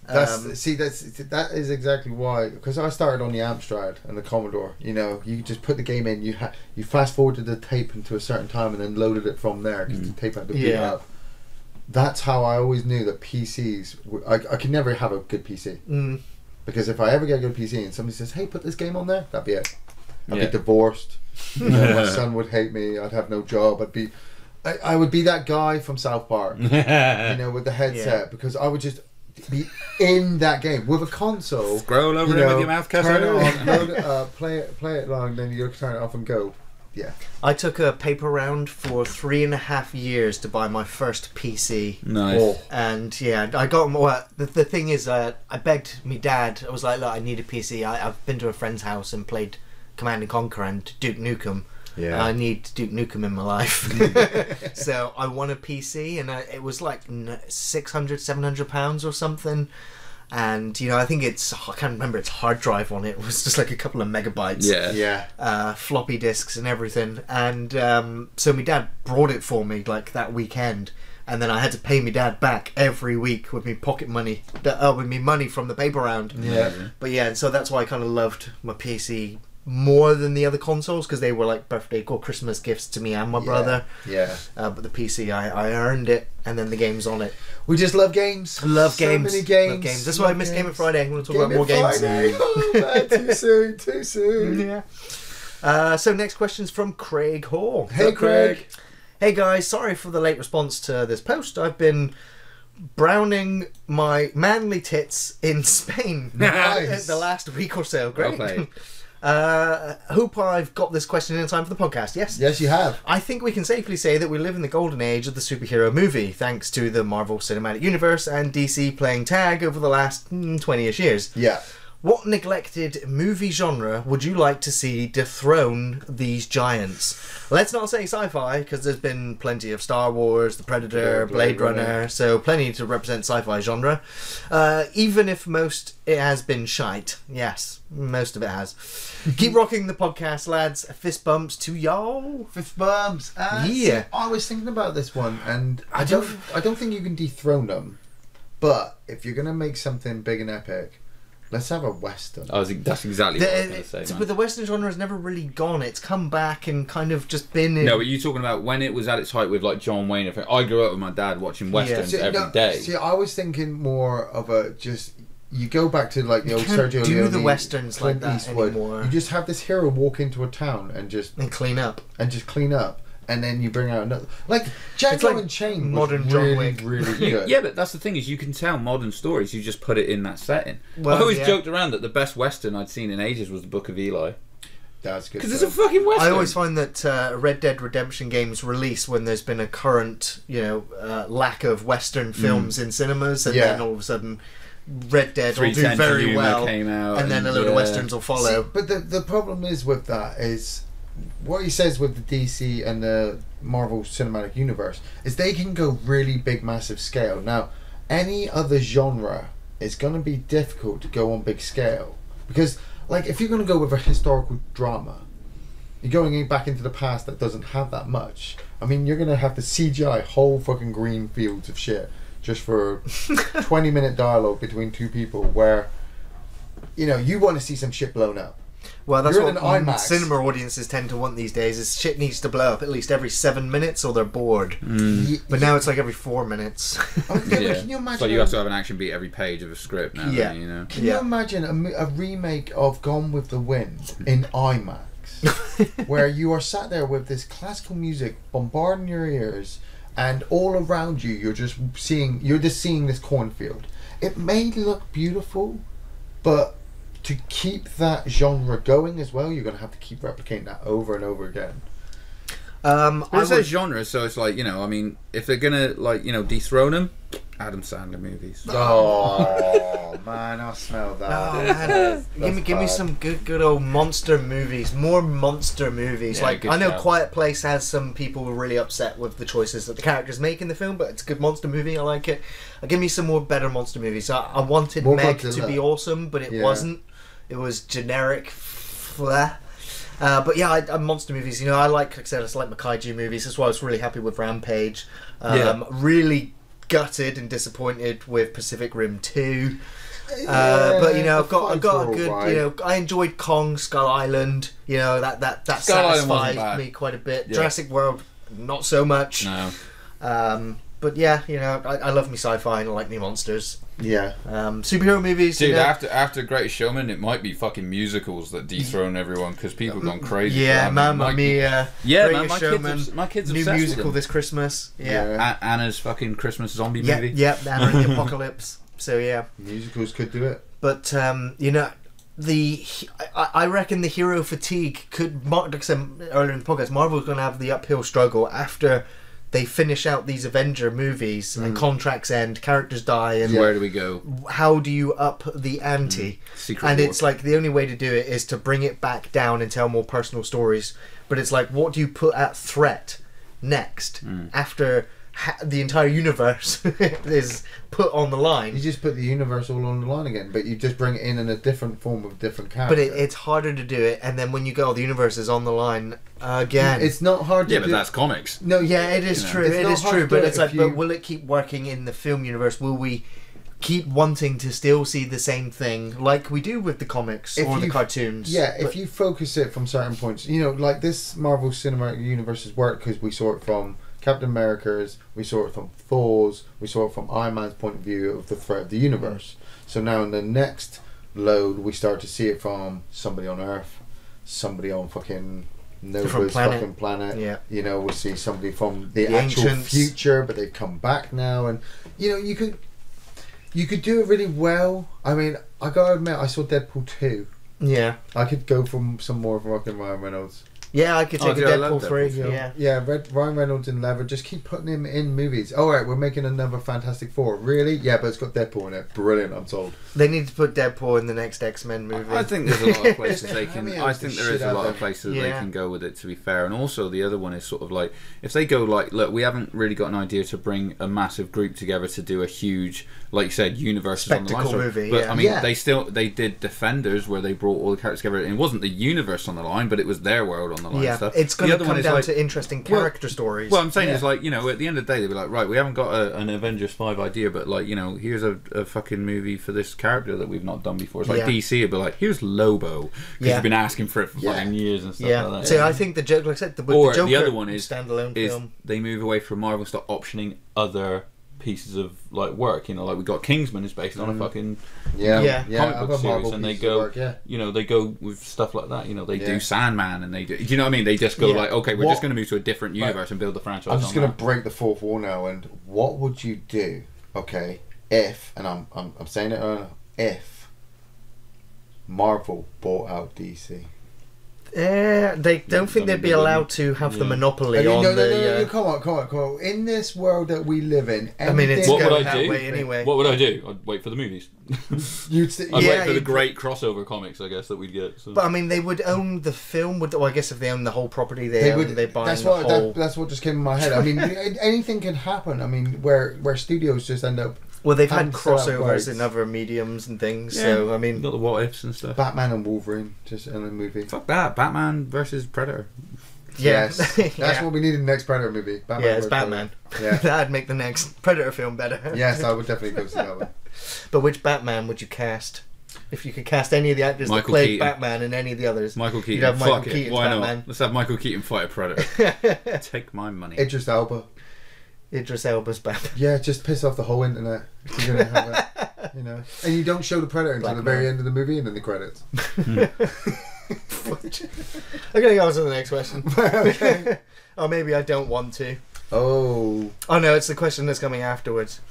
That is exactly why, because I started on the Amstrad and the Commodore. You just put the game in, you fast forwarded the tape into a certain time and then loaded it from there because the tape had to beat up. That's how I always knew that PCs. I could never have a good PC because if I ever get a good PC and somebody says, "Hey, put this game on there," that'd be it. I'd be divorced. My son would hate me. I'd have no job. I would be that guy from South Park, with the headset because I would just be in that game with a console. Scroll over it with your mouth cut turn it on, play it long, then you turn it off and go. Yeah. I took a paper round for 3.5 years to buy my first PC. Nice. And I got more. The thing is, I begged me dad. I was like, look, I need a PC. I've been to a friend's house and played Command and Conquer and Duke Nukem. Yeah. I need Duke Nukem in my life. So I want a PC, and it was like £600-700 or something. And I think I can't remember its hard drive on it. It was just like a couple of megabytes. Floppy disks and everything. And so my dad brought it for me like that weekend, and then I had to pay my dad back every week with me pocket money, with me money from the paper round. But and so that's why I kind of loved my PC more than the other consoles, because they were like birthday or Christmas gifts to me and my brother. But the PC, I earned it, and then the games on it. We just love games. Love so games. Many games. Love games. That's why I missed Game of Friday. I'm going to talk about more games. Oh, man, too soon. So next question's from Craig Hall. Hey, Craig. Hey guys, sorry for the late response to this post. I've been browning my manly tits in Spain the last week or so. Great. Okay. Hope I've got this question in time for the podcast. Yes, you have. I think we can safely say that we live in the golden age of the superhero movie, thanks to the Marvel Cinematic Universe and DC playing tag over the last 20-ish years. Yeah. What neglected movie genre would you like to see dethrone these giants? Let's not say sci-fi, because there's been plenty of Star Wars, The Predator, Blade Runner, so plenty to represent sci-fi genre. Even if it has been shite. Yes, most of it has. Keep rocking the podcast, lads. Fist bumps to y'all. Fist bumps. See, I was thinking about this one, and I don't think you can dethrone them. But if you're gonna make something big and epic, let's have a western. That's exactly what I was going to say, man. But the western genre has never really gone. It's come back and kind of just been in... No, but you're talking about when it was at its height with like John Wayne. I grew up with my dad watching westerns every day. See, I was thinking more of you go back to like the old Sergio Leone. Do the westerns Clint like that Eastwood. anymore. You just have this hero walk into a town and clean up. And then you bring out another, like Django Unchained, modern was John Wick. really good. Yeah, but that's the thing, is you can tell modern stories. You just put it in that setting. Well, I always joked around that the best western I'd seen in ages was the Book of Eli. That's good. Because it's a fucking western. I always find that Red Dead Redemption games release when there's been a current, lack of western films in cinemas, and then all of a sudden Red Dead will do very well, came out, and then a load of westerns will follow. See, but the problem is with that is what he says with the DC and the Marvel Cinematic Universe is they can go really big, massive scale. Now, any other genre is going to be difficult to go on big scale because, like, if you're going to go with a historical drama, you're going back into the past that doesn't have that much. I mean, you're going to have to CGI whole fucking green fields of shit just for 20-minute dialogue between two people where, you know, you want to see some shit blown up. Well, that's what cinema audiences tend to want these days is shit needs to blow up at least every 7 minutes or they're bored. But now it's like every 4 minutes. Okay, but can you imagine... So you have to have an action beat every page of a script now. Yeah. You know? Can you imagine a remake of Gone with the Wind in IMAX? Where you are sat there with this classical music bombarding your ears, and all around you you're just seeing this cornfield. It may look beautiful, but to keep that genre going as well, you're going to have to keep replicating that over and over again. It's a genre, so it's like, you know, I mean, if they're gonna, like, you know, dethrone him, Adam Sandler movies. Oh man, I smell that. Oh man, give me some good old monster movies. More monster movies. Yeah, like good I know shout. Quiet Place has some people who are really upset with the choices that the characters make in the film, but it's a good monster movie. I like it. Give me some more better monster movies. I wanted More Meg Godzilla. to be awesome, but it wasn't. It was generic. But yeah, I monster movies. You know, like I said, I like my kaiju movies. That's why I was really happy with Rampage. Really gutted and disappointed with Pacific Rim 2. But you know, I've got a good. Right. You know, I enjoyed Kong Skull Island. You know that satisfied me quite a bit. Yeah. Jurassic World, not so much. No. But yeah, you know, I love me sci-fi and I like me monsters. Yeah. Superhero movies. Dude, you know, after Greatest Showman, it might be fucking musicals that dethrone everyone because people have gone crazy. Yeah, for that. Mamma Mia. Yeah, Greatest man, Showman, my kids new obsessed with musical them. this Christmas. Yeah. Anna's fucking Christmas zombie Yeah, movie. yeah, Anna and the Apocalypse. So yeah, Musicals could do it. but you know, I reckon the hero fatigue could. Like I said earlier in the podcast, Marvel's going to have the uphill struggle after they finish out these Avenger movies and contracts end, characters die, and Where do we go? how do you up the ante? Secret And War. it's like the only way to do it is to bring it back down and tell more personal stories. But it's like, what do you put at threat next after the entire universe is put on the line? You just put the universe all on the line again, but you just bring it in a different form with different But characters. it's harder to do it, and then when you go, the universe is on the line again. It's not hard to Yeah, do. but that's comics. No, yeah, it is You know. true. It's It not is hard true. to But do it's if like, you- but will it keep working in the film universe? Will we keep wanting to still see the same thing like we do with the comics If or the you- cartoons? Yeah, But- if you focus it from certain points, you know, like this Marvel Cinematic Universe's work because we saw it from Captain America's, we saw it from Thor's, we saw it from Iron Man's point of view of the threat of the universe. So now in the next load, we start to see it from somebody on Earth, somebody on fucking Nova's fucking planet. Yeah. You know, we'll see somebody from the The actual Ancients. future, but they've come back now, and you know, you could do it really well. I mean, I gotta admit, I saw Deadpool 2. Yeah. I could go from some more of fucking Ryan Reynolds. Yeah, I could take dude, a I love Deadpool 3. Deadpool. Yeah. Yeah, Ryan Reynolds in leather. Just keep putting him in movies. All right, we're making another Fantastic Four. Really? Yeah, but it's got Deadpool in it. Brilliant. I'm sold. They need to put Deadpool in the next X-Men movie. I think there's a lot of places they can. Cameo I is the think there is shit a out lot there. of places they Yeah. can go with it. To be fair, and also the other one is sort of like if they go like, look, we haven't really got an idea to bring a massive group together to do a huge, like you said, universes on the line. Spectacle story. movie, But yeah. I mean, Yeah. they did Defenders where they brought all the characters together. And it wasn't the universe on the line, but it was their world on the line. yeah, and stuff. it's going The to other one come is down like- to interesting character stories. Well, I'm saying Yeah. is like, you know, at the end of the day, they'd be like, right, we haven't got an Avengers 5 idea, but like, you know, here's a fucking movie for this character that we've not done before. It's like Yeah. DC would be like, here's Lobo, because Yeah. you've been asking for it for Yeah. fucking years and stuff yeah. like that. So I think the joke, like I said, with Or the Joker the other one is standalone is film. they move away from Marvel and start optioning other pieces of like work. You know, like we got Kingsman is based on a fucking Yeah, Yeah. comic other book series, Marvel and they pieces of go, work, yeah. you know, they go with stuff like that. You know, they Yeah. do Sandman, and they do. You know what I mean? They just go Yeah. like, okay, we're What- just going to move to a different universe and build the franchise. I'm just on gonna that. break the fourth wall now. And what would you do? Okay, if and I'm saying it if Marvel bought out DC. They don't think they'd be allowed to have the monopoly on no, come on. In this world that we live in, I mean, it's what would going I that do? way anyway. What would I do? I'd wait for the movies. I'd wait for the great crossover comics, I guess, that we'd get. So. But I mean, they would own the film. Well, I guess if they own the whole property, they buy that's the whole. That's what just came in my head. I mean, anything can happen. I mean, where studios just end up. Well, they've had crossovers in other mediums and things. Yeah. So I mean, got the what ifs and stuff. Batman and Wolverine just in a movie. Fuck that! Batman versus Predator. Yes, that's what we need in the next Predator movie. Batman it's Batman. Yeah, that'd make the next Predator film better. Yes, I would definitely go see that one. But which Batman would you cast? If you could cast any of the actors that played Batman and any of the others, Michael Keaton. You'd have Michael Keaton's Why Batman. not? Let's have Michael Keaton fight a Predator. Take my money. Idris Elba's Batman. Yeah, just piss off the whole internet. You're gonna have it, you know. And you don't show the Predator until the very end of the movie and then the credits. I'm gonna go on to the next question. Okay. Or maybe I don't want to. Oh no, it's the question that's coming afterwards.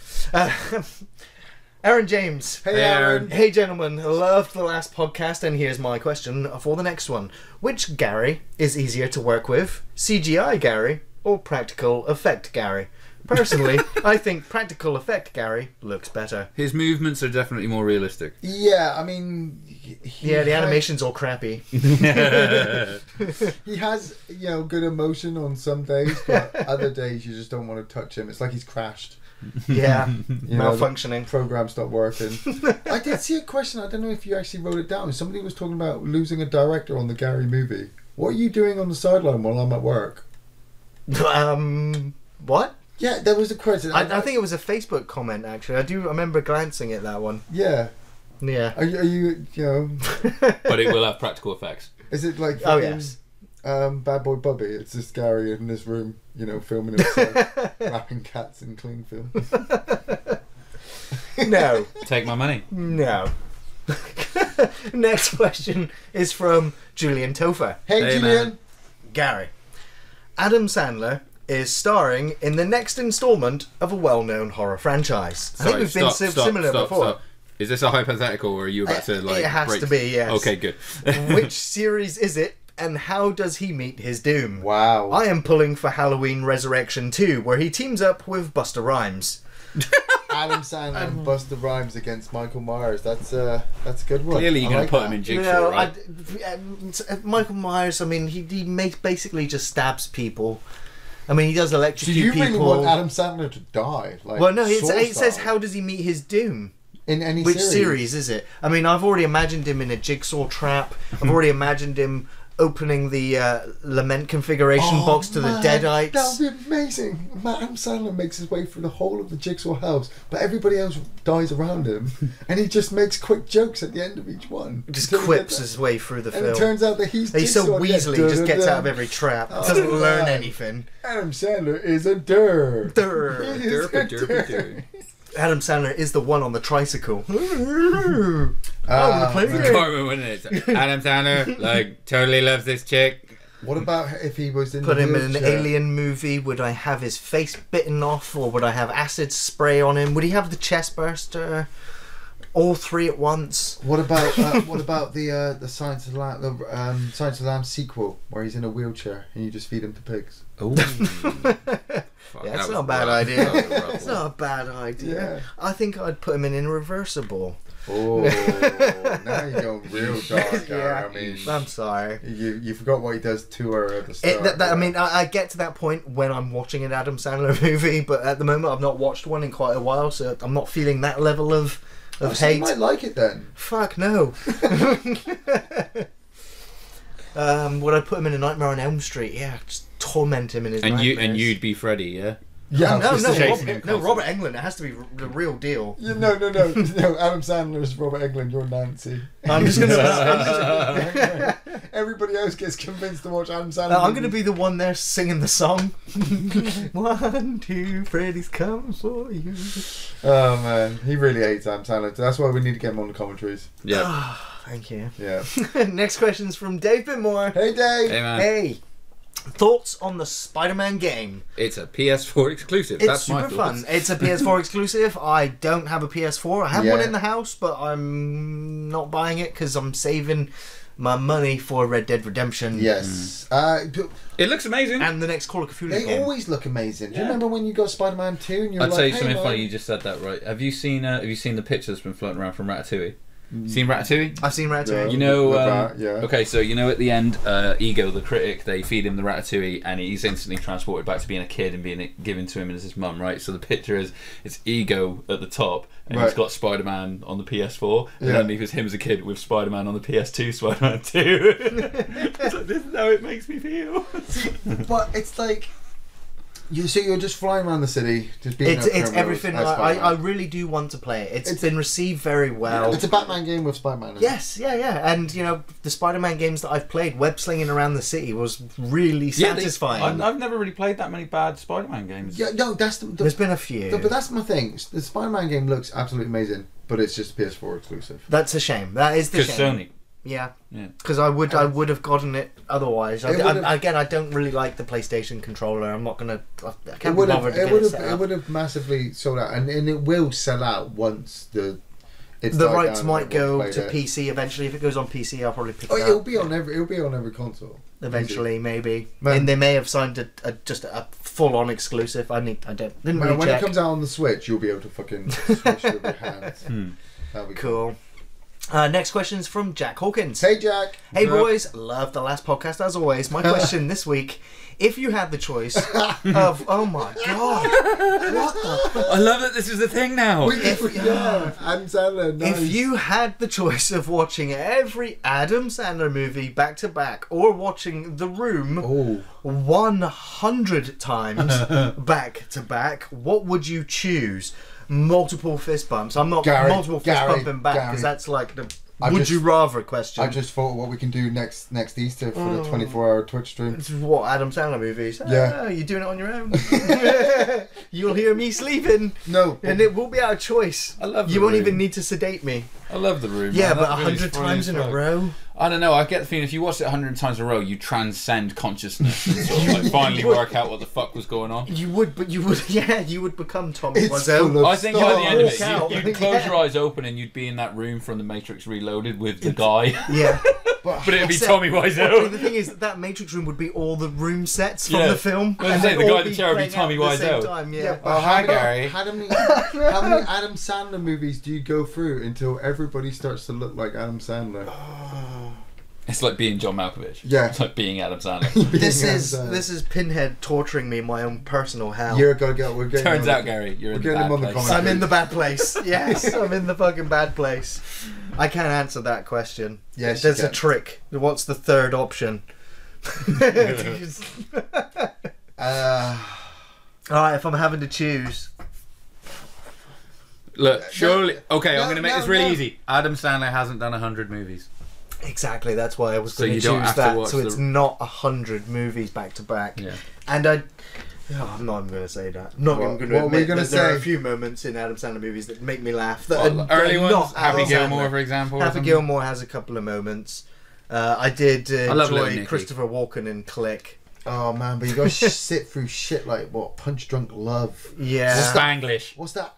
Aaron James. Hey Aaron. Hey gentlemen, loved the last podcast and here's my question for the next one. Which Gary is easier to work with? CGI Gary or practical effect Gary? Personally, I think practical effect Gary looks better. His movements are definitely more realistic. Yeah, I mean... the animation's all crappy. He has, good emotion on some days, but other days you just don't want to touch him. It's like he's crashed. Yeah, malfunctioning. The program stopped working. I did see a question, I don't know if you actually wrote it down. Somebody was talking about losing a director on the Gary movie. What are you doing on the sideline while I'm at work? What? Yeah, there was a question. I think it was a Facebook comment, actually. I do remember glancing at that one. Yeah. Yeah. Are you But it will have practical effects. Is it like yes. Bad Boy Bubby? It's just Gary in this room, filming himself, wrapping cats in cling film. No. Take my money. No. Next question is from Julian Topher. Hey Julian. Man. Gary. Adam Sandler is starring in the next installment of a well-known horror franchise. I think we've been similar before. Stop. Is this a hypothetical, or are you about to It has to be, yes. Okay, good. Which series is it, and how does he meet his doom? Wow. I am pulling for Halloween Resurrection 2, where he teams up with Busta Rhymes. Adam Sandler and Busta Rhymes against Michael Myers. That's a good one. Clearly, you're going to put him in Jigsaw, right? Michael Myers. I mean, he basically just stabs people. I mean, he does electrocute people. So you really want Adam Sandler to die? Well, no. It says how does he meet his doom? In any Which series is it? I mean, I've already imagined him in a Jigsaw trap. I've already imagined him opening the lament configuration box to the Deadites. That would be amazing. Adam Sandler makes his way through the whole of the Jigsaw house, but everybody else dies around him, and he just makes quick jokes at the end of each one. Just quips his way through the film. And it turns out that he's so weaselly, he just gets out of every trap. Doesn't learn anything. Adam Sandler is a der. Adam Sandler is the one on the tricycle. Cartman, wasn't it? Adam Sandler, totally loves this chick. What about if he was in Put him in an alien movie? Would I have his face bitten off, or would I have acid spray on him? Would he have the chest burster? All three at once. What about the Silence of the Lambs sequel, where he's in a wheelchair and you just feed him to pigs? Oh. That's not a bad idea. It's not a bad idea. Yeah. I think I'd put him in Irreversible. Oh, now you're going real dark. Yeah. I mean, I'm sorry. You forgot what he does to her at the start. I mean, I get to that point when I'm watching an Adam Sandler movie, but at the moment I've not watched one in quite a while, so I'm not feeling that level of hate. So you might like it then. Fuck no. Would I put him in A Nightmare on Elm Street? Yeah, just torment him in his nightmares. And you'd be Freddy, yeah? Yeah, Robert Englund. It has to be the real deal. Yeah, no. Adam Sandler is Robert Englund. You're Nancy. I'm just gonna. Everybody else gets convinced to watch Adam Sandler. I'm gonna be the one there singing the song. 1, 2, Freddy's coming for you. Oh man, he really hates Adam Sandler. That's why we need to get him on the commentaries. Yeah. Thank you. Yeah. Next question's from Dave Bitmore. Hey Dave. Hey man. Hey. Thoughts on the Spider-Man game? It's a PS4 exclusive. It's super fun. It's a PS4 exclusive. I don't have a PS4. I have one in the house, but I'm not buying it because I'm saving my money for Red Dead Redemption. Yes. It looks amazing. And the next Call of Cthulhu They game. always look amazing. Do you remember when you got Spider-Man 2 and you're I'll like, tell you hey, something man. funny. You just said that right. Have you seen the picture that's been floating around from Ratatouille? Seen Ratatouille? I've seen Ratatouille. You know, yeah. okay, so you know at the end, Ego, the critic, they feed him the ratatouille and he's instantly transported back to being a kid and being given to him as his mum, right? So the picture is, it's Ego at the top and he's got Spider-Man on the PS4 and underneath is him as a kid with Spider-Man on the PS2, Spider-Man 2. It's like, this is how it makes me feel. But it's like... you're just flying around the city, just being It's everything. I really do want to play it. It's been received very well. It's a Batman game with Spider-Man in it. Yes, yeah. And, you know, the Spider-Man games that I've played, web slinging around the city was really satisfying. I've never really played that many bad Spider-Man games. Yeah, no, that's there's been a few. But that's my thing. The Spider-Man game looks absolutely amazing, but it's just PS4 exclusive. That's a shame. That is the shame. Because Sony. Yeah, because I would have gotten it otherwise. Again, I don't really like the PlayStation controller. I'm not gonna. I can't be bothered to get it set up. It would have massively sold out, and it will sell out once the rights might go to PC eventually. If it goes on PC, I'll probably pick it up. It'll be on every console Eventually, maybe. And they may have signed just a full-on exclusive. Didn't really when check. it comes out on the Switch, you'll be able to fucking switch with your hands. That'll be cool. Next question is from Jack Hawkins. Hey Jack. Hey boys, love the last podcast as always. My question this week: if you had the choice of, oh my god, what the? I love that this is the thing now. Adam Sandler. Nice. If you had the choice of watching every Adam Sandler movie back to back, or watching The Room 100 times back to back, what would you choose? Multiple fist bumps. I'm not multiple fist bumping back because that's like the would you rather question. I just thought what we can do next Easter for the 24-hour Twitch stream. This is what Adam Sandler movies. Yeah. You're doing it on your own. You'll hear me sleeping. No. And it will be our choice. I love You won't even need to sedate me. I love The Room. Yeah, man. but That movie's 100 funny times as in a fuck. row. I don't know. I get the feeling if you watch it 100 times in a row, you transcend consciousness and sort of like finally work out what the fuck was going on. You would become Tommy It's Wiseau. full of I think by the end of Walk out. it, you'd close your eyes open and you'd be in that room from The Matrix Reloaded with the guy. Yeah. But it'd be Except- Tommy Well, Wiseau. the thing is, that Matrix room would be all the room sets from Yeah. the film. I was and saying, they'd the guy all in the be chair would be playing Tommy out at the same Wiseau. time, yeah. but hi, Gary. How many Adam Sandler movies do you go through until everybody starts to look like Adam Sandler? It's like being John Malkovich. Yeah. It's like being Adam Sandler. This is Pinhead torturing me in my own personal hell. We're getting Turns him out, on Gary, you're we're in the getting him bad on the place. comment. I'm in the bad place. Yes, I'm in the fucking bad place. I can't answer that question. Yes, There's you a can. trick. What's the third option? Alright, if I'm having to choose. Look, surely... Okay, no, I'm going to make no, this really no. easy. Adam Sandler hasn't done 100 movies. Exactly, that's why I was So going to you don't choose have to that. watch So it's the- not 100 movies back to back. Yeah. And I'm not even going to say that. I'm not What- even going to what were we admit gonna that there are say? a few moments in Adam Sandler movies that make me laugh. That Well, are early not ones, Happy Adam Gilmore, Sandler. for example. or Happy something. Gilmore has a couple of moments. I did love Little enjoy Nicky. Christopher Walken in Click. Oh man, but you gotta sit through shit like what Punch Drunk Love. Yeah. Spanglish. What's that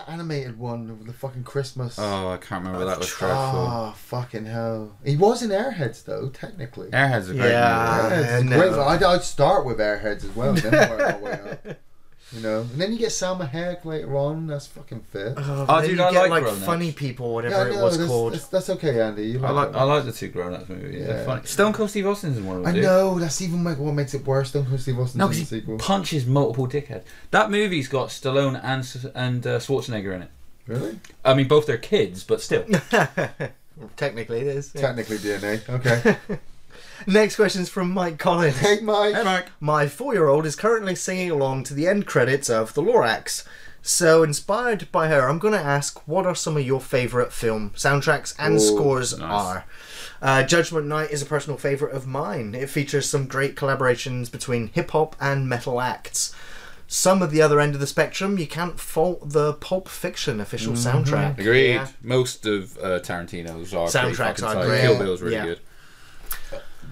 animated one with the fucking Christmas? Oh, I can't remember. That was dreadful. Oh fucking hell! He was in Airheads though, technically. Airheads are great. Yeah. movie. Airheads is no. great. But I'd start with Airheads as well, and then work my way up. You know, and then you get Salma Hayek later on. That's fucking fit. Oh, Oh, then dude, you I get like like Grown-ups. Funny People, Yeah, whatever I it know, was called. that's okay, Andy. You I like like the two grown-ups movies. They're Yeah. funny. Stone Cold Steve Austin's in one of them. I dude. know, that's even what makes it worse. Don't Steve Austin's No, in the because he sequel. punches multiple dickheads. That movie's got Stallone and Schwarzenegger in it. Really? I mean, both their kids, but still. Technically, it is. yeah. Technically DNA. Okay. Next question is from Mike Collins. Hey, Mike. Hey, Mike. My 4-year-old is currently singing along to the end credits of The Lorax. So, inspired by her, I'm going to ask, what are some of your favourite film soundtracks and Ooh, scores nice. are? Judgment Night is a personal favourite of mine. It features some great collaborations between hip-hop and metal acts. Some of the other end of the spectrum, you can't fault the Pulp Fiction official soundtrack. Agreed. Yeah. Most of Tarantino's are Soundtracks pretty fucking are tight. great. Kill Bill's really Yeah. good.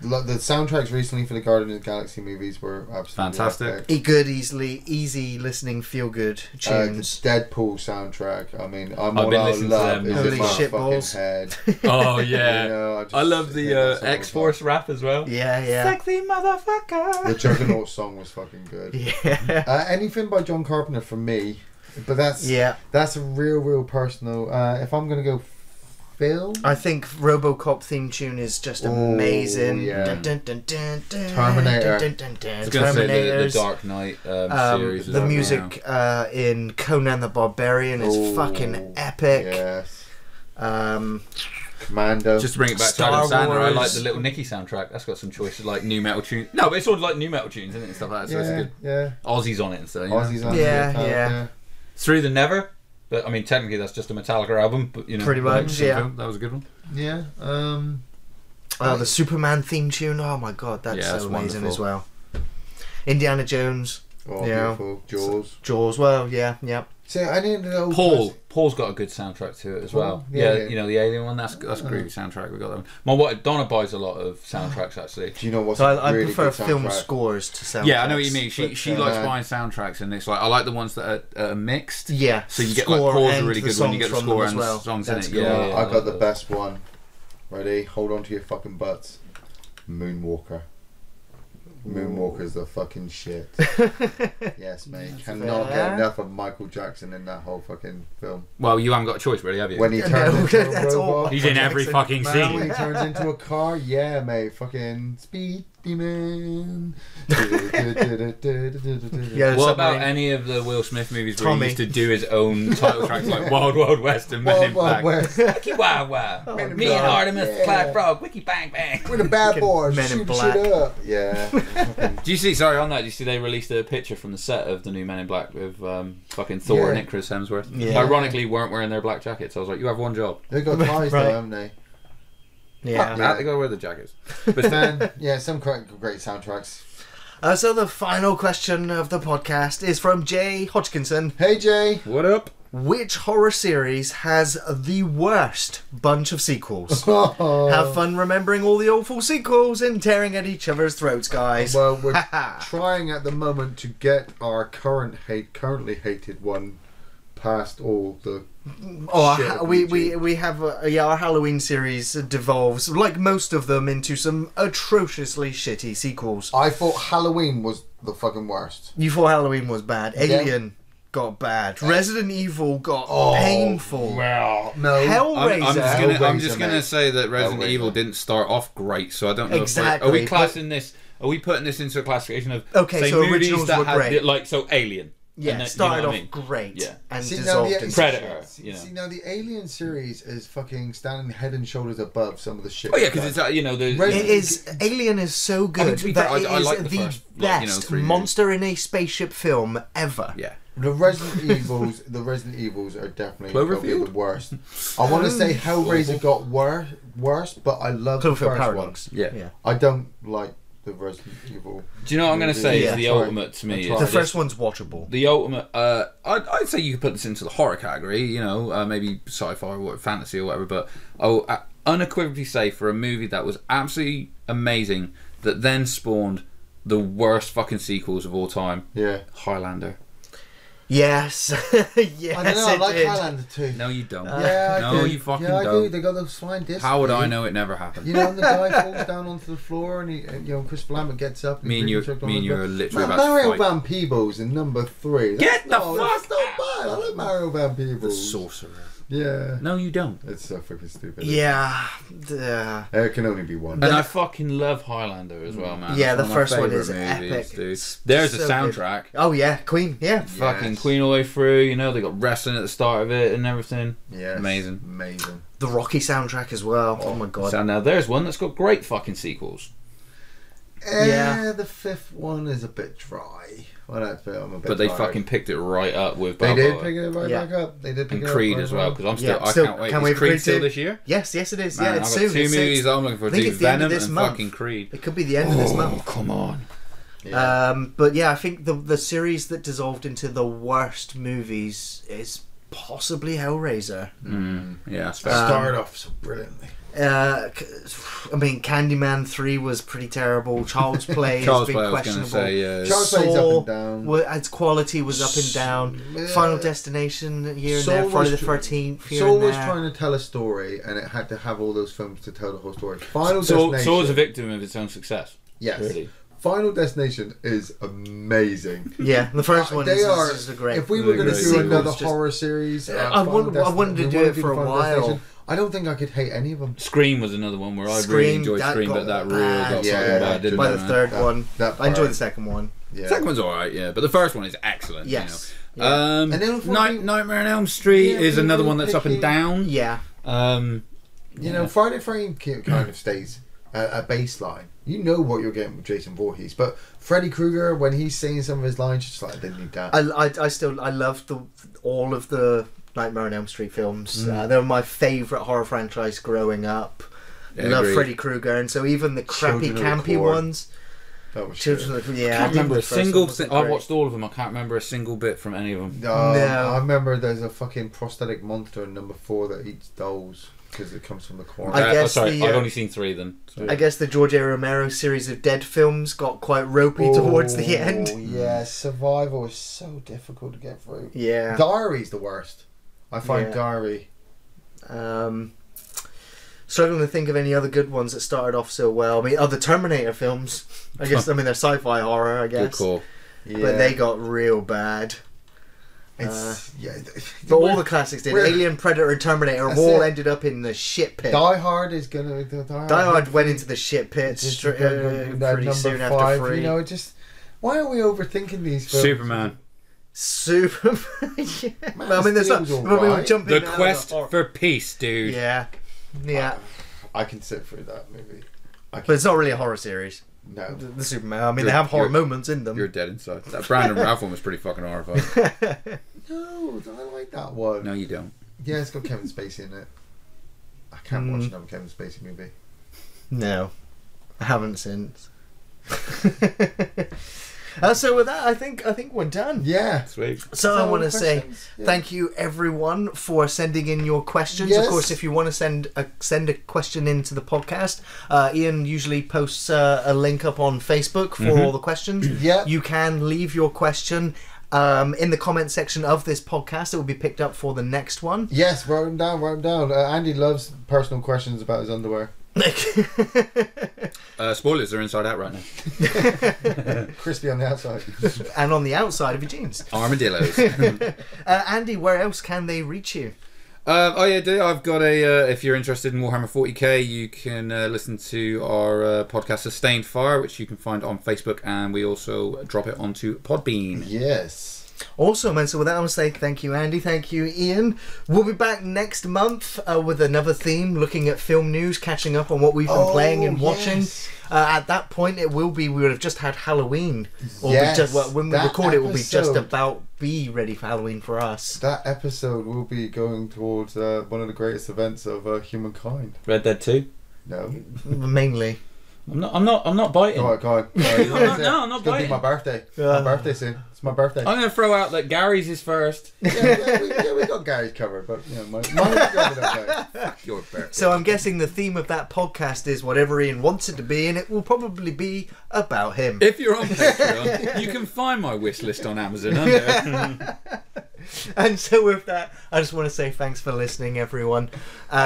the soundtracks recently for the Guardians of the Galaxy movies were absolutely fantastic. Easy listening, feel good tunes. The Deadpool soundtrack. I mean, I've been listening to them. Holy shit fucking balls. head. Oh yeah, You know, I love the X-Force rap as well. Yeah. Sexy motherfucker. The Juggernaut song was fucking good. Yeah. Anything by John Carpenter for me, but that's a real personal. If I'm gonna go, Phil, I think RoboCop theme tune is just amazing. Yeah. Terminator. Terminator. I was going to say the Dark Knight series. The music in Conan the Barbarian is fucking epic. Yes. Commando. Just to bring it back Star to Adam Sandler, I Wars. like the Little Nicky soundtrack. That's got some choices like new metal tunes. No, but it's all like new metal tunes, isn't it? And stuff like that. So it's good. Yeah. Aussies on it and stuff. You Aussies know? on Yeah. Through the Never. But I mean, technically, that's just a Metallica album. But you know, Pretty much, yeah. That was a good one. Yeah. The Superman theme tune. Oh my god, that's so amazing wonderful. as well. Indiana Jones. Oh, Yeah. beautiful. Jaws. Well, yeah. So I didn't know. Paul's got a good soundtrack to it as well. Yeah. You know, the Alien one. That's a groovy soundtrack. We got that one. My wife Donna buys a lot of soundtracks actually. Do you know what's So a I really prefer good film soundtrack? scores to soundtracks. Yeah, I know what you mean. She But, likes buying soundtracks, and it's like I like the ones that are mixed. Yeah. So you get like Score Paul's a and really the good one. You get songs the from them score as and well. songs That's in it. cool. Yeah, I got the that. best one. Ready? Hold on to your fucking butts. Moonwalker. Moonwalker's the fucking shit. Yes, mate. Cannot get enough of Michael Jackson in that whole fucking film. Well, you haven't got a choice, really, have you? When he turns into a that's all. robot. He's in every fucking Man, when scene. he turns into a car, yeah, mate. Fucking Speedy Man. Yeah, What about submarine. any of the Will Smith movies where Tommy. he used to do his own title tracks like Wild Wild West and Men in Wild Black? West. Wiki Wow Wow. Oh, Me and God. Artemis, Yeah. Clyde Frog, Wiki Bang Bang. We're the bad Fucking boys. Men in Shoot Black. shit up. Yeah. Do you see, sorry on that, do you see they released a picture from the set of the new Men in Black with fucking Thor Yeah. and Chris Hemsworth? Yeah. Ironically, weren't wearing their black jackets. I was like, you have one job. They got ties Right. though, haven't they? Yeah. That, they gotta wear the jackets. But then, yeah, some great soundtracks. So the final question of the podcast is from Jay Hodgkinson. Hey, Jay. What up? Which horror series has the worst bunch of sequels? Oh. Have fun remembering all the awful sequels and tearing at each other's throats, guys. Well, we're trying at the moment to get our currently hated one past all the. shit we have our Halloween series devolves, like most of them, into some atrociously shitty sequels. I thought Halloween was the fucking worst. You thought Halloween was bad. Alien got bad. Resident Evil got painful. Well, no. Hellraiser. I'm just gonna mate. say that Resident Hellraiser. Evil didn't start off great, so I don't know. Exactly, Are we classing this? Are we putting this into a classification of Okay, so movies originals that were had great. like Alien? Yeah, And then, started you know off what I mean? great Yeah. and See, now dissolved the- into Predator. shit. You know. See, now the Alien series is fucking standing head and shoulders above some of the shit. Oh yeah, they've because done. it's you know the Resident- It is. Alien is so good to be fair, that it I is like the the first, like, best 3 monster in a spaceship film ever. yeah. The Resident Evils are definitely probably Cloverfield? the worst. I want to say Hellraiser got worse, but I love the Cloverfield first Paradox. Yeah. Yeah. one. I don't like the Resident Evil. Do you know what I'm going to say? Yeah. Is the Sorry. ultimate to me. I'm Is The this- first one's watchable. The ultimate. I'd say you could put this into the horror category. You know, maybe sci-fi or fantasy or whatever. But I unequivocally say for a movie that was absolutely amazing that then spawned the worst fucking sequels of all time. Yeah. Yes. Highlander. yes, I don't know. I it like did. Highlander too. No, you don't. Yeah, I no, do. you fucking yeah, I don't. do. They got those flying discs. How would I dude. know it never happened? You know, when the guy falls down onto the floor and Chris Lambert gets up. Me and you are literally about Mario to fight. Van Peebles in number 3. Get the fuck That's not bad. I like Mario Van The Peebles. sorcerer. Yeah. No, you don't. It's so freaking stupid. Yeah. There can only be one. And I fucking love Highlander as well, man. Yeah, It's the one of my first one favourite is movies, epic. dude. It's There's so the soundtrack. Oh yeah, Queen. Yeah. Fucking Yes. Queen all the way through. You know, they got wrestling at the start of it and everything. Yes. Amazing. Amazing. The Rocky soundtrack as well. Oh my god. So now there's one that's got great fucking sequels. Yeah. The 5th one is a bit dry. I don't feel I'm a bit But they tired. fucking picked it right up with They did Balboa. pick it right Yeah. back up. They did pick And it Creed up as well, because I'm still, Yeah, I still can't wait. can't Is wait for Creed Creed still 2? this year? Yes, yes it is. Man, Yeah, I've it's got soon. 2 It's movies soon. I'm looking for. I think Do it's the end of Venom this and month. fucking Creed. It could be the end of this month. Come on. But yeah, I think the series that dissolved into the worst movies is possibly Hellraiser. Yeah, that's fair. Started off so brilliantly. I mean, Candyman 3 was pretty terrible. Child's Play has been questionable. Child's Play's up and down. Its quality was up and down. Final Destination here and there. Friday the 13th here Saw and was there. trying to tell a story, and it had to have all those films to tell the whole story. Final Destination. Saw was a victim of its own success. Yes. Really. Final Destination is amazing. Yeah, the first one is a great. If we were going to do another horror series, I wanted to do it for a while. I don't think I could hate any of them. Scream was another one where I really enjoyed Scream, but that really got fucking bad, didn't it? By the third one. I enjoyed the second one. Yeah. The second one's alright, yeah, but the first one is excellent. Yes. You know? Yeah. And then Nightmare on Elm Street is another one that's up and down. Yeah. You know, Friday Frame kind of stays a baseline. You know what you're getting with Jason Voorhees, but Freddy Krueger, when he's saying some of his lines, just like I didn't need that. I love all of the Nightmare on Elm Street films. They're my favourite horror franchise growing up. I love Freddy Krueger, and so even the crappy, campy ones. That was I can't remember a single thing. I watched all of them. I can't remember a single bit from any of them. No. I remember there's a fucking prosthetic monster in number 4 that eats dolls because it comes from the corner. I've only seen 3 of them. I guess the George A. Romero series of Dead films got quite ropey towards the end. Yeah, Survival is so difficult to get through. Yeah. Diary's the worst. I find Diary. Struggling to think of any other good ones that started off so well. I mean, other Terminator films. I guess. I mean, they're sci-fi horror. I guess. Good call. Yeah. But they got real bad. But all the classics did. Alien, Predator, and Terminator all ended up in the shit pit. Die Hard is gonna. Die Hard went into the shit pit pretty soon after 3. You know, why are we overthinking these films? Superman. Yeah. I mean, there's The Quest for Peace, dude. Yeah. I can sit through that movie. But it's not really a horror series. No. The Superman. I mean, they have horror moments in them. You're dead inside. That Brandon Ralph one was pretty fucking horrifying. No, I like that one. No, you don't. Yeah, it's got Kevin Spacey in it. I can't watch another Kevin Spacey movie. No, I haven't since. So with that, I think we're done. Yeah, sweet. So I want to say thank you everyone for sending in your questions. Yes. Of course, if you want to send a question into the podcast, Iain usually posts a link up on Facebook for all the questions. Yeah, you can leave your question in the comment section of this podcast. It will be picked up for the next one. Yes, write them down. Andy loves personal questions about his underwear. Spoilers are inside out right now. Crispy on the outside. And on the outside of your jeans. Armadillos. Andy, where else can they reach you? I've got if you're interested in Warhammer 40k, you can listen to our podcast Sustained Fire, which you can find on Facebook, and we also drop it onto Podbean. Yes. Awesome, and so with that, I want to say thank you, Andy. Thank you, Iain. We'll be back next month with another theme, looking at film news, catching up on what we've been playing and watching. At that point, we would have just had Halloween. Or when we record it, will be just about be ready for Halloween for us. That episode will be going towards one of the greatest events of humankind. Red Dead 2? No. Mainly. I'm not biting. Go on. I'm not biting. It's going to be my birthday. My birthday soon. It's my birthday. I'm going to throw out that Gary's is first. we got Gary's covered, but mine's Fuck your birthday. So I'm guessing the theme of that podcast is whatever Iain wants it to be, and it will probably be about him. If you're on Patreon, you can find my wish list on Amazon. And so with that, I just want to say thanks for listening, everyone.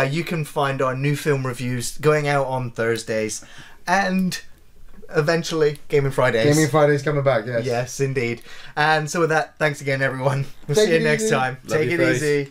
You can find our new film reviews going out on Thursdays, and eventually Gaming Fridays. Gaming Fridays coming back, yes. Yes, indeed. And so with that, thanks again, everyone. We'll see you next time. Take it easy.